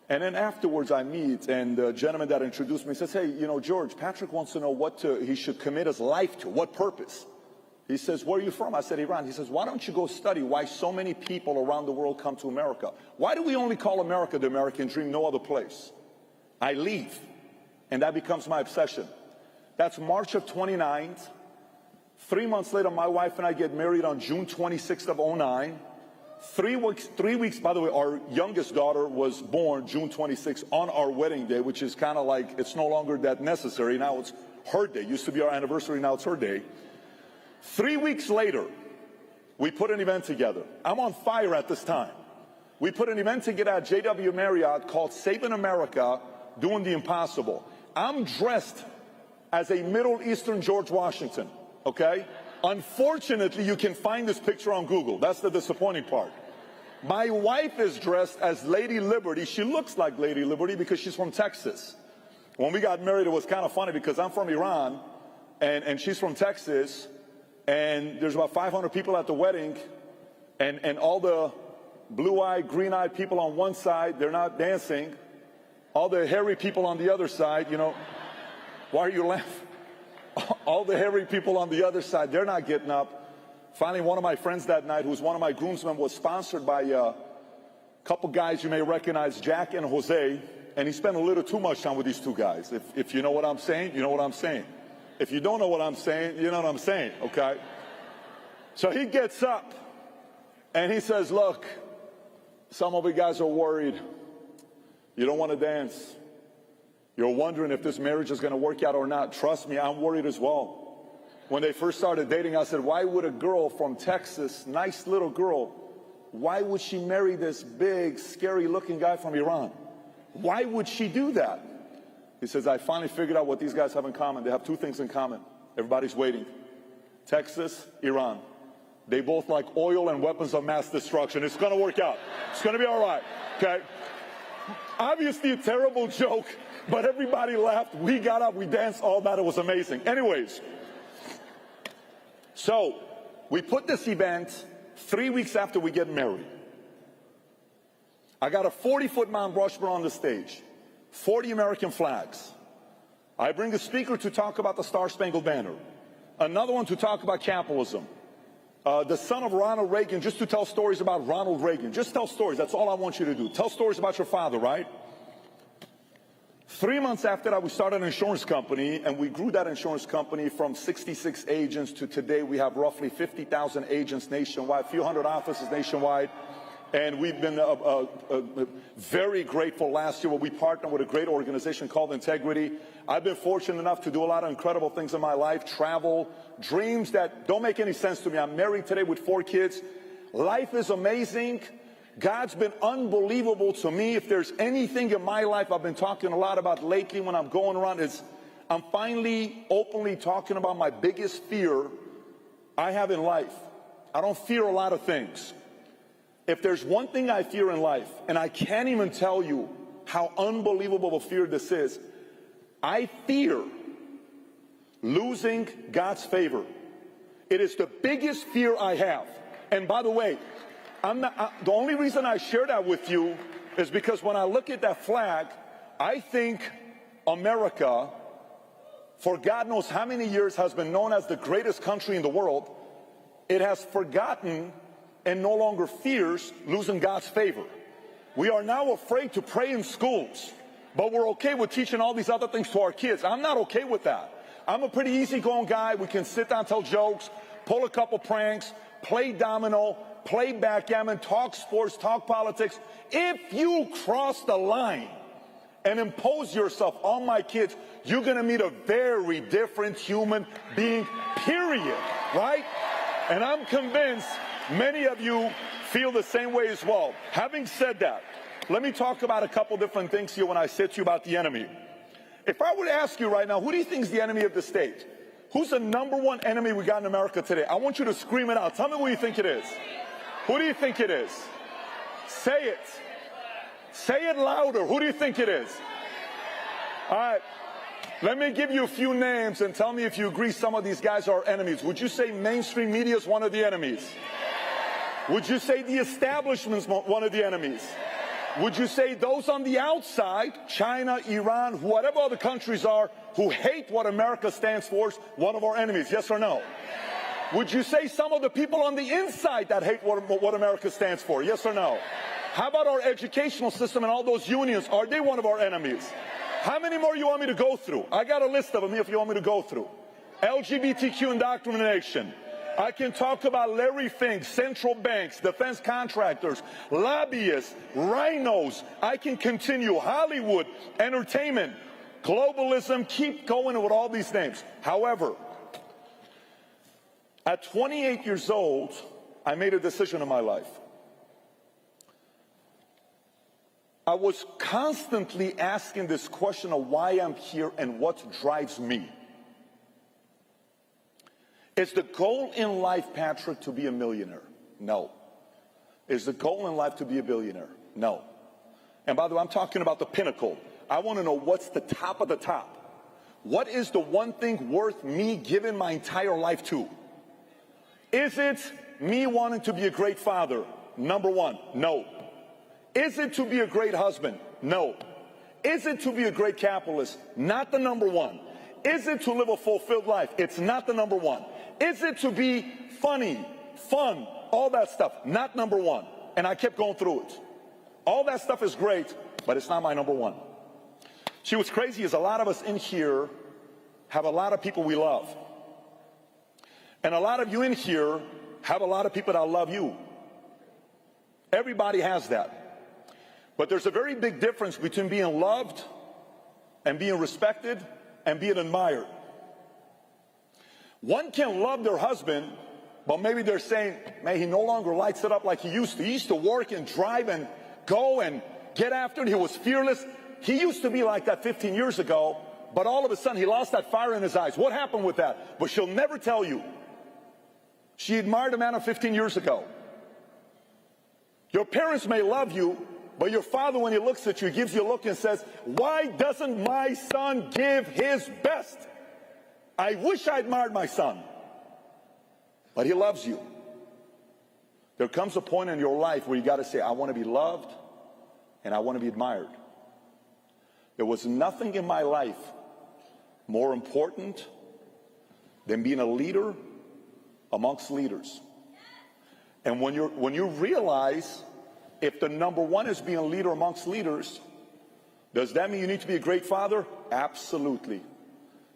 And then afterwards I meet, and the gentleman that introduced me says, hey, you know, George, Patrick wants to know what he should commit his life to, what purpose. He says, where are you from? I said, Iran. He says, why don't you go study why so many people around the world come to America? Why do we only call America the American dream, no other place? I leave, and that becomes my obsession. That's March of 29. 3 months later, my wife and I get married on June 26th of 09. 3 weeks, by the way, our youngest daughter was born June 26th on our wedding day, which is kind of like, it's no longer that necessary. Now it's her day. Used to be our anniversary, now it's her day. 3 weeks later, we put an event together. I'm on fire at this time. We put an event together at JW Marriott called Saving America, Doing the Impossible. I'm dressed as a Middle Eastern George Washington, okay? Unfortunately, you can find this picture on Google. That's the disappointing part. My wife is dressed as Lady Liberty. She looks like Lady Liberty because she's from Texas. When we got married, it was kind of funny because I'm from Iran and she's from Texas, and there's about 500 people at the wedding, and all the blue-eyed, green-eyed people on one side, they're not dancing. All the hairy people on the other side, you know, why are you laughing? All the hairy people on the other side, they're not getting up. Finally, one of my friends that night, who was one of my groomsmen, was sponsored by a couple guys you may recognize, Jack and Jose, and he spent a little too much time with these two guys. If you know what I'm saying, you know what I'm saying. If you don't know what I'm saying, you know what I'm saying, okay? So he gets up, and he says, look, some of you guys are worried. You don't want to dance. You're wondering if this marriage is going to work out or not. Trust me, I'm worried as well. When they first started dating, I said, why would a girl from Texas, nice little girl, why would she marry this big, scary-looking guy from Iran? Why would she do that? He says, I finally figured out what these guys have in common. They have two things in common. Everybody's waiting. Texas, Iran. They both like oil and weapons of mass destruction. It's going to work out. It's going to be all right, okay? Obviously a terrible joke, but everybody laughed. We got up, we danced, all that. It was amazing. Anyways, so we put this event 3 weeks after we get married. I got a 40-foot Mount Rushmore on the stage, 40 American flags. I bring a speaker to talk about the Star-Spangled Banner, another one to talk about capitalism, the son of Ronald Reagan, just to tell stories about Ronald Reagan. Just tell stories. That's all I want you to do. Tell stories about your father, right? 3 months after that, we started an insurance company, and we grew that insurance company from 66 agents to today we have roughly 50,000 agents nationwide, a few hundred offices nationwide. And we've been very grateful last year when we partnered with a great organization called Integrity. I've been fortunate enough to do a lot of incredible things in my life, travel, dreams that don't make any sense to me. I'm married today with 4 kids. Life is amazing. God's been unbelievable to me. If there's anything in my life I've been talking a lot about lately when I'm going around, is I'm finally openly talking about my biggest fear I have in life. I don't fear a lot of things. If there's one thing I fear in life, and I can't even tell you how unbelievable a fear this is, I fear losing God's favor. It is the biggest fear I have. And by the way, the only reason I share that with you is because when I look at that flag, I think America, for God knows how many years, has been known as the greatest country in the world. It has forgotten and no longer fears losing God's favor. We are now afraid to pray in schools, but we're okay with teaching all these other things to our kids. I'm not okay with that. I'm a pretty easygoing guy. We can sit down, tell jokes, pull a couple pranks, play domino, play backgammon, talk sports, talk politics. If you cross the line and impose yourself on my kids, you're going to meet a very different human being, period, right? And I'm convinced many of you feel the same way as well. Having said that, let me talk about a couple different things here when I say to you about the enemy. If I were to ask you right now, who do you think is the enemy of the state? Who's the #1 enemy we got in America today? I want you to scream it out. Tell me who you think it is. Who do you think it is? Say it. Say it louder. Who do you think it is? All right. Let me give you a few names and tell me if you agree some of these guys are enemies. Would you say mainstream media is one of the enemies? Would you say the establishment is one of the enemies? Would you say those on the outside, China, Iran, whatever other countries are, who hate what America stands for, is one of our enemies? Yes or no? Would you say some of the people on the inside that hate what America stands for? Yes or no? How about our educational system and all those unions? Are they one of our enemies? How many more you want me to go through? I got a list of them if you want me to go through. LGBTQ indoctrination. I can talk about Larry Fink, central banks, defense contractors, lobbyists, rhinos. I can continue. Hollywood, entertainment, globalism, keep going with all these names. However, at 28 years old, I made a decision in my life. I was constantly asking this question of why I'm here and what drives me. Is the goal in life, Patrick, to be a millionaire? No. Is the goal in life to be a billionaire? No. And by the way, I'm talking about the pinnacle. I want to know what's the top of the top. What is the one thing worth me giving my entire life to? Is it me wanting to be a great father? #1, no. Is it to be a great husband? No. Is it to be a great capitalist? Not the #1. Is it to live a fulfilled life? It's not the #1. Is it to be funny, fun, all that stuff? Not #1. And I kept going through it. All that stuff is great, but it's not my #1. See, what's crazy is a lot of us in here have a lot of people we love. And a lot of you in here have a lot of people that love you. Everybody has that. But there's a very big difference between being loved and being respected and being admired. One can love their husband, but maybe they're saying, man, he no longer lights it up like he used to. He used to work and drive and go and get after it. He was fearless. He used to be like that 15 years ago, but all of a sudden he lost that fire in his eyes. What happened with that? But she'll never tell you. She admired a man of 15 years ago. Your parents may love you, but your father, when he looks at you, gives you a look and says, why doesn't my son give his best? I wish I admired my son. But he loves you. There comes a point in your life where you got to say, I want to be loved and I want to be admired. There was nothing in my life more important than being a leader amongst leaders. And when you realize if the #1 is being a leader amongst leaders, does that mean you need to be a great father? Absolutely.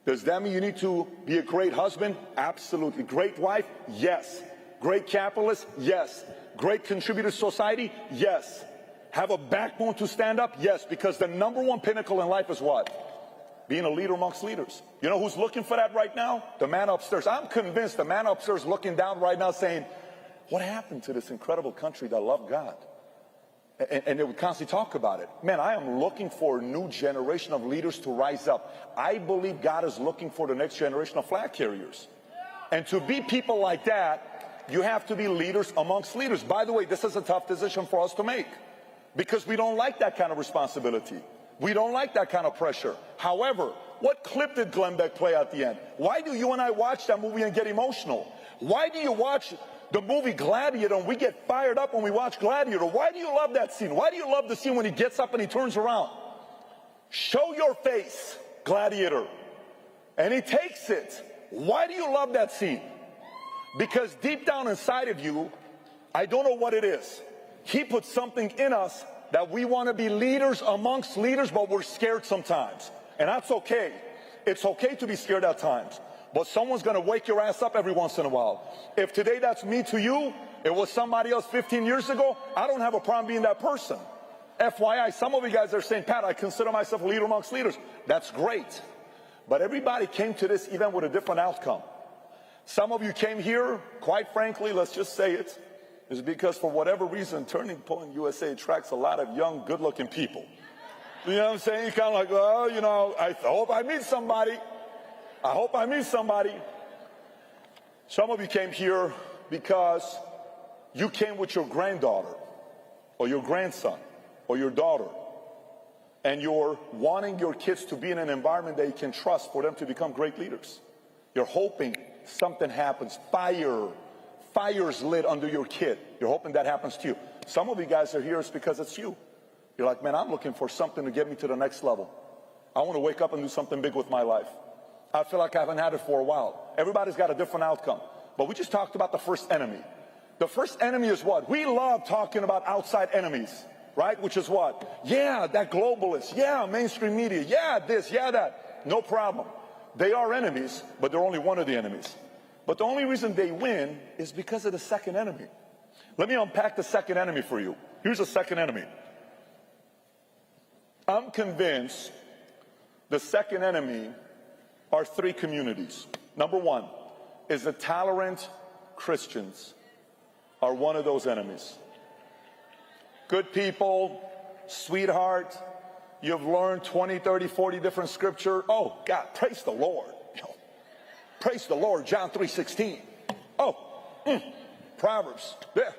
Does that mean you need to be a great husband? Absolutely. Great wife? Yes. Great capitalist? Yes. Great contributor to society? Yes. Have a backbone to stand up? Yes. Because the #1 pinnacle in life is what? Being a leader amongst leaders. You know who's looking for that right now? The man upstairs. I'm convinced the man upstairs looking down right now saying, what happened to this incredible country that loved God? And they would constantly talk about it. Man, I am looking for a new generation of leaders to rise up. I believe God is looking for the next generation of flag carriers. And to be people like that, you have to be leaders amongst leaders. By the way, this is a tough decision for us to make because we don't like that kind of responsibility. We don't like that kind of pressure. However, what clip did Glenn Beck play at the end? Why do you and I watch that movie and get emotional? Why do you watch the movie Gladiator and we get fired up when we watch Gladiator? Why do you love that scene? Why do you love the scene when he gets up and he turns around? Show your face, Gladiator. And he takes it. Why do you love that scene? Because deep down inside of you, I don't know what it is. He put something in us that we want to be leaders amongst leaders, but we're scared sometimes. And that's okay. It's okay to be scared at times. But someone's going to wake your ass up every once in a while. If today that's me to you, it was somebody else 15 years ago, I don't have a problem being that person. FYI, some of you guys are saying, Pat, I consider myself a leader amongst leaders. That's great. But everybody came to this event with a different outcome. Some of you came here, quite frankly, let's just say it, is because for whatever reason, Turning Point USA attracts a lot of young, good-looking people. You know what I'm saying? You're kind of like, well, you know, I hope I meet somebody. I hope I meet somebody. Some of you came here because you came with your granddaughter or your grandson or your daughter, and you're wanting your kids to be in an environment that you can trust for them to become great leaders. You're hoping something happens. Fire's lit under your kid. You're hoping that happens to you. Some of you guys are here it's because it's you. You're like, man, I'm looking for something to get me to the next level. I want to wake up and do something big with my life. I feel like I haven't had it for a while. Everybody's got a different outcome. But we just talked about the first enemy. The first enemy is what? We love talking about outside enemies, right? Which is what? Yeah, that globalist. Yeah, mainstream media. Yeah, this, yeah, that. No problem. They are enemies, but they're only one of the enemies. But the only reason they win is because of the second enemy. Let me unpack the second enemy for you. Here's the second enemy. I'm convinced the second enemy are three communities. Number one is the tolerant Christians are one of those enemies. Good people, sweetheart, you've learned 20, 30, 40 different scripture. Oh, God, praise the Lord. Praise the Lord, John 3:16. Oh, Proverbs. Yeah.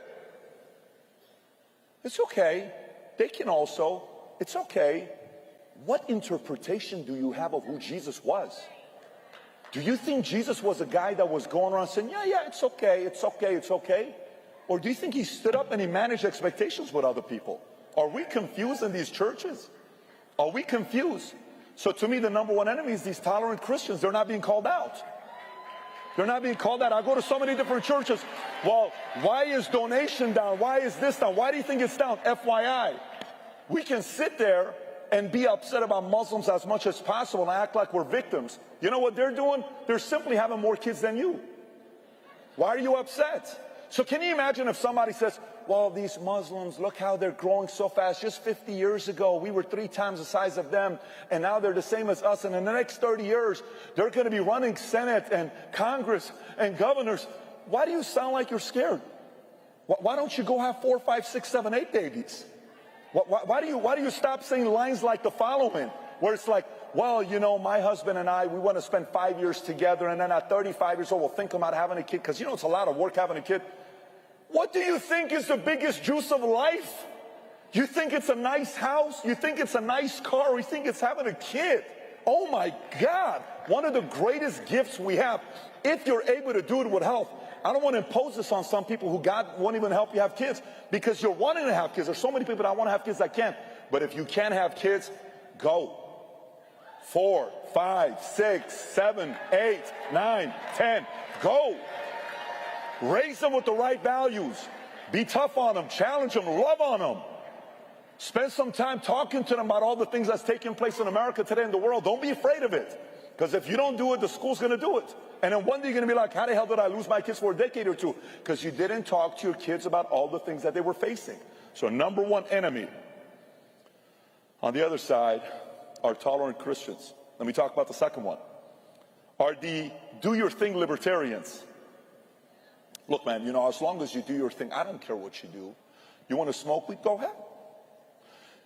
It's okay. They can also, it's okay. What interpretation do you have of who Jesus was? Do you think Jesus was a guy that was going around saying, yeah, it's okay, it's okay, it's okay? Or do you think he stood up and he managed expectations with other people? Are we confused in these churches? Are we confused? So to me, the number one enemy is these tolerant Christians. They're not being called out. They're not being called out. I go to so many different churches. Well, why is donation down? Why is this down? Why do you think it's down? FYI, we can sit there and be upset about Muslims as much as possible and act like we're victims. You know what they're doing? They're simply having more kids than you. Why are you upset? So can you imagine if somebody says, well, these Muslims, look how they're growing so fast. Just 50 years ago, we were 3 times the size of them, and now they're the same as us. And in the next 30 years, they're going to be running Senate and Congress and governors. Why do you sound like you're scared? Why don't you go have 4, 5, 6, 7, 8 babies? Why do you stop saying lines like the following, where it's like, well, you know, my husband and I, we want to spend 5 years together, and then at 35 years old, we'll think about having a kid, because, you know, it's a lot of work having a kid. What do you think is the biggest juice of life? You think it's a nice house? You think it's a nice car? Or you think it's having a kid? Oh, my God. One of the greatest gifts we have, if you're able to do it with health. I don't want to impose this on some people who God won't even help you have kids because you're wanting to have kids. There's so many people that want to have kids that can't. But if you can't have kids, go. 4, 5, 6, 7, 8, 9, 10. Go. Raise them with the right values. Be tough on them. Challenge them. Love on them. Spend some time talking to them about all the things that's taking place in America today in the world. Don't be afraid of it. Because if you don't do it, the school's going to do it. And then one day you're going to be like, how the hell did I lose my kids for a decade or two? Because you didn't talk to your kids about all the things that they were facing. So number one enemy. On the other side are tolerant Christians. Let me talk about the second one. Are the do your thing libertarians. Look, man, you know, as long as you do your thing, I don't care what you do. You want to smoke weed? Go ahead.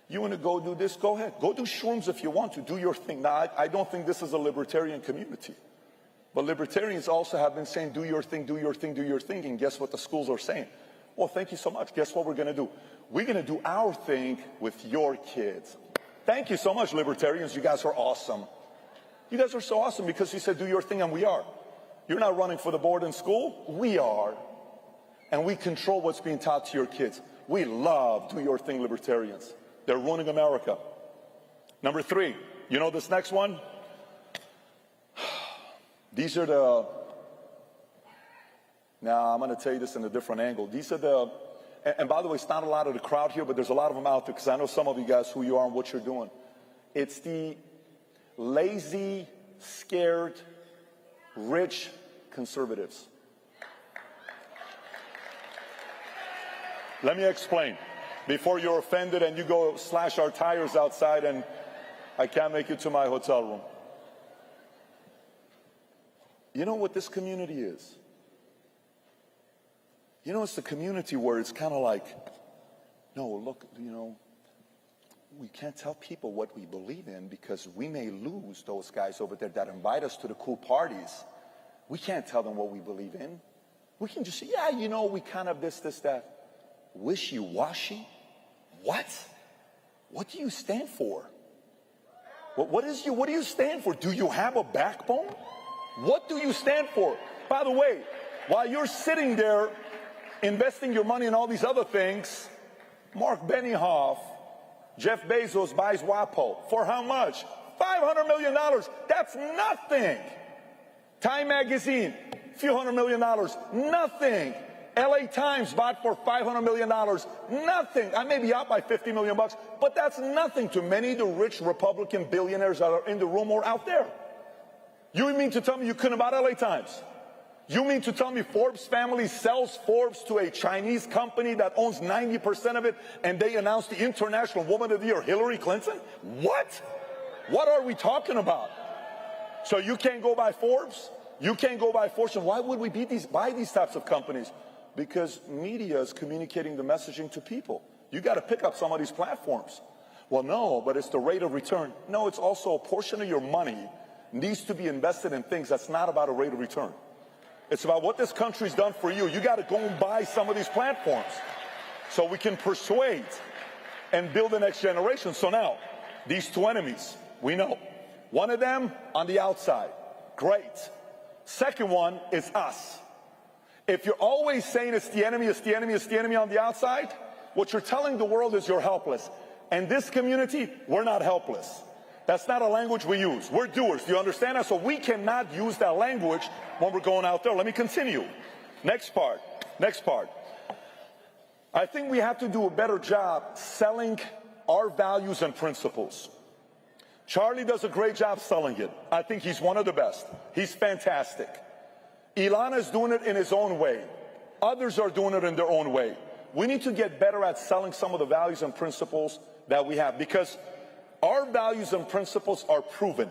You want to go do this? Go ahead. Go do shrooms if you want to. Do your thing. Now, I don't think this is a libertarian community. But libertarians also have been saying, do your thing, do your thing, do your thing. And guess what the schools are saying? Well, thank you so much. Guess what we're going to do? We're going to do our thing with your kids. Thank you so much, libertarians. You guys are awesome. You guys are so awesome because you said do your thing, and we are. You're not running for the board in school. We are. And we control what's being taught to your kids. We love do your thing libertarians. They're ruining America. Number 3, you know this next one? These are the, now I'm going to tell you this in a different angle. These are the and by the way, it's not a lot of the crowd here, but there's a lot of them out there because I know some of you guys who you are and what you're doing. It's the lazy, scared, rich conservatives. Let me explain before you're offended and you go slash our tires outside and I can't make it to my hotel room. You know what this community is? You know, it's the community where it's kind of like, no, look, you know, we can't tell people what we believe in because we may lose those guys over there that invite us to the cool parties. We can't tell them what we believe in. We can just say, yeah, you know, we kind of this, that. Wishy-washy? What? What do you stand for? What do you stand for? Do you have a backbone? What do you stand for? By the way, while you're sitting there investing your money in all these other things, Mark Benioff, Jeff Bezos buys WAPO. For how much? $500 million. That's nothing. Time Magazine, a few $100 million. Nothing. LA Times bought for $500 million. Nothing. I may be out by $50 million, but that's nothing to many of the rich Republican billionaires that are in the room or out there. You mean to tell me you couldn't have bought LA Times? You mean to tell me Forbes family sells Forbes to a Chinese company that owns 90% of it and they announced the International Woman of the Year, Hillary Clinton? What? What are we talking about? So you can't go by Forbes? You can't go by Fortune. Why would we buy these types of companies? Because media is communicating the messaging to people. You got to pick up some of these platforms. Well, no, but it's the rate of return. No, it's also a portion of your money needs to be invested in things that's not about a rate of return. It's about what this country's done for you. You got to go and buy some of these platforms so we can persuade and build the next generation. So now, these two enemies, we know. One of them on the outside. Great. Second one is us. If you're always saying it's the enemy, it's the enemy, it's the enemy on the outside, what you're telling the world is you're helpless. And this community, we're not helpless. That's not a language we use. We're doers. Do you understand that? So we cannot use that language when we're going out there. Let me continue. Next part. Next part. I think we have to do a better job selling our values and principles. Charlie does a great job selling it. I think he's one of the best. He's fantastic. Ilana's doing it in his own way. Others are doing it in their own way. We need to get better at selling some of the values and principles that we have because our values and principles are proven.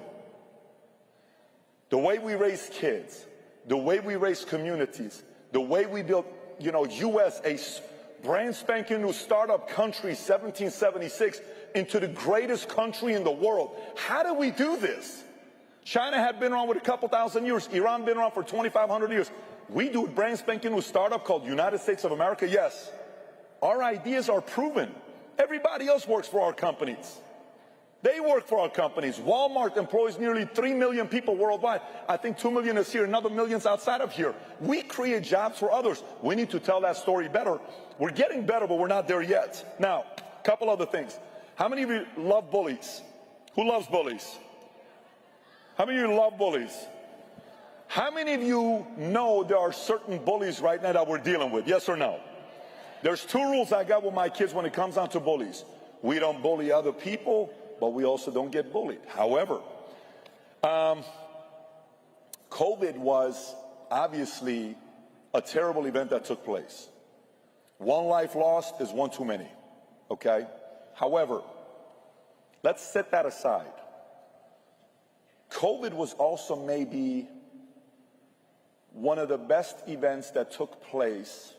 The way we raise kids, the way we raise communities, the way we built, U.S., a brand spanking new startup country, 1776, into the greatest country in the world. How do we do this? China had been around with a couple thousand years. Iran been around for 2,500 years. We do a brand spanking new startup called United States of America. Yes, our ideas are proven. Everybody else works for our companies. They work for our companies. Walmart employs nearly 3 million people worldwide. I think 2 million is here, another million's outside of here. We create jobs for others. We need to tell that story better. We're getting better, but we're not there yet. Now, a couple other things. How many of you love bullies? Who loves bullies? How many of you love bullies? How many of you know there are certain bullies right now that we're dealing with? Yes or no? There's two rules I got with my kids when it comes down to bullies. We don't bully other people, but we also don't get bullied. However, COVID was obviously a terrible event that took place. One life lost is one too many, okay? However, let's set that aside. COVID was also maybe one of the best events that took place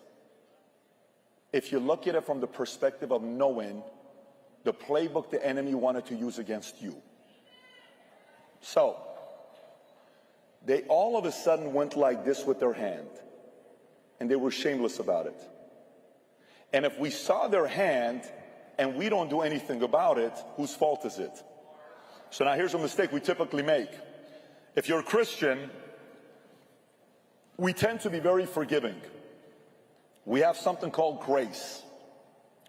if you look at it from the perspective of knowing the playbook the enemy wanted to use against you. So, they all of a sudden went like this with their hand, and they were shameless about it. And if we saw their hand and we don't do anything about it, whose fault is it? So now here's a mistake we typically make. If you're a Christian, we tend to be very forgiving. We have something called grace,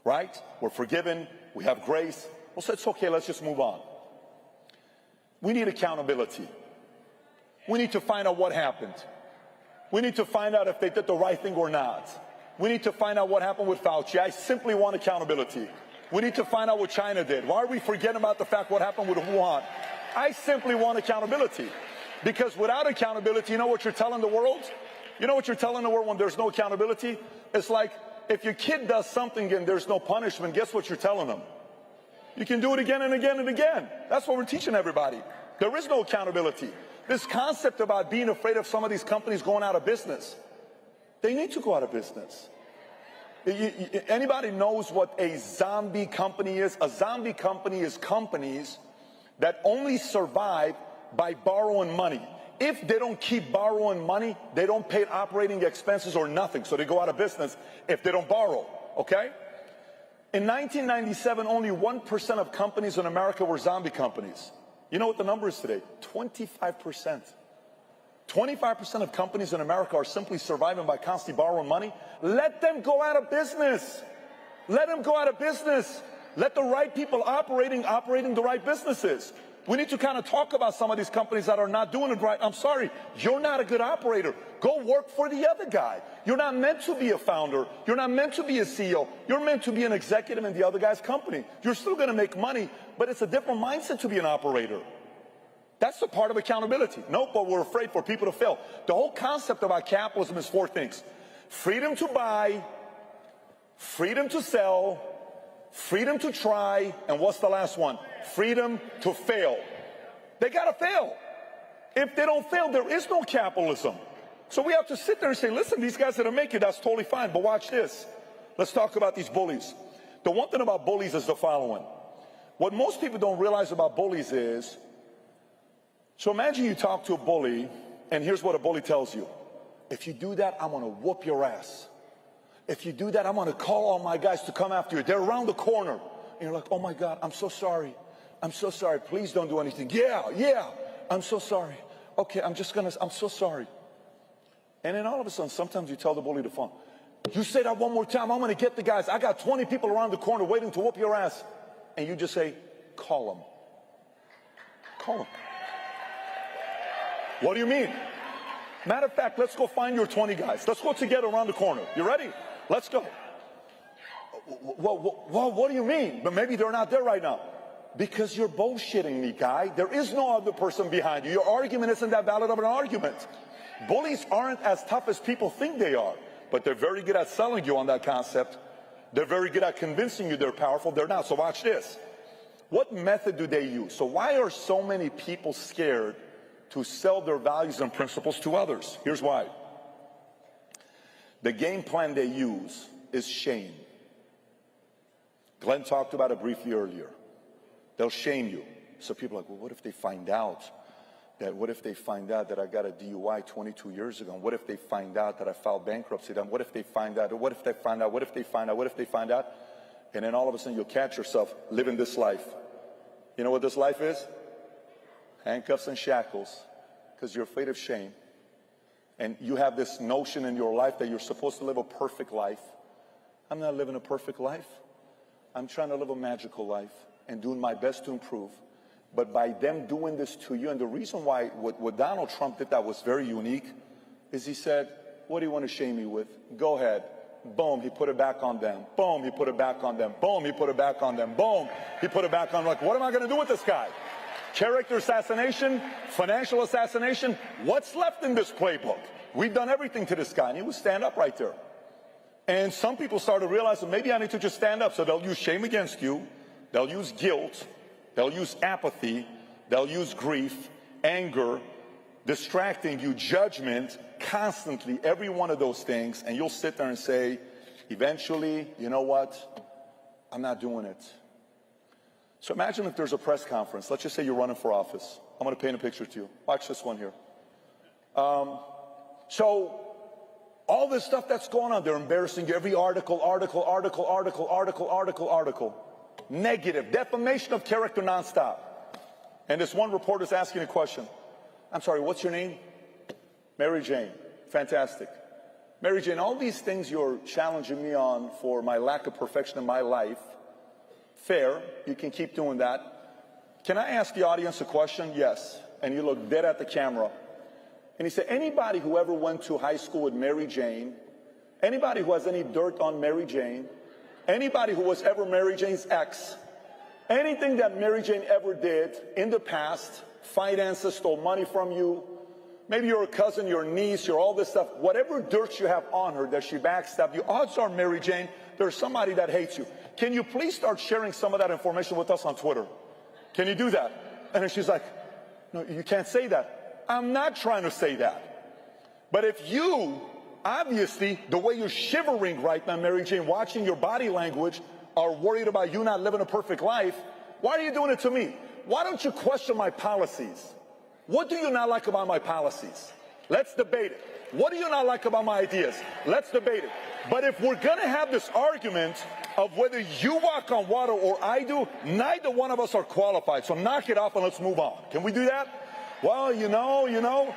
right? We're forgiven. We have grace. Well, so it's okay, let's just move on. We need accountability. We need to find out what happened. We need to find out if they did the right thing or not. We need to find out what happened with Fauci. I simply want accountability. We need to find out what China did. Why are we forgetting about the fact what happened with Wuhan? I simply want accountability. Because without accountability, you know what you're telling the world? You know what you're telling the world when there's no accountability? It's like if your kid does something and there's no punishment, guess what you're telling them? You can do it again and again and again. That's what we're teaching everybody. There is no accountability. This concept about being afraid of some of these companies going out of business, they need to go out of business. Anybody knows what a zombie company is? A zombie company is companies that only survive by borrowing money. If they don't keep borrowing money, they don't pay operating expenses or nothing. So they go out of business if they don't borrow, okay? In 1997, only 1% of companies in America were zombie companies. You know what the number is today? 25%. 25% of companies in America are simply surviving by constantly borrowing money. Let them go out of business. Let them go out of business. Let the right people operating the right businesses. We need to kind of talk about some of these companies that are not doing it right. I'm sorry, you're not a good operator. Go work for the other guy. You're not meant to be a founder. You're not meant to be a CEO. You're meant to be an executive in the other guy's company. You're still going to make money, but it's a different mindset to be an operator. That's the part of accountability. Nope, but we're afraid for people to fail. The whole concept about capitalism is 4 things. Freedom to buy, freedom to sell, freedom to try, and what's the last one? Freedom to fail. They got to fail. If they don't fail, there is no capitalism. So we have to sit there and say, listen, these guys that are making it, that's totally fine, but watch this. Let's talk about these bullies. The one thing about bullies is the following. What most people don't realize about bullies is, so imagine you talk to a bully, and here's what a bully tells you. If you do that, I'm going to whoop your ass. If you do that, I'm going to call all my guys to come after you. They're around the corner. And you're like, oh my God, I'm so sorry. I'm so sorry. Please don't do anything. Yeah, I'm so sorry. Okay, I'm so sorry. And then all of a sudden, sometimes you tell the bully to phone. You say that one more time, I'm going to get the guys. I got 20 people around the corner waiting to whoop your ass. And you just say, call them. Call them. What do you mean? Matter of fact, let's go find your 20 guys. Let's go together around the corner. You ready? Let's go. Well, what do you mean? But maybe they're not there right now. Because you're bullshitting me, guy. There is no other person behind you. Your argument isn't that valid of an argument. Bullies aren't as tough as people think they are. But they're very good at selling you on that concept. They're very good at convincing you they're powerful. They're not. So watch this. What method do they use? So why are so many people scared to sell their values and principles to others? Here's why. The game plan they use is shame. Glenn talked about it briefly earlier. They'll shame you. So people are like, well, what if they find out that I got a DUI 22 years ago? And what if they find out that I filed bankruptcy? Then what if they find out? What if they find out? What if they find out? What if they find out? And then all of a sudden you'll catch yourself living this life. You know what this life is? Handcuffs and shackles, because you're afraid of shame. And you have this notion in your life that you're supposed to live a perfect life. I'm not living a perfect life. I'm trying to live a magical life and doing my best to improve. But by them doing this to you, and the reason why what Donald Trump did that was very unique, is he said, what do you want to shame me with? Go ahead. Boom, he put it back on them. Boom, he put it back on them. Boom, he put it back on them. Boom, he put it back on them. Like, what am I going to do with this guy? Character assassination, financial assassination. What's left in this playbook? We've done everything to this guy, and he would stand up right there. And some people started realizing, maybe I need to just stand up. So they'll use shame against you. They'll use guilt. They'll use apathy. They'll use grief, anger, distracting you, judgment, constantly, every one of those things. And you'll sit there and say, eventually, you know what? I'm not doing it. So imagine if there's a press conference. Let's just say you're running for office. I'm going to paint a picture to you. Watch this one here. So all this stuff that's going on, they're embarrassing you. Every article. Negative, defamation of character nonstop. And this one reporter's asking a question. I'm sorry, what's your name? Mary Jane. Fantastic. Mary Jane, all these things you're challenging me on for my lack of perfection in my life, fair, you can keep doing that. Can I ask the audience a question? Yes. And you look dead at the camera. And he said, anybody who ever went to high school with Mary Jane Anybody who has any dirt on Mary Jane, anybody who was ever Mary Jane's ex, anything that Mary Jane ever did in the past, finances, stole money from you, maybe you're a cousin, your niece, you're all this stuff, whatever dirt you have on her that she backstabbed you, odds are, Mary Jane, there's somebody that hates you. Can you please start sharing some of that information with us on Twitter? Can you do that? And then she's like, no, you can't say that. I'm not trying to say that. But if you, obviously, the way you're shivering right now, Mary Jane, watching your body language, are worried about you not living a perfect life, why are you doing it to me? Why don't you question my policies? What do you not like about my policies? Let's debate it. What do you not like about my ideas? Let's debate it. But if we're going to have this argument of whether you walk on water or I do, neither one of us are qualified. So knock it off and let's move on. Can we do that? Well, you know,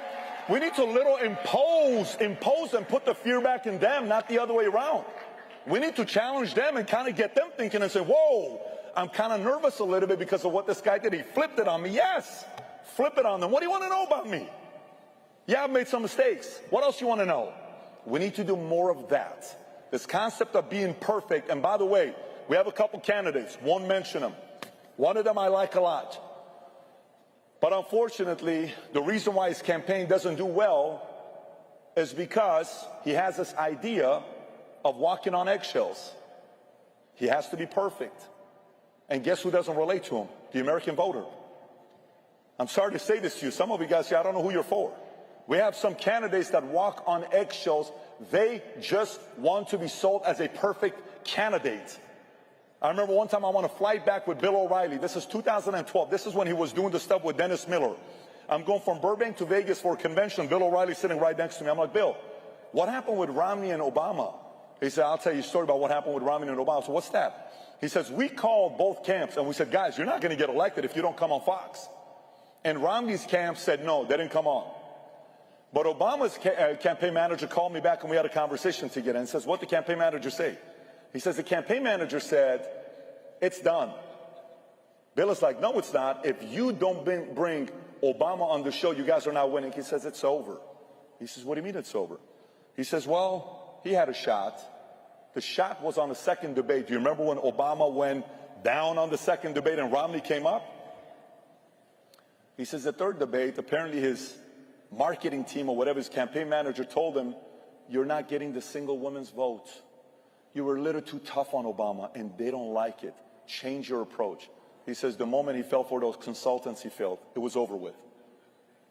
we need to little impose and put the fear back in them, not the other way around. We need to challenge them and kind of get them thinking and say, whoa, I'm kind of nervous a little bit because of what this guy did. He flipped it on me. Yes, flip it on them. What do you want to know about me? Yeah, I've made some mistakes. What else you want to know? We need to do more of that. This concept of being perfect. And by the way, we have a couple candidates. Won't mention them. One of them I like a lot. But unfortunately, the reason why his campaign doesn't do well is because he has this idea of walking on eggshells. He has to be perfect. And guess who doesn't relate to him? The American voter. I'm sorry to say this to you. Some of you guys say, I don't know who you're for. We have some candidates that walk on eggshells. They just want to be sold as a perfect candidate. I remember one time I won a flight back with Bill O'Reilly. This is 2012. This is when he was doing the stuff with Dennis Miller. I'm going from Burbank to Vegas for a convention. Bill O'Reilly sitting right next to me. I'm like, Bill, what happened with Romney and Obama? He said, I'll tell you a story about what happened with Romney and Obama. So what's that? He says, we called both camps and we said, guys, you're not going to get elected if you don't come on Fox. And Romney's camp said no, they didn't come on. But Obama's campaign manager called me back and we had a conversation together and says, what did the campaign manager say? He says, the campaign manager said, it's done. Bill is like, no, it's not. If you don't bring Obama on the show, you guys are not winning. He says, it's over. He says, what do you mean it's over? He says, well, he had a shot. The shot was on the second debate. Do you remember when Obama went down on the second debate and Romney came up? He says the third debate, apparently his marketing team or whatever his campaign manager told him, you're not getting the single woman's vote. You were a little too tough on Obama and they don't like it. Change your approach. He says the moment he fell for those consultants, he failed. It was over with.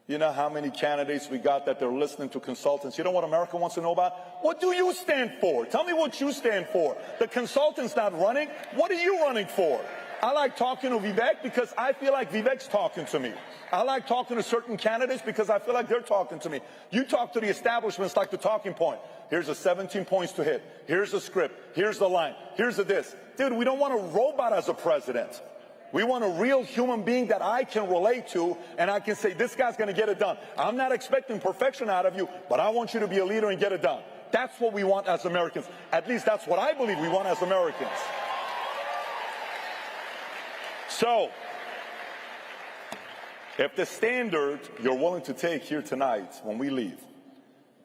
You know how many candidates we got that they're listening to consultants? You know what America wants to know about? What do you stand for? Tell me what you stand for. The consultant's not running. What are you running for? I like talking to Vivek because I feel like Vivek's talking to me. I like talking to certain candidates because I feel like they're talking to me. You talk to the establishments like the talking point. Here's the 17 points to hit. Here's the script. Here's the line. Here's the this. Dude, we don't want a robot as a president. We want a real human being that I can relate to and I can say, this guy's going to get it done. I'm not expecting perfection out of you, but I want you to be a leader and get it done. That's what we want as Americans. At least that's what I believe we want as Americans. So, if the standard you're willing to take here tonight when we leave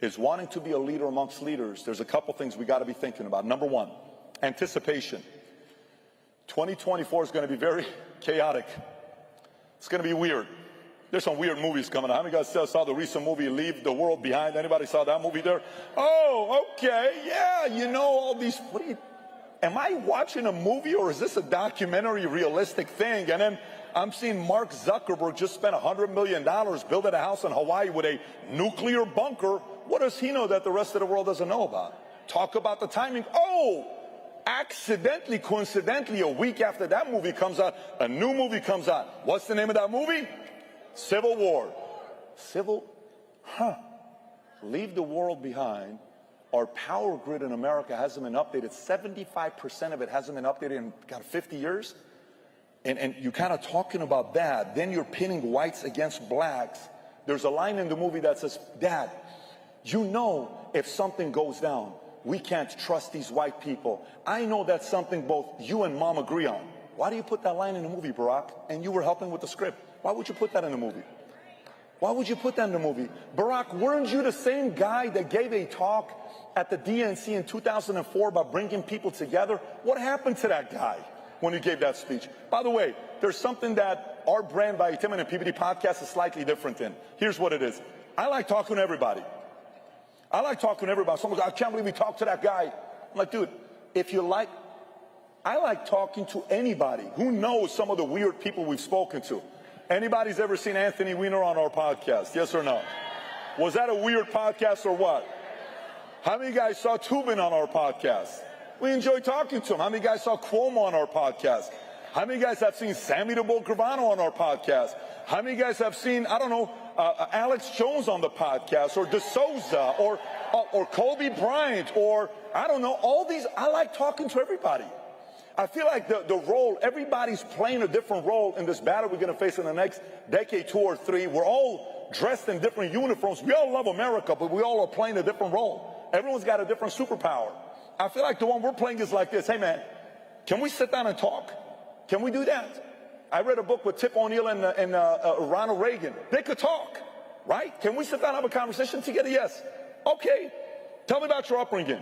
is wanting to be a leader amongst leaders, there's a couple things we got to be thinking about. Number one, anticipation. 2024 is going to be very chaotic. It's going to be weird. There's some weird movies coming out. How many guys saw the recent movie Leave the World Behind? Anybody saw that movie there? Oh, okay. Yeah, you know all these. Am I watching a movie or is this a documentary realistic thing? And then I'm seeing Mark Zuckerberg just spent $100 million building a house in Hawaii with a nuclear bunker. What does he know that the rest of the world doesn't know about? Talk about the timing. Oh, accidentally, coincidentally, a week after that movie comes out, a new movie comes out. What's the name of that movie? Civil War. Leave the world behind. Our power grid in America hasn't been updated. 75% of it hasn't been updated in 50 years. And you're kind of talking about that. Then you're pinning whites against blacks. There's a line in the movie that says, Dad, you know if something goes down, we can't trust these white people. I know that's something both you and Mom agree on. Why do you put that line in the movie, Barack? And you were helping with the script. Why would you put that in the movie? Why would you put that in the movie? Barack, weren't you the same guy that gave a talk at the DNC in 2004 about bringing people together? What happened to that guy when he gave that speech? By the way, there's something that our brand by Tim and PBD podcast is slightly different in. Here's what it is. I like talking to everybody. I like talking to everybody. Someone goes, I can't believe we talked to that guy. I'm like, dude, if you like, I like talking to anybody. Who knows some of the weird people we've spoken to? Anybody's ever seen Anthony Weiner on our podcast? Yes or no? Was that a weird podcast or what? How many guys saw Tubin on our podcast? We enjoy talking to him. How many guys saw Cuomo on our podcast? How many guys have seen Sammy the Bull Gravano on our podcast? How many guys have seen, I don't know, Alex Jones on the podcast, or DeSouza, or Kobe Bryant, or I don't know, all these? I like talking to everybody. I feel like the role, everybody's playing a different role in this battle we're going to face in the next decade, 2 or 3. We're all dressed in different uniforms. We all love America, but we all are playing a different role. Everyone's got a different superpower. I feel like the one we're playing is like this. Hey, man, can we sit down and talk? Can we do that? I read a book with Tip O'Neill and Ronald Reagan. They could talk, right? Can we sit down and have a conversation together? Yes. Okay. Tell me about your upbringing.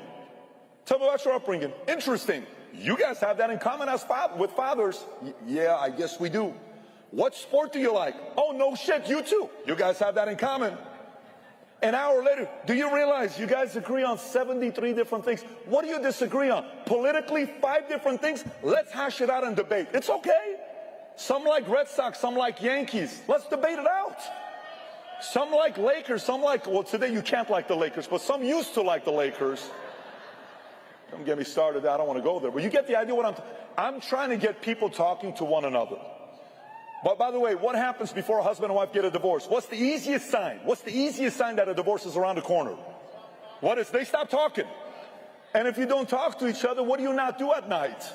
Tell me about your upbringing. Interesting. You guys have that in common as with fathers. Yeah, I guess we do. What sport do you like? Oh, no shit, you too. You guys have that in common. An hour later, do you realize you guys agree on 73 different things? What do you disagree on? Politically, 5 different things? Let's hash it out and debate. It's okay. Some like Red Sox, some like Yankees. Let's debate it out. Some like Lakers, some like, well, today you can't like the Lakers, but some used to like the Lakers. Don't get me started. I don't want to go there. But you get the idea what I'm trying to get people talking to one another. But by the way, what happens before a husband and wife get a divorce? What's the easiest sign? What's the easiest sign that a divorce is around the corner? What is? They stop talking. And if you don't talk to each other, what do you not do at night?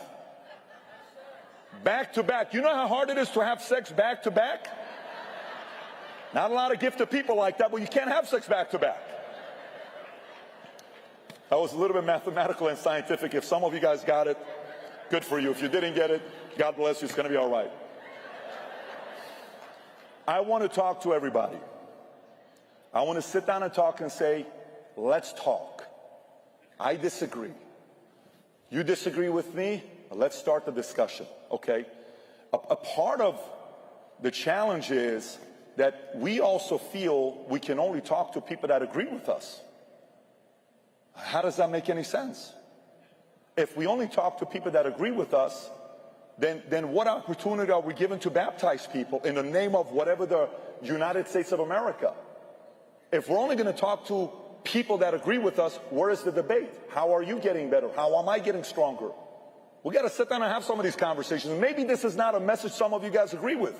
Back to back. You know how hard it is to have sex back to back? Not a lot of gifted people like that, but you can't have sex back to back. That was a little bit mathematical and scientific. If some of you guys got it, good for you. If you didn't get it, God bless you. It's going to be all right. I want to talk to everybody. I want to sit down and talk and say, let's talk. I disagree. You disagree with me? Let's start the discussion, okay? A part of the challenge is that we also feel we can only talk to people that agree with us. How does that make any sense? If we only talk to people that agree with us, then what opportunity are we given to baptize people in the name of whatever the United States of America? If we're only going to talk to people that agree with us, where is the debate? How are you getting better? How am I getting stronger? We got to sit down and have some of these conversations. Maybe this is not a message some of you guys agree with.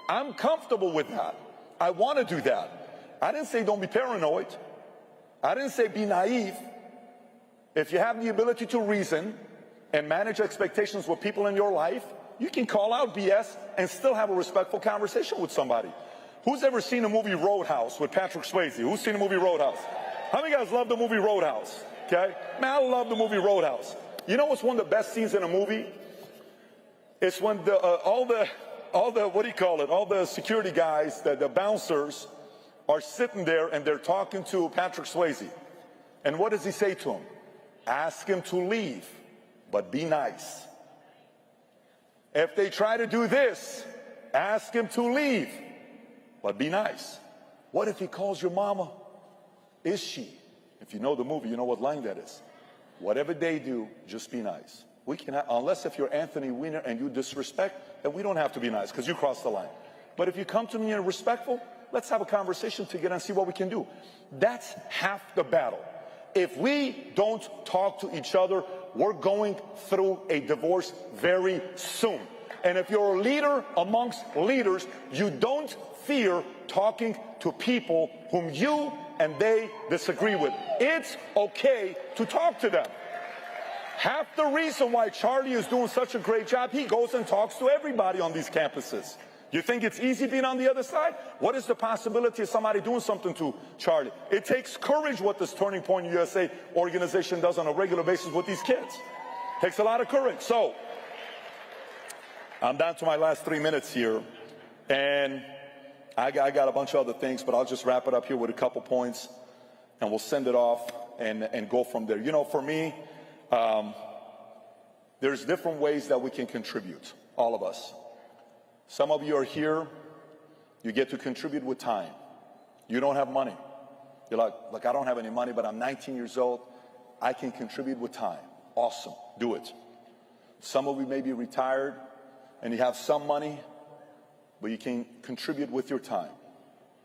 I'm comfortable with that. I want to do that. I didn't say don't be paranoid. I didn't say be naive. If you have the ability to reason and manage expectations with people in your life, you can call out BS and still have a respectful conversation with somebody. Who's ever seen the movie Roadhouse with Patrick Swayze? Who's seen the movie Roadhouse? How many guys love the movie Roadhouse? Okay? Man, I love the movie Roadhouse. You know what's one of the best scenes in a movie? It's when all the what do you call it? All the security guys, the bouncers, are sitting there and they're talking to Patrick Swayze. And what does he say to him? Ask him to leave, but be nice. If they try to do this, ask him to leave, but be nice. What if he calls your mama? Is she? If you know the movie, you know what line that is. Whatever they do, just be nice. We can, unless if you're Anthony Weiner and you disrespect, then we don't have to be nice because you crossed the line. But if you come to me and respectful, let's have a conversation together and see what we can do. That's half the battle. If we don't talk to each other, we're going through a divorce very soon. And if you're a leader amongst leaders, you don't fear talking to people whom you and they disagree with. It's okay to talk to them. Half the reason why Charlie is doing such a great job, he goes and talks to everybody on these campuses. You think it's easy being on the other side? What is the possibility of somebody doing something to Charlie? It takes courage what this Turning Point USA organization does on a regular basis with these kids. It takes a lot of courage. So, I'm down to my last 3 minutes here. And I got a bunch of other things, but I'll just wrap it up here with a couple points, and we'll send it off and go from there. You know, for me, there's different ways that we can contribute, all of us. Some of you are here, you get to contribute with time. You don't have money. You're like, look, I don't have any money, but I'm 19 years old. I can contribute with time. Awesome, do it. Some of you may be retired and you have some money, but you can contribute with your time.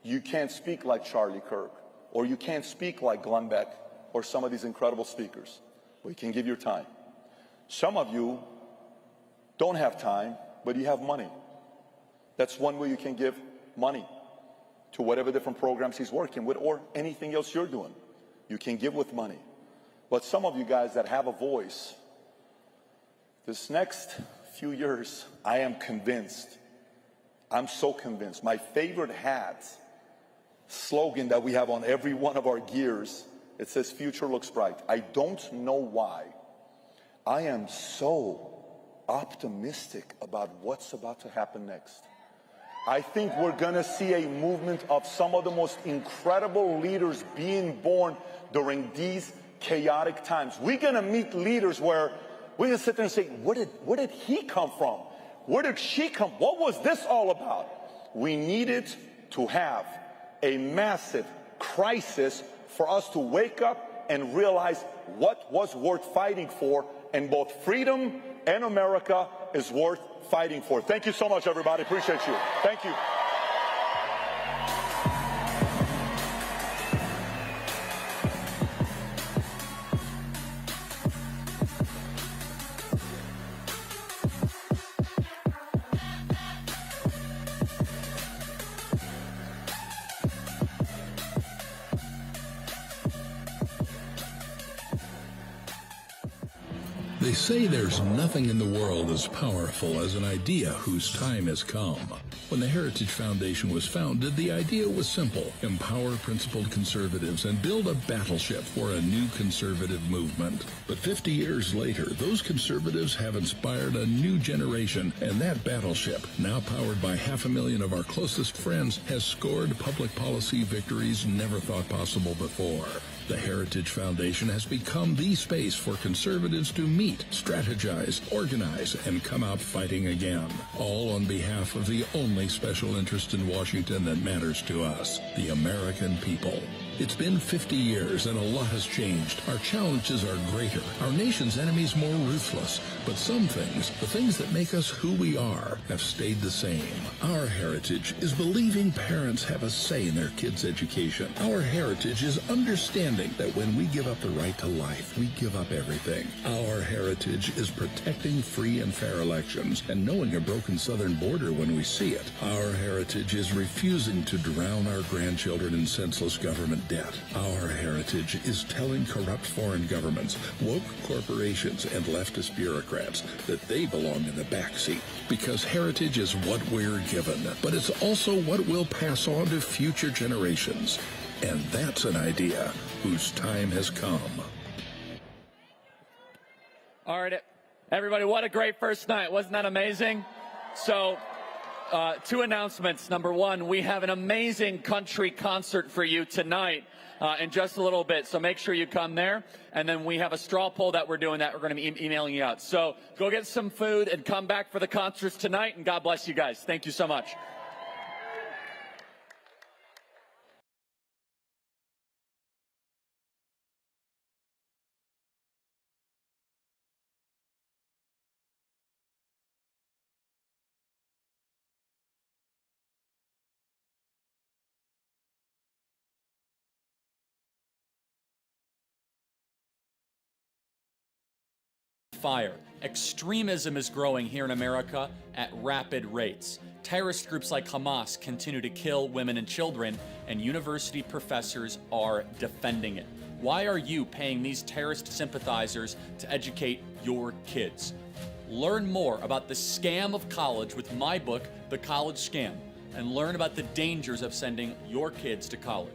You can't speak like Charlie Kirk, or you can't speak like Glenn Beck, or some of these incredible speakers, but you can give your time. Some of you don't have time, but you have money. That's one way you can give money to whatever different programs he's working with, or anything else you're doing. You can give with money. But some of you guys that have a voice, this next few years, I am convinced, I'm so convinced, my favorite hat slogan that we have on every one of our gears, it says, future looks bright. I don't know why. I am so optimistic about what's about to happen next. I think we're going to see a movement of some of the most incredible leaders being born during these chaotic times. We're going to meet leaders where we're going to sit there and say, where did he come from? Where did she come? What was this all about? We needed to have a massive crisis for us to wake up and realize what was worth fighting for, and both freedom and America is worth fighting for. Thank you so much, everybody. Appreciate you. Thank you. They say there's nothing in the world as powerful as an idea whose time has come. When the Heritage Foundation was founded, the idea was simple: empower principled conservatives and build a battleship for a new conservative movement. But 50 years later, those conservatives have inspired a new generation, and that battleship, now powered by 500,000 of our closest friends, has scored public policy victories never thought possible before. The Heritage Foundation has become the space for conservatives to meet, strategize, organize, and come out fighting again. All on behalf of the only special interest in Washington that matters to us, the American people. It's been 50 years and a lot has changed. Our challenges are greater, our nation's enemies more ruthless. But some things, the things that make us who we are, have stayed the same. Our heritage is believing parents have a say in their kids' education. Our heritage is understanding that when we give up the right to life, we give up everything. Our heritage is protecting free and fair elections and knowing a broken southern border when we see it. Our heritage is refusing to drown our grandchildren in senseless government debt. Our heritage is telling corrupt foreign governments, woke corporations, and leftist bureaucrats that they belong in the backseat, because heritage is what we're given, but it's also what we'll pass on to future generations. And that's an idea whose time has come. All right, everybody, what a great first night. Wasn't that amazing? So, two announcements. Number one, we have an amazing country concert for you tonight in just a little bit, so make sure you come there. And then we have a straw poll that we're doing that we're going to be emailing you out. So go get some food and come back for the concerts tonight, and God bless you guys. Thank you so much. Fire. Extremism is growing here in America at rapid rates. Terrorist groups like Hamas continue to kill women and children, and university professors are defending it. Why are you paying these terrorist sympathizers to educate your kids? Learn more about the scam of college with my book, The College Scam, and learn about the dangers of sending your kids to college.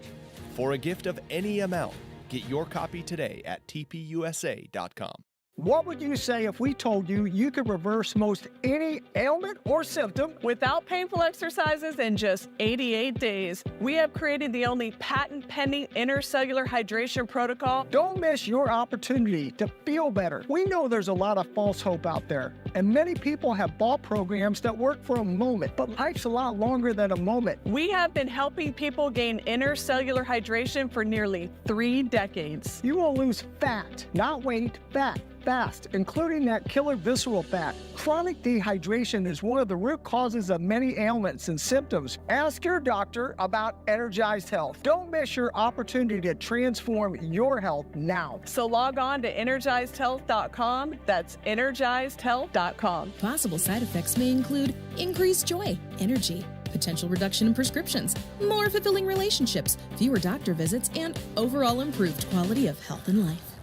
For a gift of any amount, get your copy today at tpusa.com. What would you say if we told you you could reverse most any ailment or symptom without painful exercises in just 88 days? We have created the only patent-pending intercellular hydration protocol. Don't miss your opportunity to feel better. We know there's a lot of false hope out there, and many people have bought programs that work for a moment, but life's a lot longer than a moment. We have been helping people gain intercellular hydration for nearly 3 decades. You will lose fat, not weight, fat. Fast, including that killer visceral fat. Chronic dehydration is one of the root causes of many ailments and symptoms. Ask your doctor about Energized Health. Don't miss your opportunity to transform your health now. So log on to energizedhealth.com. That's energizedhealth.com. Possible side effects may include increased joy, energy, potential reduction in prescriptions, more fulfilling relationships, fewer doctor visits, and overall improved quality of health and life.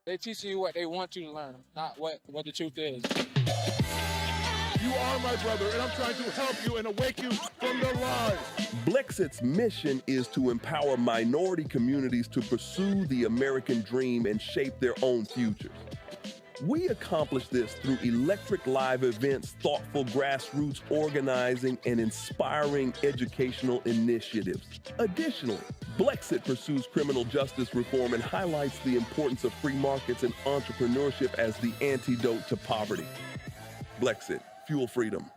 They teach you what they want you to learn, not what the truth is. You are my brother, and I'm trying to help you and awake you from the lies. Blexit's mission is to empower minority communities to pursue the American dream and shape their own futures. We accomplish this through electric live events, thoughtful grassroots organizing, and inspiring educational initiatives. Additionally, Blexit pursues criminal justice reform and highlights the importance of free markets and entrepreneurship as the antidote to poverty. Blexit, fuel freedom.